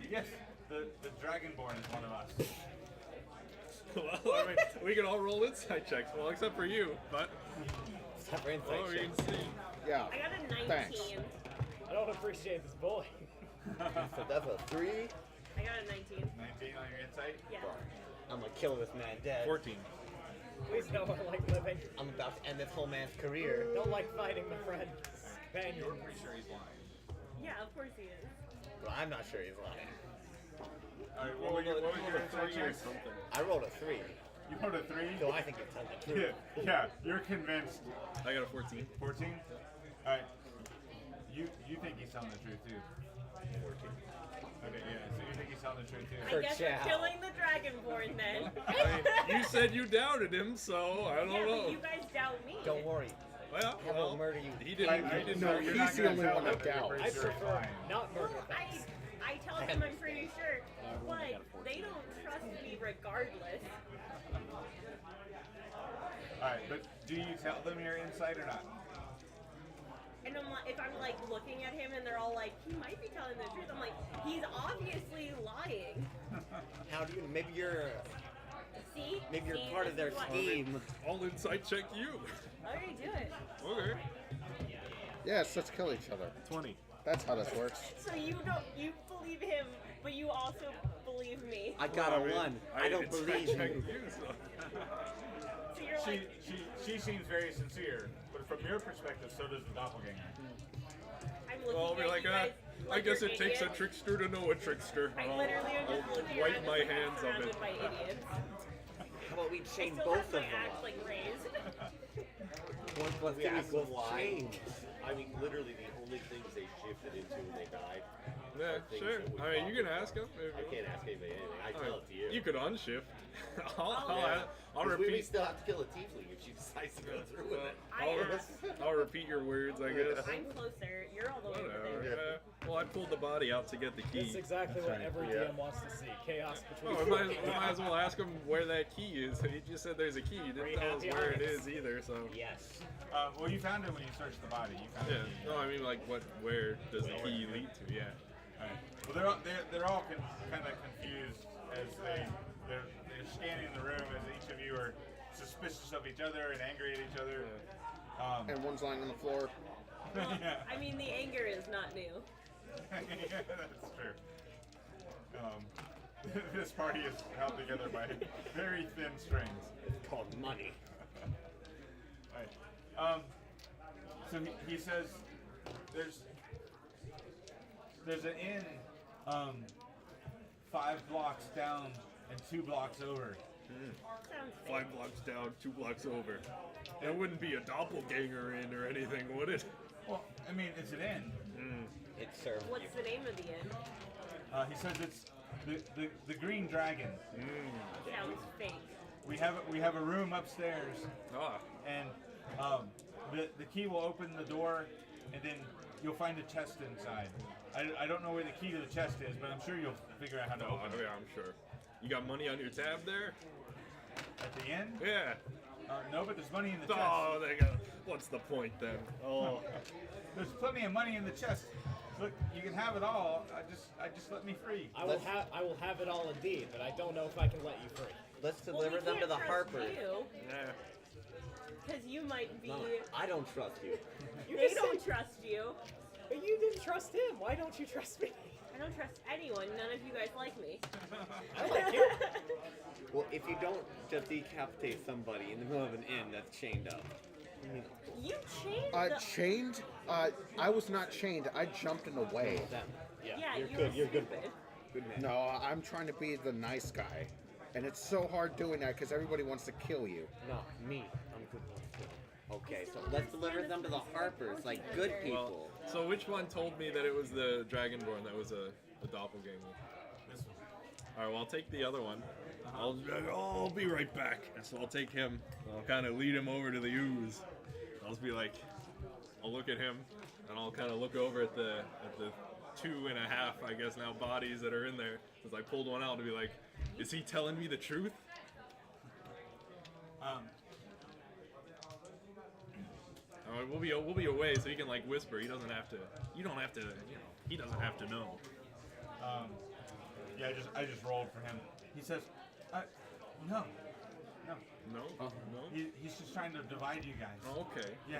"Yes, the Dragonborn is one of us." Well, I mean, we can all roll insight checks, well, except for you, but Except for insight oh, you checks. can see. Yeah. I got a 19. Thanks. I don't appreciate this boy. So that's a 3. I got a 19. 19 on your insight? Yeah. I'm gonna kill this man dead. 14. Please no one like living. I'm about to end this whole man's career. Don't like fighting my friends. Companions. You're pretty sure he's lying. Yeah, of course he is. But I'm not sure he's lying. Alright, what was your insight checks? I rolled a 3, You put a 3? so I think you're telling the Yeah, truth. yeah, you're convinced. I got a 14. 14? Alright. You think he's telling the truth too? 14. Okay, yeah, so you think he's telling the truth too? I guess we're Chow. killing the Dragonborn then. I mean, you said you doubted him, so I don't yeah, know. but you guys doubt me. Don't worry. Well, I will murder you. he didn't. He didn't. No, you're he's not the gonna only tell one them that you're doubts. pretty I sure he's prefer lying. not murder things. I tell them I'm pretty sure, but they don't trust me regardless. Alright, but do you tell them your insight or not? And I'm like, if I'm like looking at him and they're all like, he might be telling the truth, I'm like, he's obviously lying. How do you? Maybe you're See? maybe you're See, part this of their is what- scheme. I'll insight check you. Okay, do it. Okay. Yes, let's kill each other. 20. That's how this works. So you believe him, but you also believe me. I got a 1. I don't insight believe checked you. so. So you're like, She seems very sincere, but from your perspective, so does the doppelganger. I'm looking Well, I'll be at like, you guys I guess you're it takes a idiots. trickster to know a trickster. I I'll- literally am just I'll looking wipe around my just like, hands of surrounded it. by idiots. How about we I chain still both have of my them axe up? like raised. 1 plus 2 We asked them equals why. change. I mean, literally the only things they shifted into when they died Yeah, things sure. that we I mean, follow. you can ask him. I can't ask anybody anything. I tell it to you. You could unshift. I'll Because we repeat. still have to kill a tiefling if she decides to go through with it. I'll repeat your words, I guess. I'm closer. You're all the way over Whatever. there. Well, I pulled the body out to get the That's key. exactly what every DM wants to see. Chaos between. Oh, we might as well ask him where that key is. He just said there's a key. He didn't tell us where it is either. So. Yes. Well, you found it when you searched the body. You found Yeah. the key. No, I mean like where does the key lead to? Yeah. All right. Well, they're all kind of confused as they're scanning the room as each of you are suspicious of each other and angry at each other. And one's lying on the floor. Yeah. I mean, the anger is not new. Yeah, that's true. This party is held together by very thin strings. It's called money. Right. So he says there's an inn 5 blocks down and 2 blocks over. Sounds 5 blocks down, 2 blocks over. That wouldn't be a doppelganger inn or anything, would it? Well, I mean, it's an inn. It serves What's you. the name of the inn? He says it's the Green Dragon. Sounds fake. We have a room upstairs, Ah. and the key will open the door, and then you'll find a chest inside. I don't know where the key to the chest is, but I'm sure you'll figure out how to Oh, open it. yeah, I'm sure. You got money on your tab there? At the inn? Yeah. No, but there's money in the chest. Oh, they got. What's the point then? Oh. There's plenty of money in the chest. Look, you can have it all. I just let me free. I will have it all indeed, but I don't know if I can let you free. Let's deliver them to the Harper. Yeah. Because you might be. No, I don't trust you. They don't trust you. But you didn't trust him. Why don't you trust me? I don't trust anyone. None of you guys like me. I like you. Well, if you don't just decapitate somebody in the middle of an inn that's chained up. You changed. Chained? I was not chained. I jumped in the way. Them. Yeah. Yeah, You're you good, were you're good. stupid. Good man. No, I'm trying to be the nice guy. And it's so hard doing that because everybody wants to kill you. No, me. I'm good. Okay, so let's deliver them to the Harpers, like good people. Well, so which one told me that it was the Dragonborn that was a doppelganger? This one. All right, well, I'll take the other one. I'll be right back. So I'll take him. I'll kind of lead him over to the ooze. I'll just be like, I'll look at him, and I'll kind of look over at the 2.5, I guess now, bodies that are in there. As I pulled one out to be like, is he telling me the truth? We'll be away, so he can like whisper. He doesn't have to. You don't have to. He doesn't have to know. Yeah, I just rolled for him. He says, no. No. No. He's just trying to divide you guys. Oh, okay. Yeah.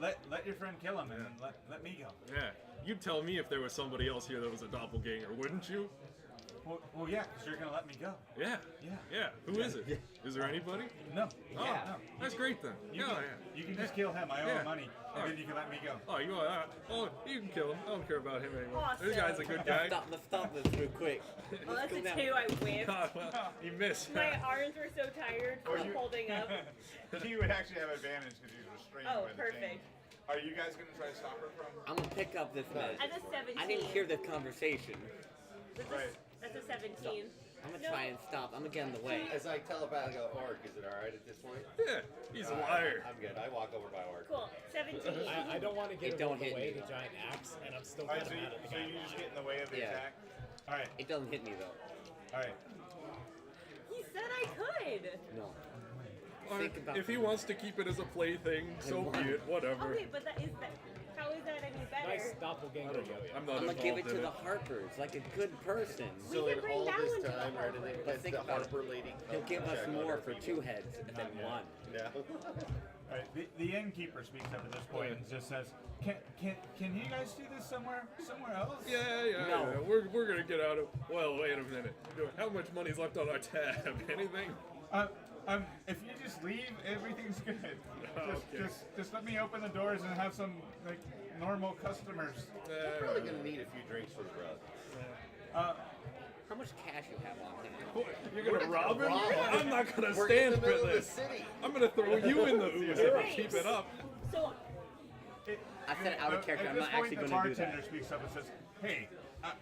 Well, Let your friend kill him and then let me go. yeah. You'd tell me if there was somebody else here that was a doppelganger, wouldn't you? Well, yeah, because you're gonna let me go. Yeah. Yeah. Yeah. Who is it? Is there anybody? No. Oh, Yeah. No. that's great then. You Yeah, can, yeah. you can just kill him. I owe Yeah. him money, and then you can let me go. Oh, you you can kill him. I don't care about him anymore. Awesome. This guy's a good guy. Let's stop this real quick. Well, that's go a down. 2 I whipped. Well, you missed. My arms were so tired from holding up. He would actually have advantage because he's restrained Oh, by the perfect. chain. Are you guys gonna try to stop her from? I'm gonna pick up this mess. That's a 17. I didn't hear this conversation. Right. That's a 17. I'm gonna try and stop. I'm gonna get in the way. As I telepathically go, Orc, is it alright at this point? Yeah, he's a liar. I'm good. I walk over by Orc. Cool. 17. I don't want to get It in don't the hit way me. the giant axe, and I'm still Alright, kind of mad at the so guy. you just get in the way of the Yeah. attack. All right. It doesn't hit me though. All right. He said I could. No. Or Think about if he wants to keep it as a plaything, so be it. Whatever. Okay, but how is that any better? Nice doppelganger yo-yo. I'm not I'm gonna give involved it to in the it. Harpers, like a good person. We So can in bring all that this one to the time, Harper. right, But has think the about it. Harper lady He'll give us check on more other for people? 2 heads than one. Yeah. All right. The innkeeper speaks up at this point and just says, "Can you guys do this somewhere else?" Yeah. No. We're gonna get out of. Well, wait a minute. How much money's left on our tab? Anything? If you just leave, everything's good. Okay. Just let me open the doors and have some like normal customers. We're probably gonna need a few drinks for the brother. How much cash you have on hand? What, you're gonna rob him? rob him. I'm not gonna We're stand in the for middle of the this. city. I'm gonna throw you in the ooze if you keep it up. So I said out of character. At I'm this not point, actually the gonna do that. bartender speaks up and says, "Hey,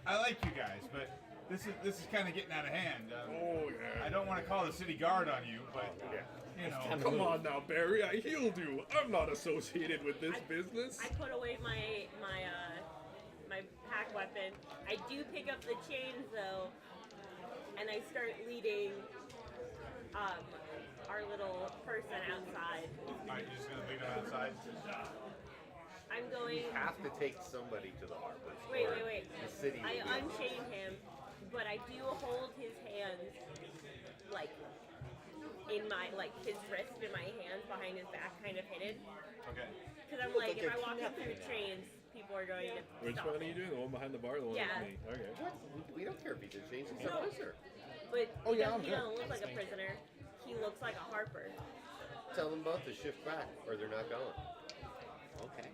I like you guys, but this is kind of getting out of hand. Oh, yeah. I don't want to call the city guard on you, but you know. Come on now, Barry. I healed you. I'm not associated with this business. I put away my pack weapon. I do pick up the chains though, and I start leading our little person outside. Alright, you're just gonna leave him outside? I'm going. You have to take somebody to the harbor. Wait. The city. I unchain him, but I do hold his hands like in my his wrist in my hands behind his back, kind of hidden. Okay. Because I'm like, if I walk him through chains, people are going to. Which stop. one are you doing? The one behind the bar, or the one Yeah. with me? Okay. What? We don't care if he's a change. He's No. a prisoner. But Oh, yeah, I'm he good. doesn't look like a prisoner. He looks like a harper. Tell them both to shift back, or they're not going. Okay.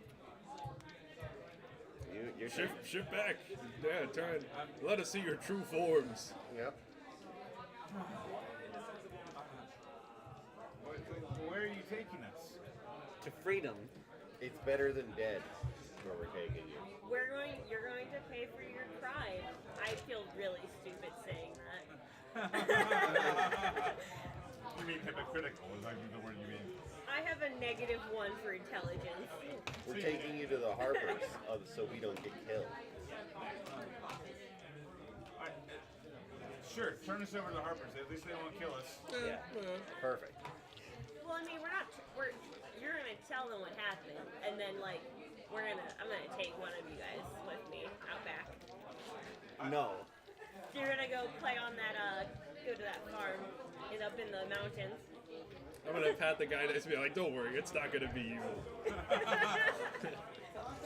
You're Shift back. Yeah, turn. Let us see your true forms. Yep. Where are you taking us? To freedom. It's better than dead where we're taking you. You're going to pay for your crime. I feel really stupid saying that. You mean hypocritical, is I think the word you mean. I have a -1 for intelligence. We're taking you to the harbors so we don't get killed. Sure, turn us over to the Harpers. At least they won't kill us. Yeah. Perfect. Well, I mean, you're gonna tell them what happened, and then I'm gonna take one of you guys with me out back. No. So you're gonna go play on that, go to that farm, up in the mountains. I'm gonna pat the guy next to me like, don't worry, it's not gonna be you.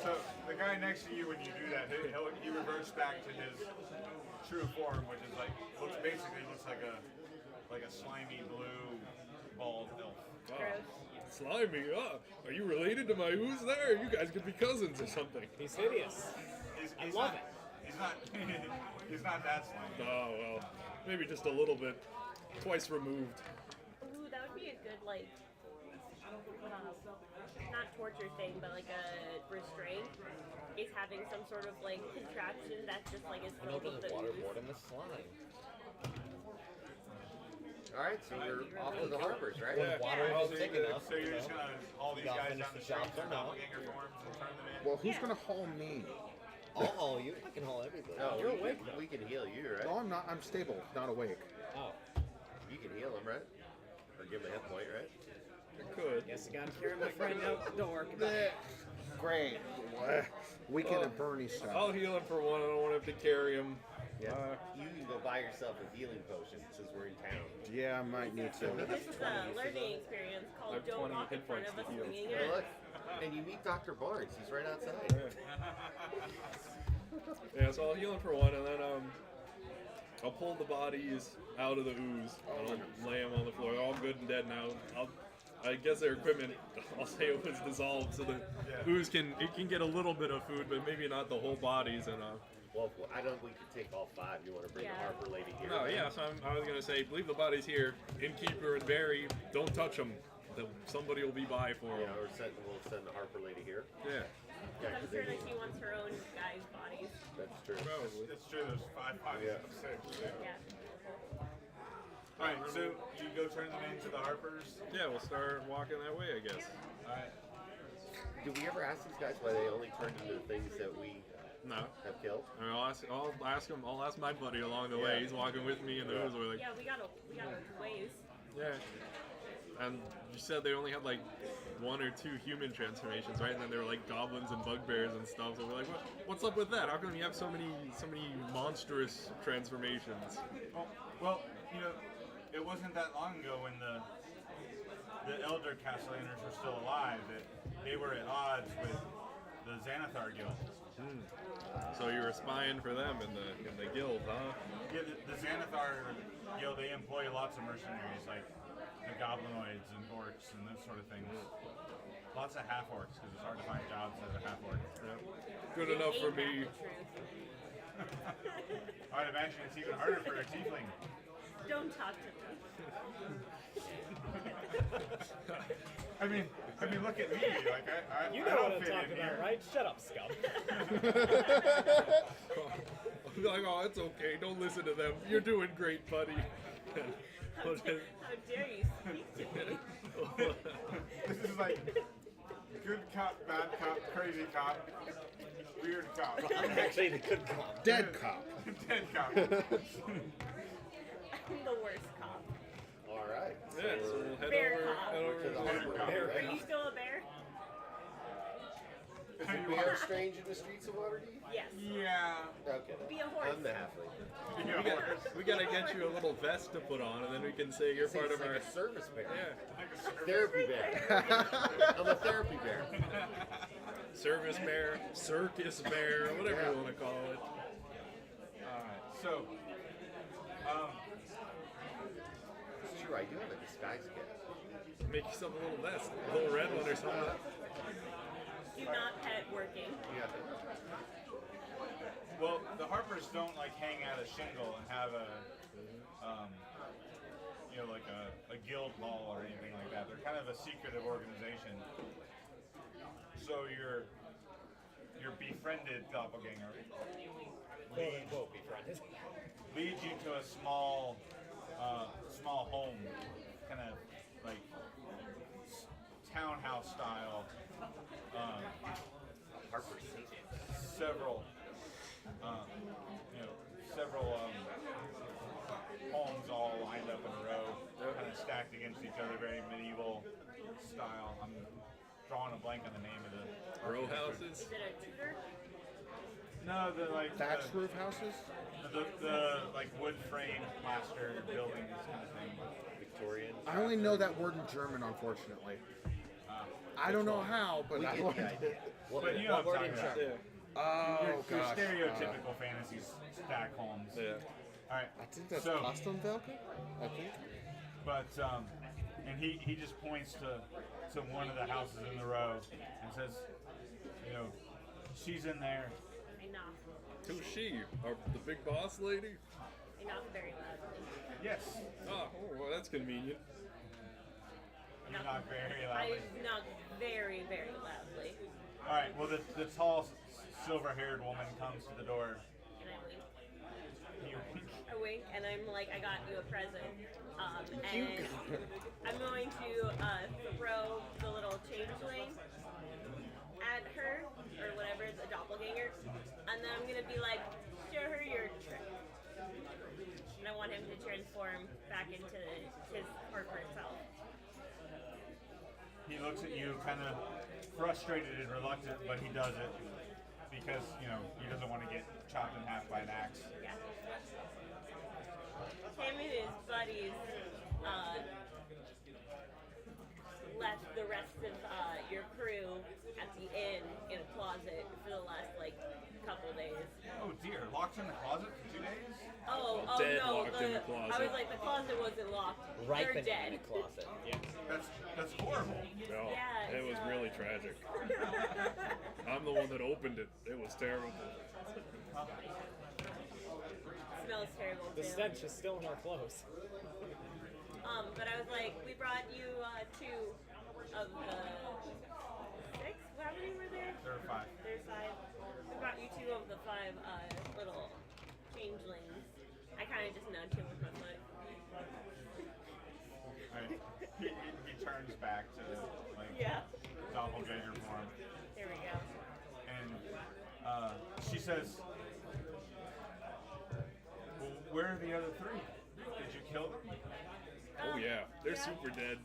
So the guy next to you, when you do that, he reverts back to his true form, which is looks like a slimy blue bald elf. Wow. Gross. Slimy, are you related to my ooze there? You guys could be cousins or something. He's hideous. He's love not, it. He's not. He's not that slimy. Oh, well, maybe just a little bit. Twice removed. Ooh, that would be a good not torture thing, but like a restraint. Is having some sort of contraption that's just is I know filled with there's the water ooze. more than the slime. All right, so we're off to the harbors, right? Yeah. Water Yeah. is thick enough. So you're just gonna haul these Y'all guys finish down the the street jobs in or not? doppelganger forms and turn them in? Well, who's Yeah. gonna haul me? I'll haul you. I can haul everybody. No, You're we awake, can, though. we can heal you, right? No, I'm not. I'm stable, not awake. Oh, You can heal him, right? Or give him a hit point, right? I could. guess I gotta carry my friend out the door. Great. Weekend at Bernie style. I'll heal him for one. I don't want to have to carry him. Yeah. You can go buy yourself a healing potion since we're in town. Yeah, I might need to. This is a learning experience I called have Don't 20 Walk in hit Front points of a to heal. Swinging Oh, Axe. look. And you meet Dr. Barnes. He's right outside. Yeah, so I'll heal him for one, and then I'll pull the bodies out of the ooze. And I'll lay them on the floor. They're all good and dead now. I guess their equipment, I'll say it was dissolved, so the ooze can get a little bit of food, but maybe not the whole bodies. And Well, I don't think we could take all 5. You want to bring Yeah. the Harper lady here? no, yeah. So I was gonna say, leave the bodies here. Innkeeper and Barry, don't touch them. Somebody will be by for Yeah, them. we'll send the Harper lady here. Yeah. Yeah, I'm 'cause sure they- that she wants her own guys' bodies. that's true. Probably. That's true. There's 5 bodies Yeah. out of 6. Yeah. All right. So you go turn them into the Harpers. Yeah, we'll start walking that way, I guess. All right. Did we ever ask these guys why they only turned into the things that we No. have killed? I mean, I'll ask him. I'll ask my buddy along the way. Yeah. He's walking with me, and the ooze. We're like, Yeah, we got ways. yeah. And you said they only had 1 or 2 human transformations, right? And then there were goblins and bugbears and stuff. So we're like, what's up with that? How come you have so many monstrous transformations? Well, it wasn't that long ago when the Elder Castellaners were still alive that they were at odds with the Xanathar Guild. So you were spying for them in the guild, huh? Yeah, the Xanathar Guild, they employ lots of mercenaries like the goblinoids and orcs and those sort of things. Lots of half-orcs because it's hard to find jobs as a half-orc. Good enough for me. I'd imagine it's even harder for a tiefling. Don't talk to I mean, look at me. Like I You I know don't what I'm fit in talking here. about, right? Shut up, scum. I'll be like, oh, it's okay. Don't listen to them. You're doing great, buddy. How dare you speak to me? This is like good cop, bad cop, crazy cop, weird cop, I'm actually the good cop. Dead cop. dead cop. I'm the worst cop. All right. Yeah, so we'll head Bear over, cop. head over To the to harbor. Are you still a bear? Is a bear strange in the streets of Waterdeep? Yes. Yeah. Okay. Be a horse. I'm the halfling. We gotta get you a little vest to put on, and then we can say you're part Seems of like our. a service bear. Yeah, Therapy bear. I'm a therapy bear. service bear, circus bear, whatever you want to call it. Alright, so, It's true, I do have a disguise kit. Make yourself a little vest, a little red one or something. Do not pet working. Yeah. well, the Harpers don't like hang out a shingle and have a, like a guild hall or anything like that. They're kind of a secretive organization. So your befriended doppelganger Quote unquote befriended. leads you to a small home, kind of like townhouse style. Harper's Seat. Several homes all lined up in a row, kind of stacked against each other, very medieval style. I'm drawing a blank on the name of the Row houses. Is it a Tudor? No, the like Thatch roof houses? the like wood frame plaster buildings kind of thing. Victorian. I only know that word in German, unfortunately. I don't know how, but We I get the idea. But you know what I'm talking about. Yeah, Oh, Your gosh. stereotypical fantasy stack homes. yeah. All right. I think that's so, Kastenvelke? I think. but and he just points to one of the houses in the row and says, she's in there. I knock. Who's she? The big boss lady? I knock very loudly. Yes. Oh, well, that's convenient. You knock very I loudly. knock very, very loudly. All right. Well, the tall, silver-haired woman comes to the door. And I wink. You wink. I wink and I'm like, I got you a present. And I'm going to throw the little changeling at her, or whatever, the doppelganger. And then I'm going to be like, show her your trick. And I want him to transform back into his Harper self. He looks at you, kind of frustrated and reluctant, but he does it because he doesn't want to get chopped in half by an axe. Yeah. Him and his buddies left the rest of your crew at the inn in a closet for the last couple days. Oh dear, locked in the closet for 2 days? Oh Dead, no! locked in the closet. I was like, the closet wasn't locked. Ripe They're and dead. in a closet. Yeah. That's horrible. No, Yeah, it was it's, really tragic. I'm the one that opened it. It was terrible. Smells terrible The too. stench is still in our clothes. But I was like, we brought you 2 of the 6. How many were there? There are 5. There's 5. We brought you 2 of the 5 little changelings. I kind of just nudge him with my foot. Right. He turns back to Yeah. doppelganger form, There we go. and she says, "Well, where are the other 3? Did you kill them?" Oh yeah, they're super dead.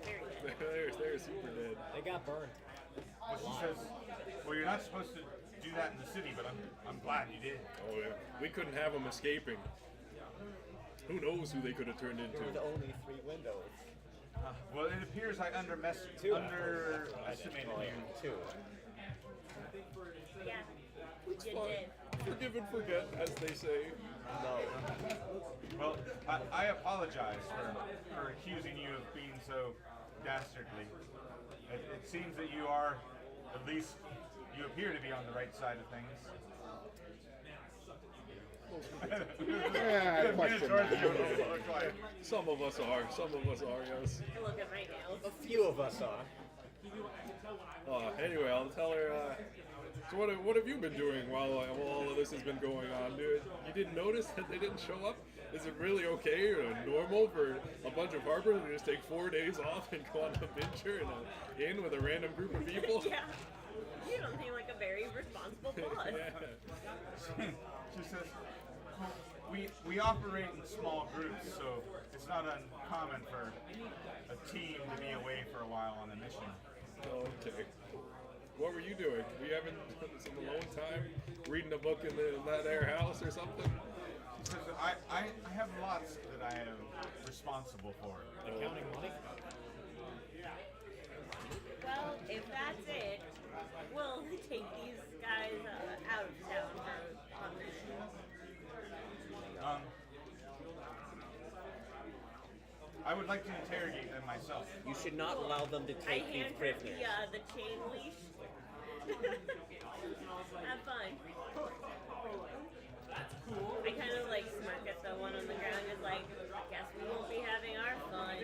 Very good. they're super dead. They got burned. Well, she says, "Well, you're not supposed to do that in the city, but I'm glad you did." Oh yeah, we couldn't have them escaping. Who knows who they could have turned There were into? only 3 windows. Well, it appears I underestimated you. Two. Yeah. You Fine. did. Forgive and forget, as they say. No. Well, I apologize for accusing you of being so dastardly. It seems that you are, at least, you appear to be on the right side of things. Yeah, question Minotaurs that. know what they look like. Some of us are. Some of us are, yes. Look at my nails. A few of us are. Anyway, I'll tell her. So what have you been doing while all of this has been going on, dude? You didn't notice that they didn't show up? Is it really okay or normal for a bunch of harpers to just take 4 days off and go on an adventure in an inn with a random group of people? Yeah. You don't seem like a very responsible boss. Yeah. She says, we operate in small groups, so it's not uncommon for a team to be away for a while on a mission. Okay. What were you doing? Were you having some alone time? Reading a book in that there house or something? Because I have lots that I am responsible for. Accounting money? Well, if that's it, we'll take these guys out of town on mission. I would like to interrogate them myself. You should not allow them to I take these hand her prisoners. the chain leash. Have fun. I kind of like smirk at the one on the ground. Is like, guess we won't be having our fun.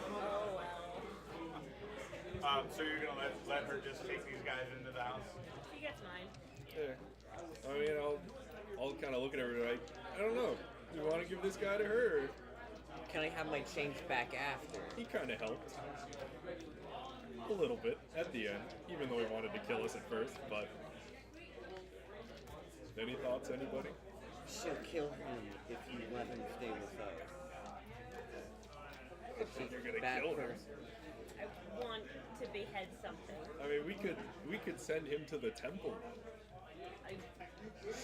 Oh well. So you're gonna let her just take these guys into the house? She gets mine. Yeah. I mean, I'll kind of look at her like, I don't know. You want to give this guy to her? Or? Can I have my chains back after? He kind of helped. A little bit at the end, even though he wanted to kill us at first, but... Any thoughts, anybody? She'll kill him if you let him stay with us. You're gonna Bad kill her. person. I want to behead something. I mean, we could send him to the temple.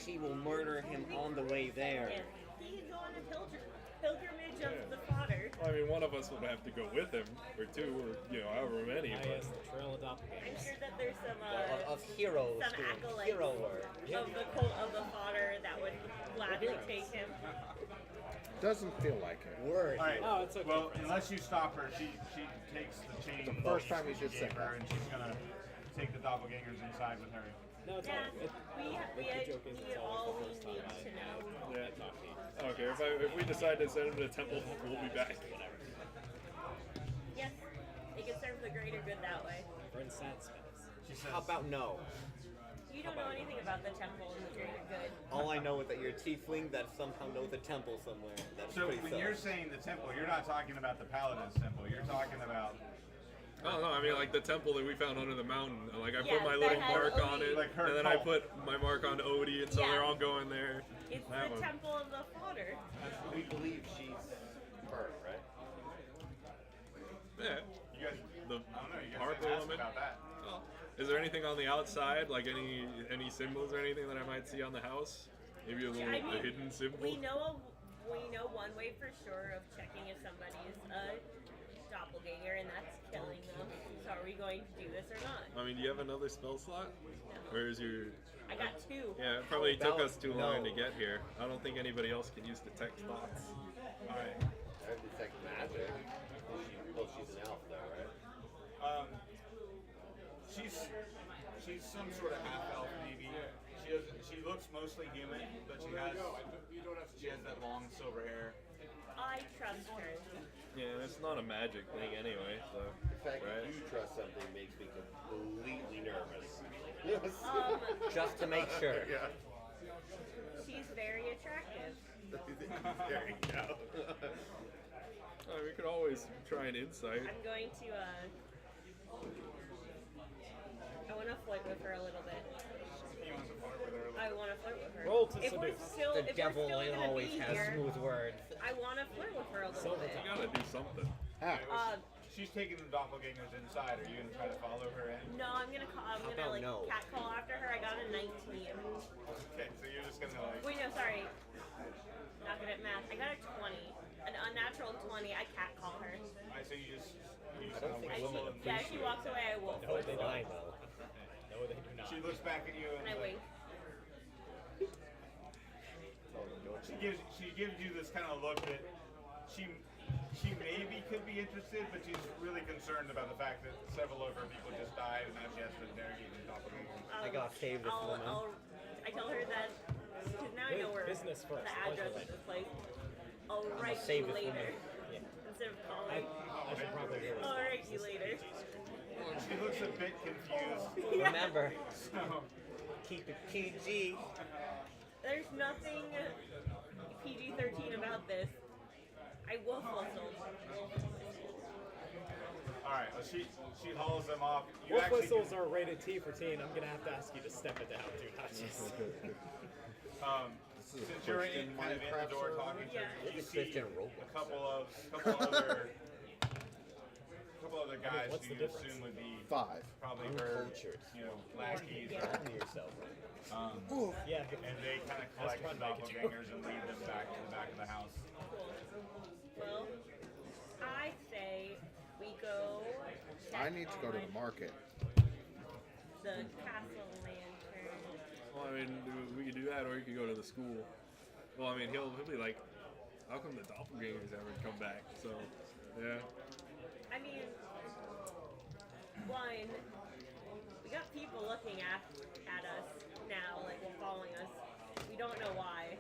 She will murder him on the way there. Yeah, he can go on a pilgrimage of the fodder. I mean, one of us would have to go with him, or two, or, however many, Ah, but... yes, the Trail of I'm Doppelgangers. sure that there's some Of heroes some doing acolytes hero work. of the cult of the fodder that would gladly take him. Doesn't feel like it. Word. All right. Oh, it's okay. Well, unless you stop her, she takes the chain. The first time you she just said gave her, that. and she's gonna take the doppelgangers inside with her. No, it's Yeah, all right. we The joke is need it's all always we the first need time to know. Yeah. I talk to you. Okay, if we decide to send him to the temple, we'll be back. Yes, it can serve the greater good that way. We're in sad spells. She says, How about no? You don't know anything about the temple and the greater good. All I know is that you're a tiefling that somehow knows a temple somewhere. That's So pretty when sus. you're saying the temple, you're not talking about the paladin's temple. You're talking about Oh no, I mean like the temple that we found under the mountain. Like I Yeah, put my that little has mark on Odie. it, Like her and then I cult. put my mark on Odie, and so Yeah. they're all going there. It's That the one. temple of the fodder. We believe she's her, right? Yeah. you guys. The I don't know. You guys Harper didn't ask woman. about that. Oh. Is there anything on the outside, like any symbols or anything that I might see on the house? Maybe a little I a mean, hidden symbol. We know one way for sure of checking if somebody's a doppelganger, and that's killing them. So are we going to do this or not? I mean, do you have another spell slot? No. Where is your? I got two. Yeah, it probably took us too long No. to get here. I don't think anybody else can use detect thoughts. All right. I detect magic. She's an elf though, right? She's some sort of half elf maybe. She looks mostly human, but she has that long silver hair. I trust her. Yeah, it's not a magic thing anyway, so. The fact Right. that you trust something makes me completely nervous. Just to make sure. Yeah. She's very attractive. There you go. We could always try an insight. I'm going to I want to flirt with her a little bit. I want to flirt with her. Roll to if we're seduce. still, The if devil we're still gonna always be has here, smooth words. I want to flirt with her a little Silver bit. You gotta do something. Ah, She's taking the doppelgangers inside. Are you gonna try to follow her in? No, I'm gonna about like no? cat call after her. I got a 19. Okay, so you're just gonna like. Wait, no, sorry. Not good at math. I got a 20. An unnatural 20. I cat call her. Alright, so you just don't think women Yeah, if she walks away, I will. No, they whistle. don't. though. No, they do not. She looks back at you And I wink. She gives you this kind of look that she maybe could be interested, but she's really concerned about the fact that several of her people just died, and now she has to interrogate the doppelganger. I gotta save this woman. I tell her that Because now I know where Business first, the address pleasure of this place. I'll write save you it for later. Yeah. Instead of I calling. should probably really I'll write you later. She looks a bit confused. Remember, So, keep it PG. There's nothing PG-13 about this. I wolf whistled. all right. Well, she hauls them off. You Wolf actually whistles are rated T for teen. I'm gonna have to ask you to step it down 2 notches. This is Since you're Christian kind of in the Minecraft door server. talking to her, Yeah. you It's see Christian a Roblox. couple other guys what's who the you difference? assume would be 5. probably her, Uncultured. lackeys, Yeah. Calm yourself. Yeah. and they kind of collect trying the to make a doppelgangers and lead them back to the back of the house. Cool. Well, I say we go. I need to go to the on market. The castle lantern. Well, I mean, we could do that, or you could go to the school. Well, I mean, he'll be like, how come the doppelgangers haven't come back? So, yeah. I mean, one, we got people looking at us now, like following us. We don't know why.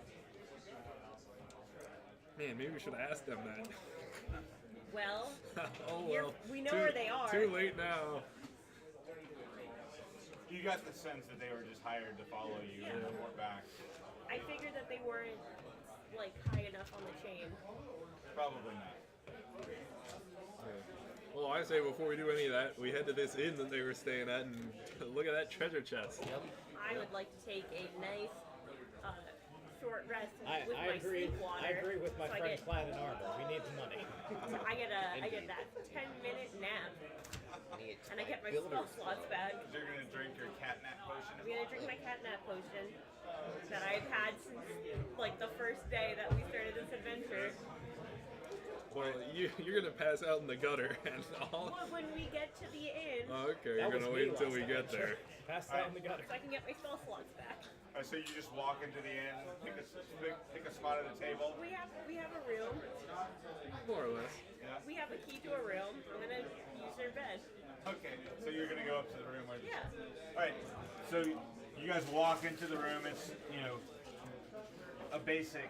Man, maybe we should have asked them that. Well, Oh Here- well. we know Too- where they are. Too late now. You got the sense that they were just hired to follow you and report back. I figured that they weren't like high enough on the chain. Probably not. Well, I say before we do any of that, we head to this inn that they were staying at and look at that treasure chest. I would like to take a nice short rest I with my agree. sleep water. I agree with my so friend I get, Clan in armor. We need the money. I get that 10-minute nap, and I get my spell slots back. You're gonna drink your catnap potion. I'm gonna drink my catnap potion that I've had since like the first day that we started this adventure. Well, you're gonna pass out in the gutter, and all. Well, when we get to the inn, Oh, okay, That you're was gonna me wait until last we get adventure. there. Pass that in the gutter. so I can get my spell slots back. Alright, so you just walk into the inn, pick a spot at a table. We have a room. More or less. Yeah. We have a key to a room. I'm gonna use their bed. Okay, so you're gonna go up to the room where. Yeah. Alright, so you guys walk into the room. It's a basic,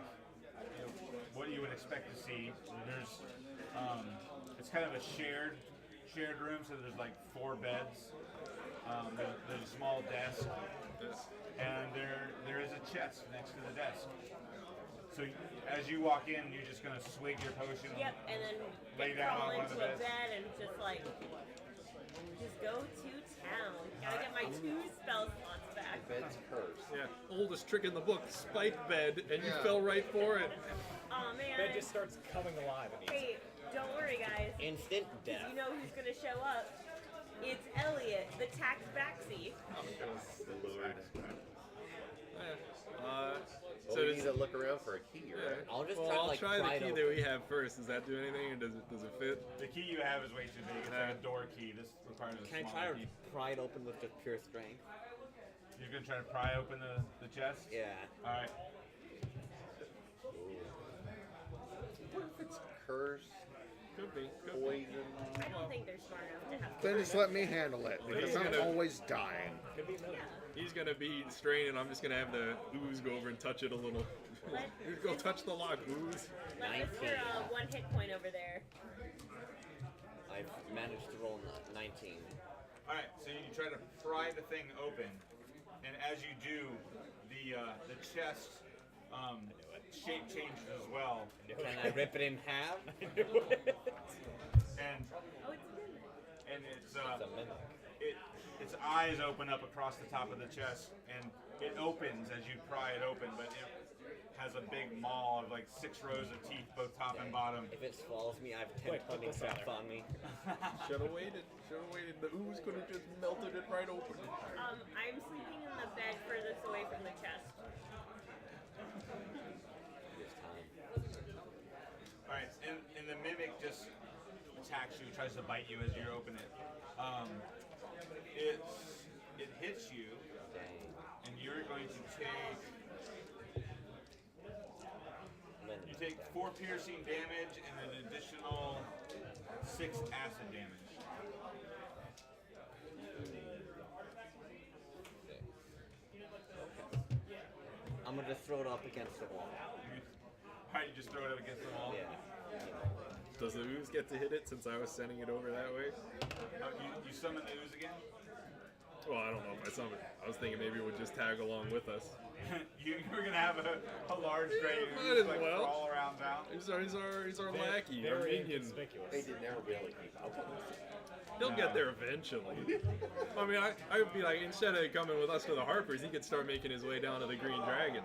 what you would expect to see. There's, it's kind of a shared room. So there's like 4 beds. There's a small desk, and there is a chest next to the desk. So as you walk in, you're just gonna swig your potion. Yep, and then Lay get down crawl on one of into the a beds. bed and just go to town. Gotta get my 2 spell slots back. Bed's cursed. Yeah. Oldest trick in the book: spike bed, and you Yeah. fell right for it. Oh man. Bed just starts coming alive and eats. Hey, don't worry guys. Instant death. You know who's gonna show up? It's Elliot, the tax backsy. The Lord. So Well, we does- need to look around for a key, right? I'll just well, try to I'll like try the pry it key that open. we have first. Does that do anything, or does it fit? The key you have is way too big. It's like a door key. This requires a Can I try smaller to key. pry it open with just pure strength? You're gonna try to pry open the chest? Yeah. Alright. What if it's cursed, Could be. poison? I don't think they're smart enough to have Then just let me handle it because he's I'm gonna- always dying. Could be another. Yeah. He's gonna be strained, and I'm just gonna have the ooze go over and touch it a little. Go touch the lock, ooze. Let Mr. 1 hit point over there. I've managed to roll 19. Alright, so you try to pry the thing open, and as you do, the chest shape changes as well. Can I rip it in half? And Oh, it's a mimic. and it's It's a mimic. its eyes open up across the top of the chest, and it opens as you pry it open, but it has a big maw of like 6 rows of teeth, both top and bottom. If it swallows me, I have 10 Quick, put hunting this on traps there. on me. Should have waited. Should have waited. The ooze could have just melted it right open. I'm sleeping in the bed furthest away from the chest. This time. Alright, and the mimic just attacks you, tries to bite you as you open it. It hits you, Dang. and you're going to take. You take 4 piercing damage and an additional 6 acid damage. I'm gonna just throw it up against the wall. Alright, you just throw it up against the wall? Yeah. Does the ooze get to hit it since I was sending it over that way? You summon the ooze again? Well, I don't know if I summoned it. I was thinking maybe it would just tag along with us. you were gonna have a large gray might ooze as like well. crawl around town? He's our lackey, our Very minion. inconspicuous. They did never really keep up. He'll get there eventually. I mean, I would be like, instead of coming with us to the Harpers, he could start making his way down to the Green Dragon.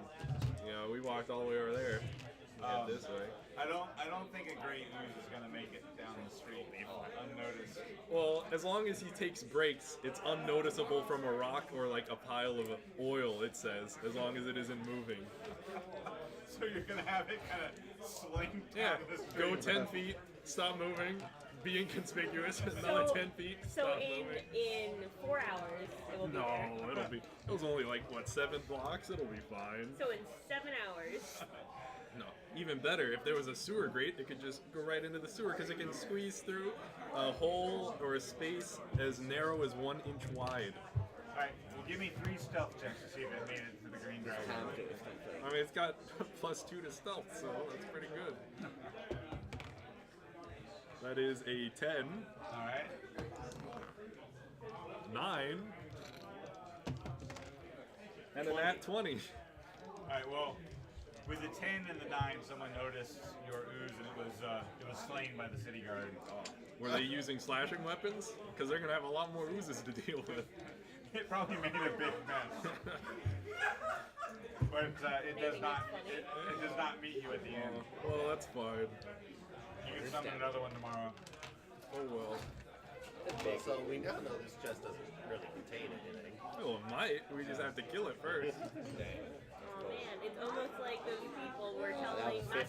You know, we walked all the way over there. Head this way. I don't think a gray ooze is gonna make it down the street unnoticed. Well, as long as he takes breaks, it's unnoticeable from a rock or like a pile of oil, it says, as long as it isn't moving. So you're gonna have it kind of slink Yeah, down the street. go 10 feet, stop moving, be inconspicuous, another 10 feet, So stop in moving. 4 hours, it will be there. No, it'll be, it was only like, what, 7 blocks? It'll be fine. So in 7 hours. No, even better, if there was a sewer grate, it could just go right into the sewer because it can squeeze through a hole or a space as narrow as 1 inch wide. Alright, well give me 3 stealth checks to see if it made it to the Green Dragon. I mean, it's got +2 to stealth, so that's pretty good. That is a 10, Alright. 9, and a nat 20. Alright, well, with the 10 and the 9, someone noticed your ooze and it was slain by the city guard. Were they using slashing weapons? Because they're going to have a lot more oozes to deal with. It probably made a big mess. But it does not meet you at the end. Well, that's fine. You can summon another one tomorrow. Oh well. So we now know this chest doesn't really contain anything. Well, it might. We just have to kill it first. Oh man, it's almost like those people were not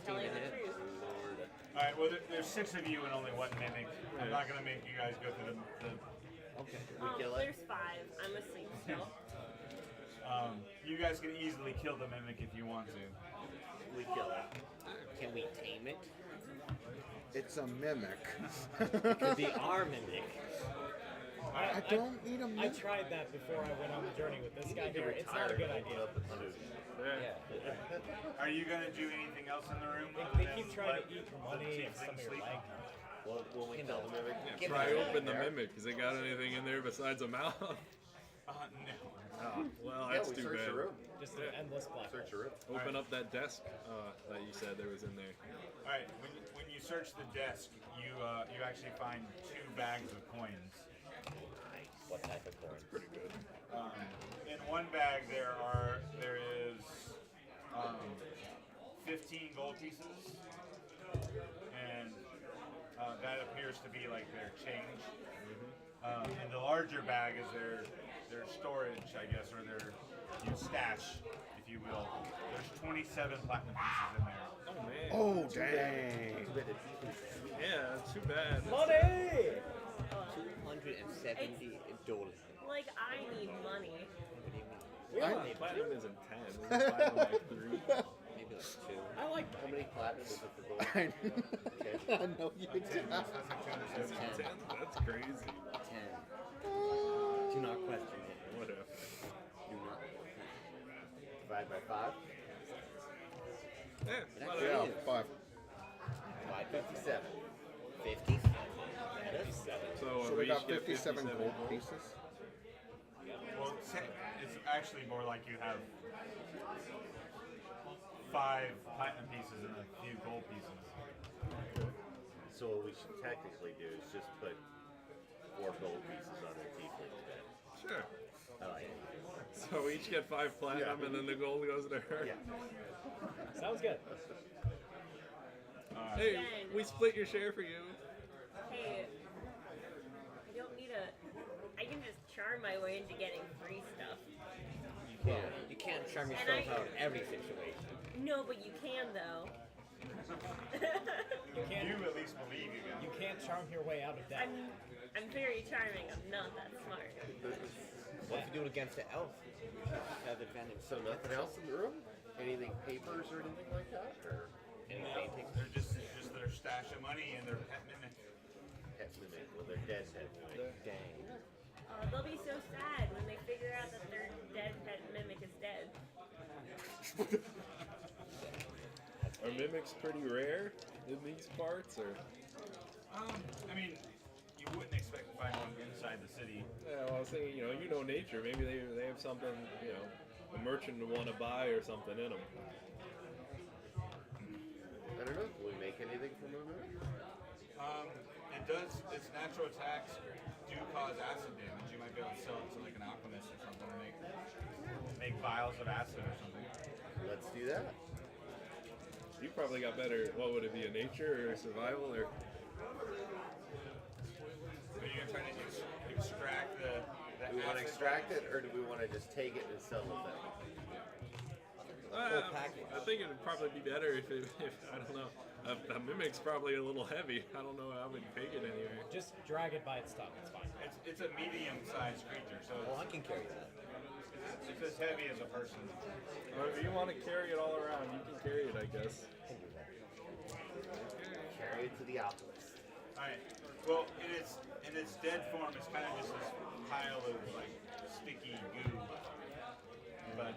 telling the truth. Alright, well there's 6 of you and only 1 mimic. I'm not gonna make you guys go through the Okay. There's 5. I'm asleep still. you guys can easily kill the mimic if you want to. We kill it. Can we tame it? It's a mimic. Could be our mimic. I don't need a I mimic. tried that before I went on the journey with this guy here. It's not a good idea. Yeah. Are you gonna do anything else in the room? They keep trying to eat your money and some of your leg. Well, when we kill the mimic, Try open the mimic. Has it got anything in there besides a mouth? No. Oh, well, that's too search bad. your room. Just an endless black Search your room. Open up that desk that you said there was in there. Alright, when you search the desk, you actually find 2 bags of coins. what type of coins? Pretty good. In one bag there is 15 gold pieces, and that appears to be like their change. And the larger bag is their storage, I guess, or their stash, if you will. There's 27 platinum pieces in there. Oh man. Oh, dang. Yeah, too bad. Money! 270 dollars. Like I need money. What do you mean? We I- don't need Platinum isn't 10. Isn't platinum like 3? Maybe like 2. I like How many platinum is it for gold? I know you did. That's 10? That's crazy. 10. Do not question it. Whatever. Do not. Divide by 5. Yeah, That Yeah, is 5. 57. 50? So, So we each got get 57 gold pieces. Well, it's actually more like you have 5 platinum pieces and a few gold pieces. So what we should technically do is just put 4 gold pieces on our tiefling's bed. Sure. I like it. So we each get 5 platinum and then the gold goes to her. Yeah. Sounds good. Hey, Then- we split your share for you. Hey, I don't need I can just charm my way into getting free stuff. You can't charm And yourself I- out of every situation. No, but you can though. You can't. You at least believe you can. You can't charm your way out of debt. I'm very charming. I'm not that smart. What if you do it against the elf? Have advantage. So nothing else in the room? Anything, papers or anything like that? Or Any No, paintings? they're just their stash of money and their pet mimic. pet mimic? Well, they're dead pet mimic. Dang. They'll be so sad when they figure out that their dead pet mimic is dead. Are mimics pretty rare in these parts, or? I mean, you wouldn't expect to find one inside the city. Yeah, well, I was thinking, you know nature. Maybe they have something, a merchant would want to buy or something in them. I don't know. Can we make anything from a mimic? It does. Its natural attacks do cause acid damage. You might be able to sell it to like an alchemist or something, and make vials of acid or something. Let's do that. You probably got better. What would it be? A nature or survival or? Are you gonna try to extract the Do we want to extract it, or do we want to just take it and sell the thing? I think it would probably be better if I don't know. A mimic's probably a little heavy. I don't know how I would take it anyway. Just drag it by its tongue. It's fine. It's a medium-sized creature, so Well, I can carry that. it's as heavy as a person. Or if you want to carry it all around, you can carry it, I guess. Carry it to the Alchemist. Alright. Well, in its dead form, it's kind of just this pile of like sticky goo. But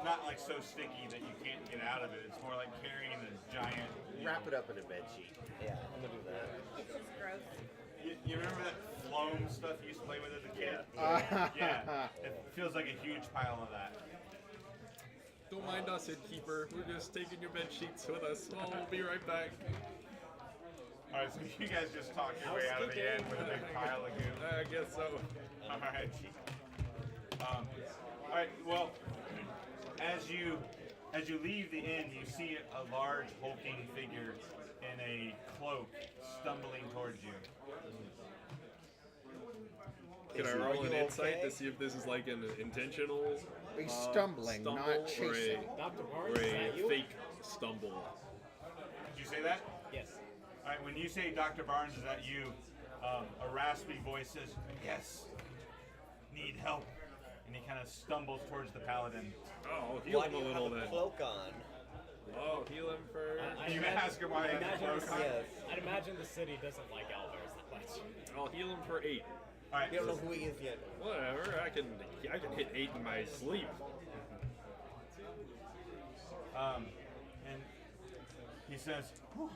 not like so sticky that you can't get out of it. It's more like carrying a giant. Wrap it up in a bed sheet. Yeah, I'm gonna do that. It's just gross. You remember that foam stuff you used to play with as a kid? Yeah. It feels like a huge pile of that. Don't mind us, innkeeper. We're just taking your bed sheets with us. Oh, we'll be right back. All right, so you guys just talk your way out of the inn with a big pile of goo. I guess so. All right. All right. Well, as you leave the inn, you see a large hulking figure in a cloak stumbling towards you. Can I roll an insight to see if this is like an intentional He's stumbling, stumble not chasing. Dr. or Barnes, is that a you? fake stumble? Did you say that? Yes. All right. When you say Dr. Barnes, is that you? A raspy voice says, "Yes. Need help." And he kind of stumbles towards the paladin. Oh, heal Why him do a you little have a then. cloak on? Oh, heal him first. You ask him why he has a cloak on. Yes. I'd imagine the city doesn't like owlbears that much. I'll heal him for 8. All right. We don't know who he is yet. Whatever, I can hit 8 in my sleep. And he says, "Oh,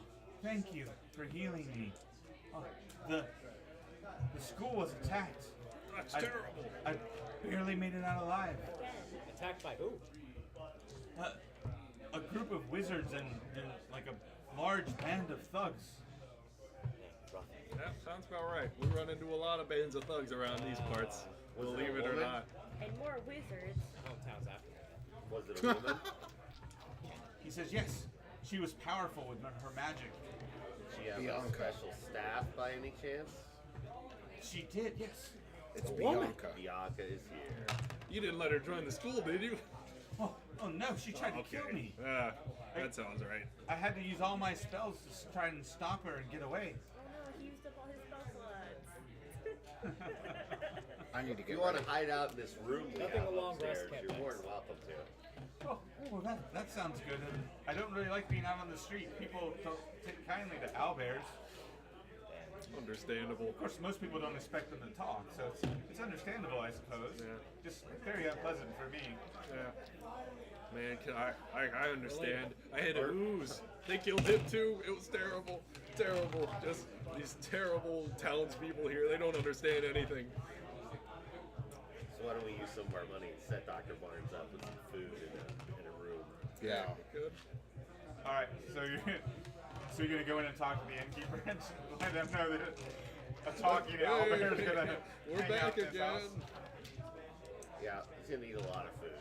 thank you for healing me. Oh, the school was attacked. That's I- terrible. I barely made it out alive. Attacked by who? A group of wizards and like a large band of thugs. That sounds about right. We run into a lot of bands of thugs around these parts. Believe it or woman? not. And more wizards. Hometown's after that. Was it a woman? He says, yes, she was powerful with her magic. Did she have a Bianca. special staff by any chance? She did, yes. It's Bianca. Bianca is here. You didn't let her join the school, did you? Oh no, she tried to kill me. That sounds right. I had to use all my spells to try and stop her and get away. Oh no, he used up all his spell slots. I need to If get you want ready. to hide out in this room we Nothing have a long rest upstairs, can't you're more fix. than welcome to. Well, that sounds good. And I don't really like being out on the street. People don't take kindly to owlbears. Understandable. Of course, most people don't expect them to talk, so it's understandable, I suppose. Yeah. Just very unpleasant for me. Yeah. Man, I understand. I had to ooze. They killed him too. It was terrible. Terrible. Just these terrible townspeople here. They don't understand anything. So why don't we use some of our money and set Dr. Barnes up with some food in a room? Yeah. Good. All right, so you're gonna go in and talk to the innkeeper and let them know that a talking owlbear is gonna We're hang out back in this again. house. Yeah, he's gonna eat a lot of food.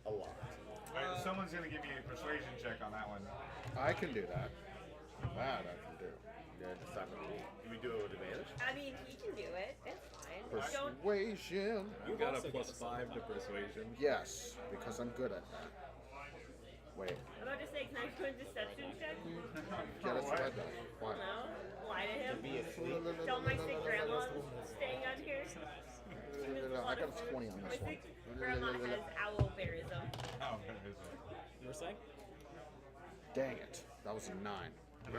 A lot. All right, someone's gonna give me a persuasion check on that one. I can do that. That I can do. Yeah, this time of the week. Do we do it with advantage? I mean, he can do it. It's fine. Don't. Persuasion. I've got a also plus got a 5 to persuasion. Yes, because I'm good at that. Wait. I'm about to say, can I do a deception check? Yeah, that's what I do. Why? No. Lie to him. Be asleep. Tell my sick grandma staying on here. I got a 20 on My this one. sick grandma has owlbearism. Owlbearism. You were saying? Dang it. That was a 9. Oh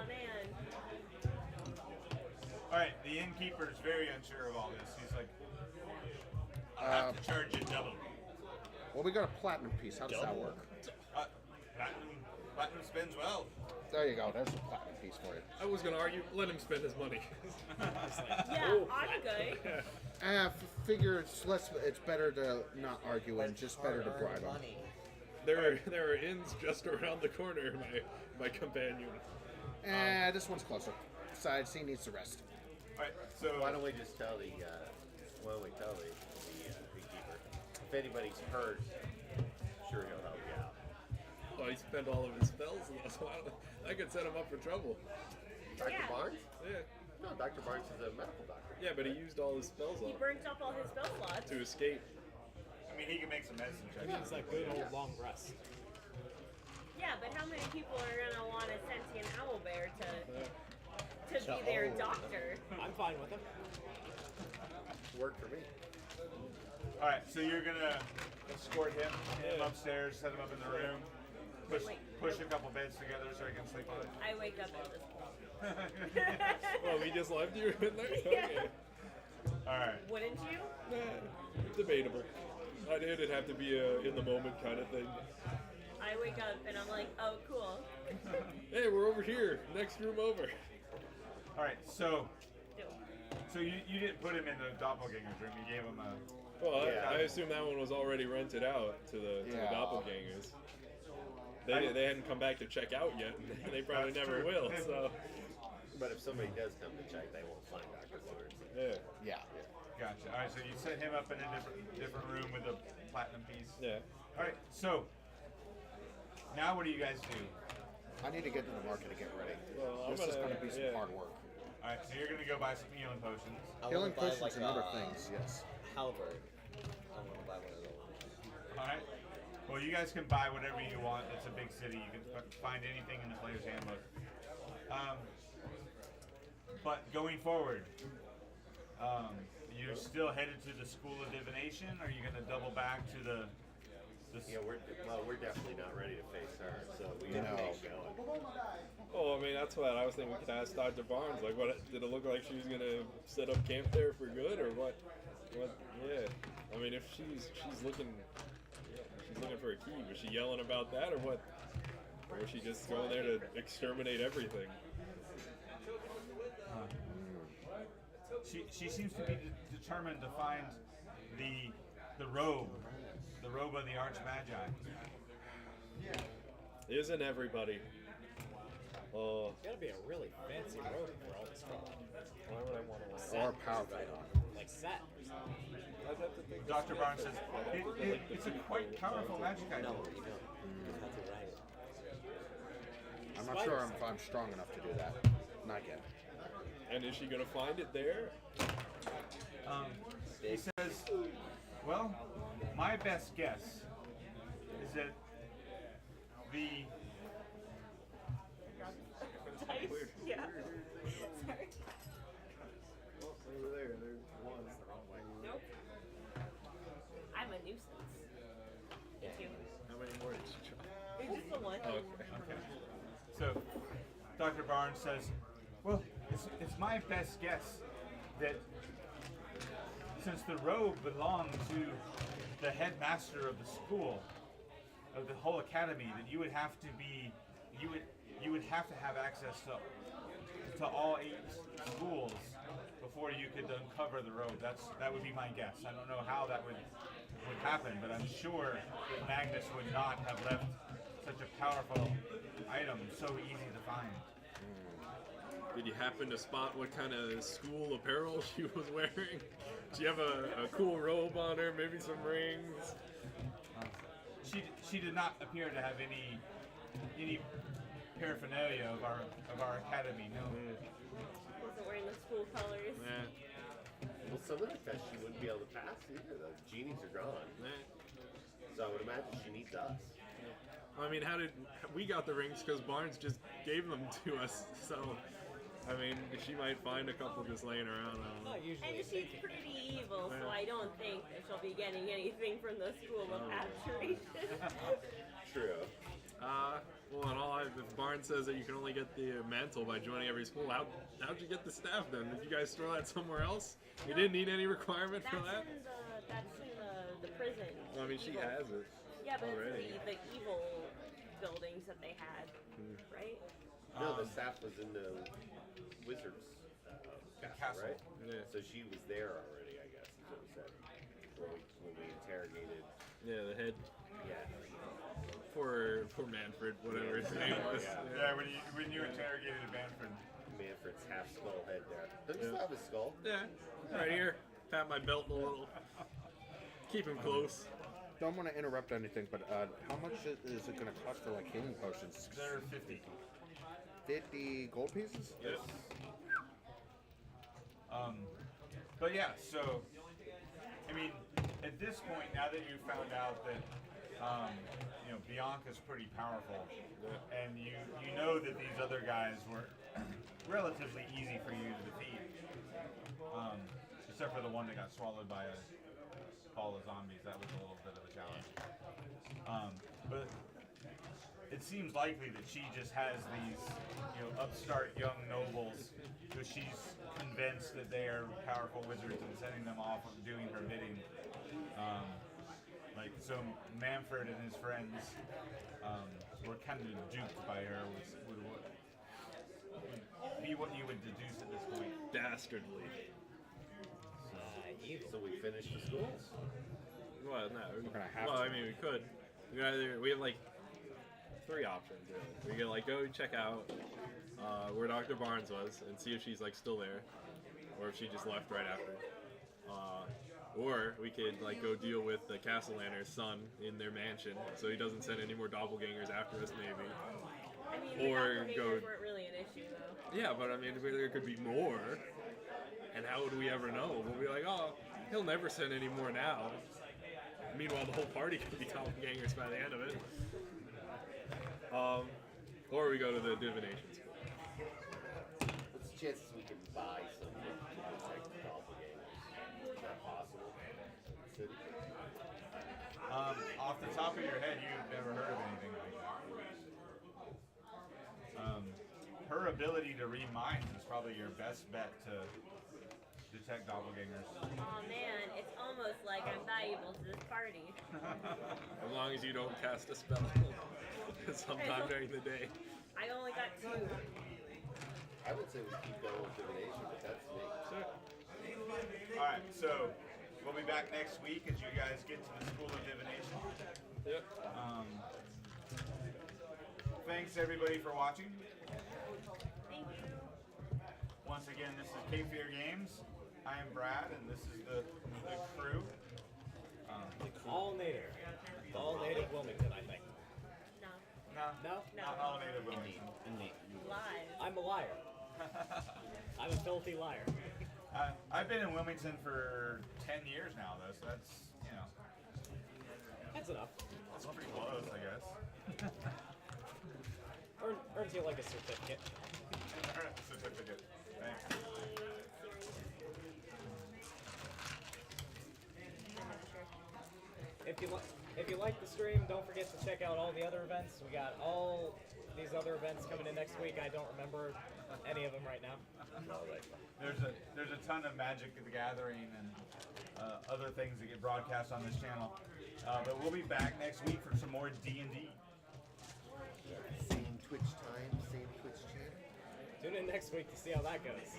man. All right, the innkeeper is very unsure of all this. He's like, I'll have to charge you double. Well, we got a platinum piece. How does that work? Platinum spends well. There you go. There's a platinum piece for you. I was gonna argue, let him spend his money. Yeah, I'm good. Figure it's better to not argue and just better to bribe him. There are inns just around the corner, my companion. This one's closer. Besides, he needs to rest. All right, so Why don't we just tell the beekeeper if anybody's hurt, sure he'll help you out. Oh, he spent all of his spells on us. I could set him up for trouble. Dr. Yeah. Barnes? Yeah. No, Dr. Barnes is a medical doctor. Yeah, but he used all his spells He on burnt up all his spell slots. to escape. I mean, he can make some medicine I checks. mean, it's a good old long rest. Yeah, but how many people are gonna want a sentient owl bear to be their doctor? I'm fine with him. Worked for me. All right, so you're gonna escort him upstairs, set him up in the room, push a couple beds together so he can sleep on it. I wake up at this point. Well, we just left you in there? Yeah. Okay. All right. Wouldn't you? Debatable. It'd have to be a in the moment kind of thing. I wake up and I'm like, oh, cool. Hey, we're over here. Next room over. All right, so Do. you didn't put him in the doppelganger's room. You gave him a. Well, Yeah. I assume that one was already rented out to the doppelgangers. They hadn't come back to check out yet. They probably That's never true. will. So But if somebody does come to check, they won't find Dr. Barnes. yeah, Gotcha. All right, so you set him up in a different room with a platinum piece. yeah. All right, so now what do you guys do? I need to get to the market to get ready. Well, This is going to be some hard work. All right, so you're gonna go buy some healing potions. Healing potions and other things, yes. Halberd. I want to buy one of those. All right. Well, you guys can buy whatever you want. It's a big city. You can find anything in the player's handbook. But going forward, you're still headed to the School of Divination, or are you going to double back to the Yeah, we're definitely not ready to face her, so we have to keep going. Oh, I mean, that's what I was thinking. We could ask Dr. Barnes. Like, what did it look like? She was gonna set up camp there for good, or what? What? Yeah. I mean, if she's looking, she's looking for a key. Was she yelling about that, or what? Or was she just going there to exterminate everything? She seems to be determined to find the robe of the Archmagi. Isn't everybody? Oh, It's gotta be a really fancy robe for all this stuff. why would I want to wear that? Or powerful. Like set. I'd have to think. Dr. Barnes says it's a quite powerful magic item. No, you don't. You just have to write it. I'm not sure if I'm strong enough to do that. Not yet. And is she gonna find it there? He says, well, my best guess is that the Yeah. Sorry. Over there, there's one. Nope. I'm a nuisance. Too. How many more did she try? It's just the one. Okay. Okay. So, Dr. Barnes says, well, it's my best guess that since the robe belonged to the headmaster of the school, of the whole academy, that you would have to be, you would have to have access to all 8 schools before you could uncover the robe. That would be my guess. I don't know how that would happen, but I'm sure that Magnus would not have left such a powerful item so easy to find. Did you happen to spot what kind of school apparel she was wearing? Did she have a cool robe on her, maybe some rings? She did not appear to have any paraphernalia of our academy. No. Wasn't wearing the school colors. Yeah. Well, some of the tests she wouldn't be able to pass either. The genies are gone. So I would imagine she needs us. I mean, how did we got the rings? Because Barnes just gave them to us. So, I mean, she might find a couple just laying around. I don't know. Not usually. And she's pretty evil, so I don't think that she'll be getting anything from the School of Abjuration. True. Well, in all, if Barnes says that you can only get the mantle by joining every school, how'd you get the staff then? Did you guys store that somewhere else? You didn't need any requirement for that? That's in the the prison. Well, I mean, she evil- has it. Yeah, but already. it's the evil buildings that they had, right? No, the sap was in the wizard's castle. right? Yeah. So she was there already, I guess, is what we said. When we interrogated. Yeah, the head. Yeah. Poor Manfred, whatever his name was. Yeah, when you interrogated Manfred. Manfred's half skull head there. Doesn't he Yeah. still have his skull? Yeah, right here. Pat my belt a little. Keep him close. Don't want to interrupt anything, but how much is it going to cost for like healing potions? They're 50. 50 gold pieces? Yes. But yeah, so I mean, at this point, now that you found out that Bianca's pretty powerful, and you know that these other guys were relatively easy for you to defeat, except for the one that got swallowed by a ball of zombies. That was a little bit of a challenge. But it seems likely that she just has these, upstart young nobles who she's convinced that they are powerful wizards and sending them off doing her bidding. So Manfred and his friends were kind of duped by her. Would be what you would deduce at this point. Dastardly. Evil. So we finished the schools? Well, no. We're gonna have well, to. I mean, we could. We have like 3 options. Really. We could like go check out where Dr. Barnes was and see if she's like still there, or if she just left right after. Or we could like go deal with the Castellander's son in their mansion, so he doesn't send any more doppelgangers after us, maybe. I mean, Or the go- doppelgangers weren't really an issue, though. Yeah, but I mean, there could be more. And how would we ever know? We'll be like, oh, he'll never send any more now. Meanwhile, the whole party could be doppelgangers by the end of it. Or we go to the divination school. What's the chances we can buy some to protect the doppelgangers? Is that possible? City? Off the top of your head, you've never heard of anything like that. Her ability to read minds is probably your best bet to detect doppelgangers. Oh man, it's almost like I'm valuable to this party. As long as you don't cast a spell sometime during the day. I only got 2. I would say we keep going with divination, but that's me. Sure. Alright, so we'll be back next week as you guys get to the School of Divination. Yep. Thanks everybody for watching. Thank you. Once again, this is Cape Fear Games. I am Brad, and this is the crew. All native. All native Wilmington, I think. No. No, No? not all native Wilmington. Lies. I'm a liar. I'm a filthy liar. I've been in Wilmington for 10 years now, though, so that's, That's enough. that's pretty close, I guess. Earns you like a certificate. Certificate. Thanks. If you like the stream, don't forget to check out all the other events. We got all these other events coming in next week. I don't remember any of them right now. There's a ton of Magic the Gathering and other things that get broadcast on this channel. But we'll be back next week for some more D&D. Same Twitch time, same Twitch channel. Tune in next week to see how that goes.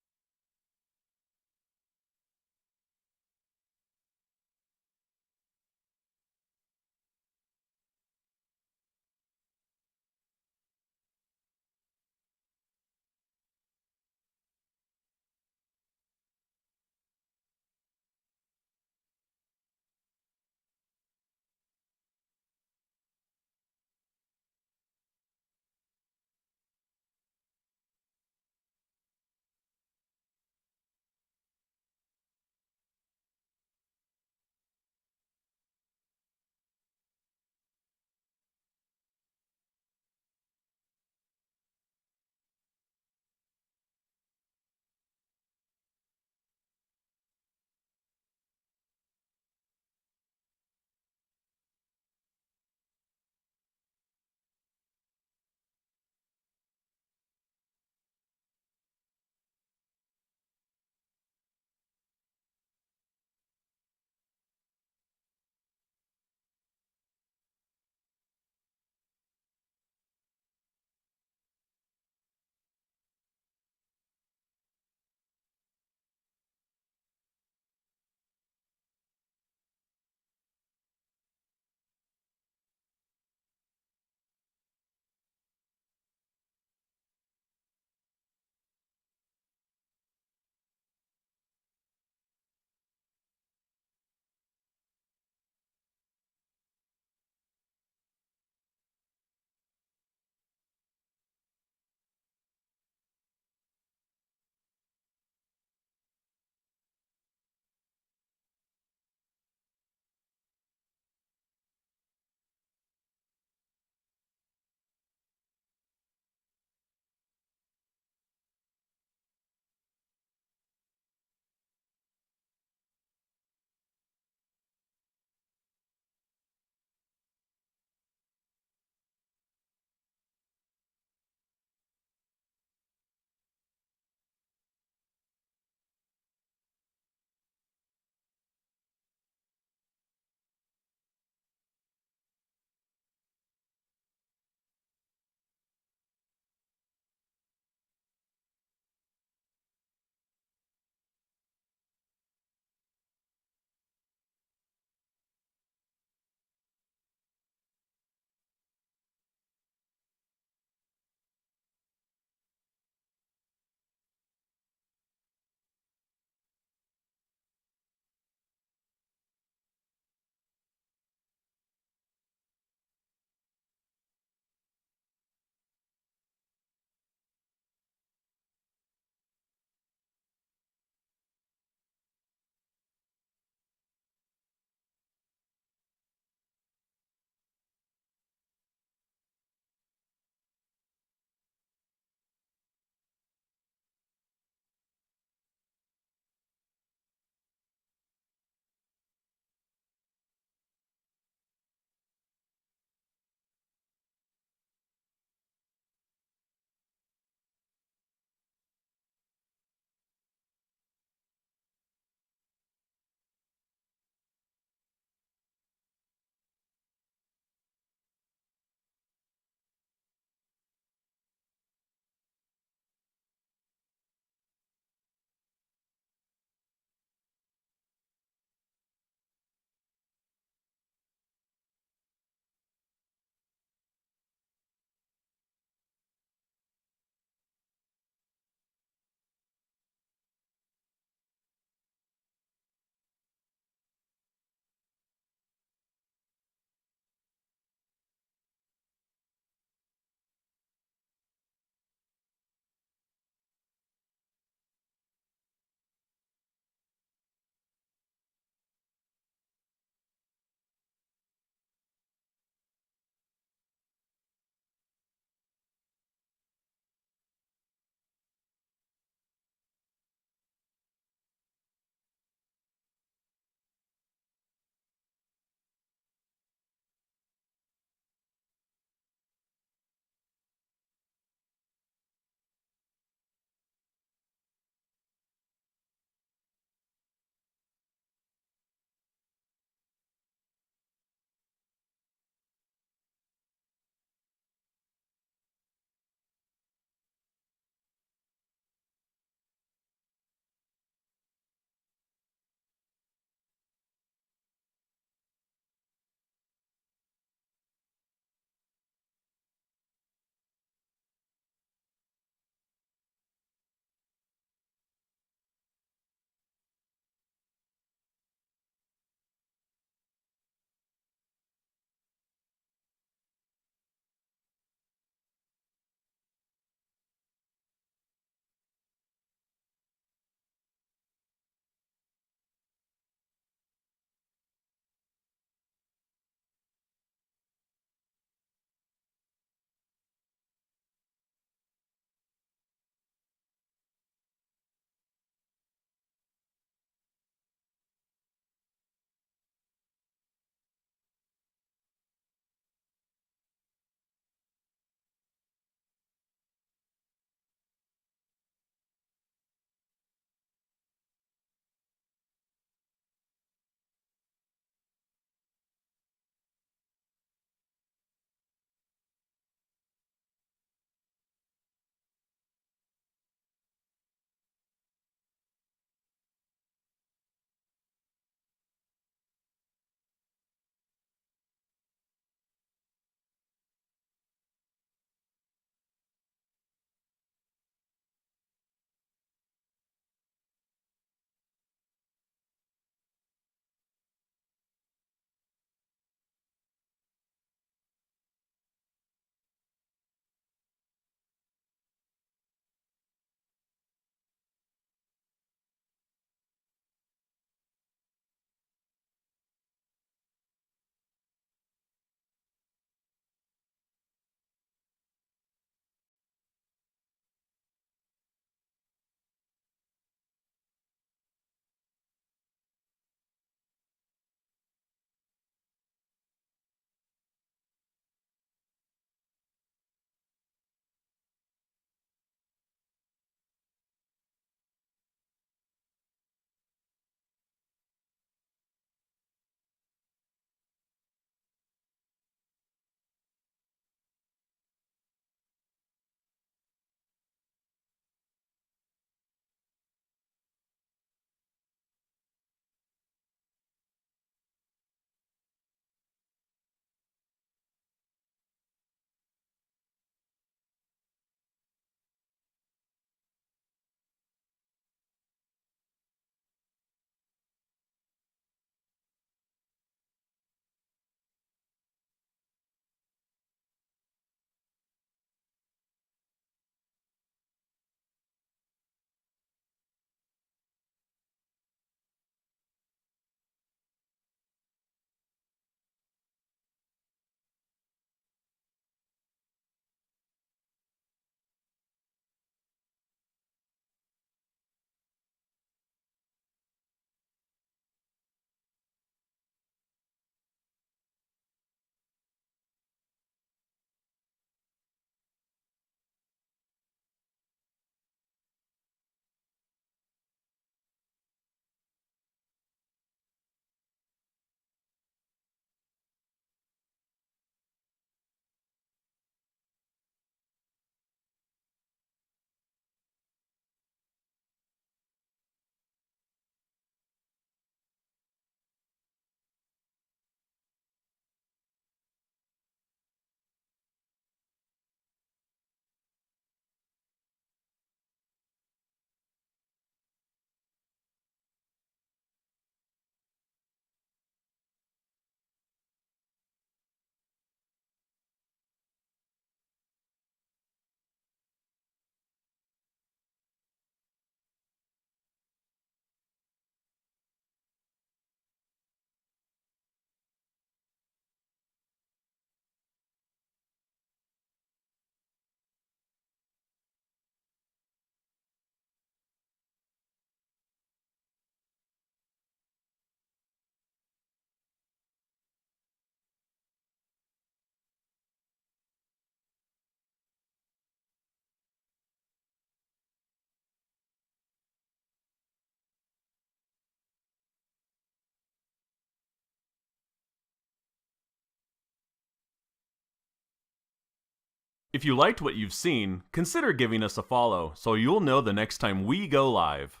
If you liked what you've seen, consider giving us a follow so you'll know the next time we go live.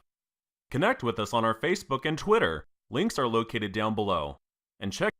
Connect with us on our Facebook and Twitter. Links are located down below. And check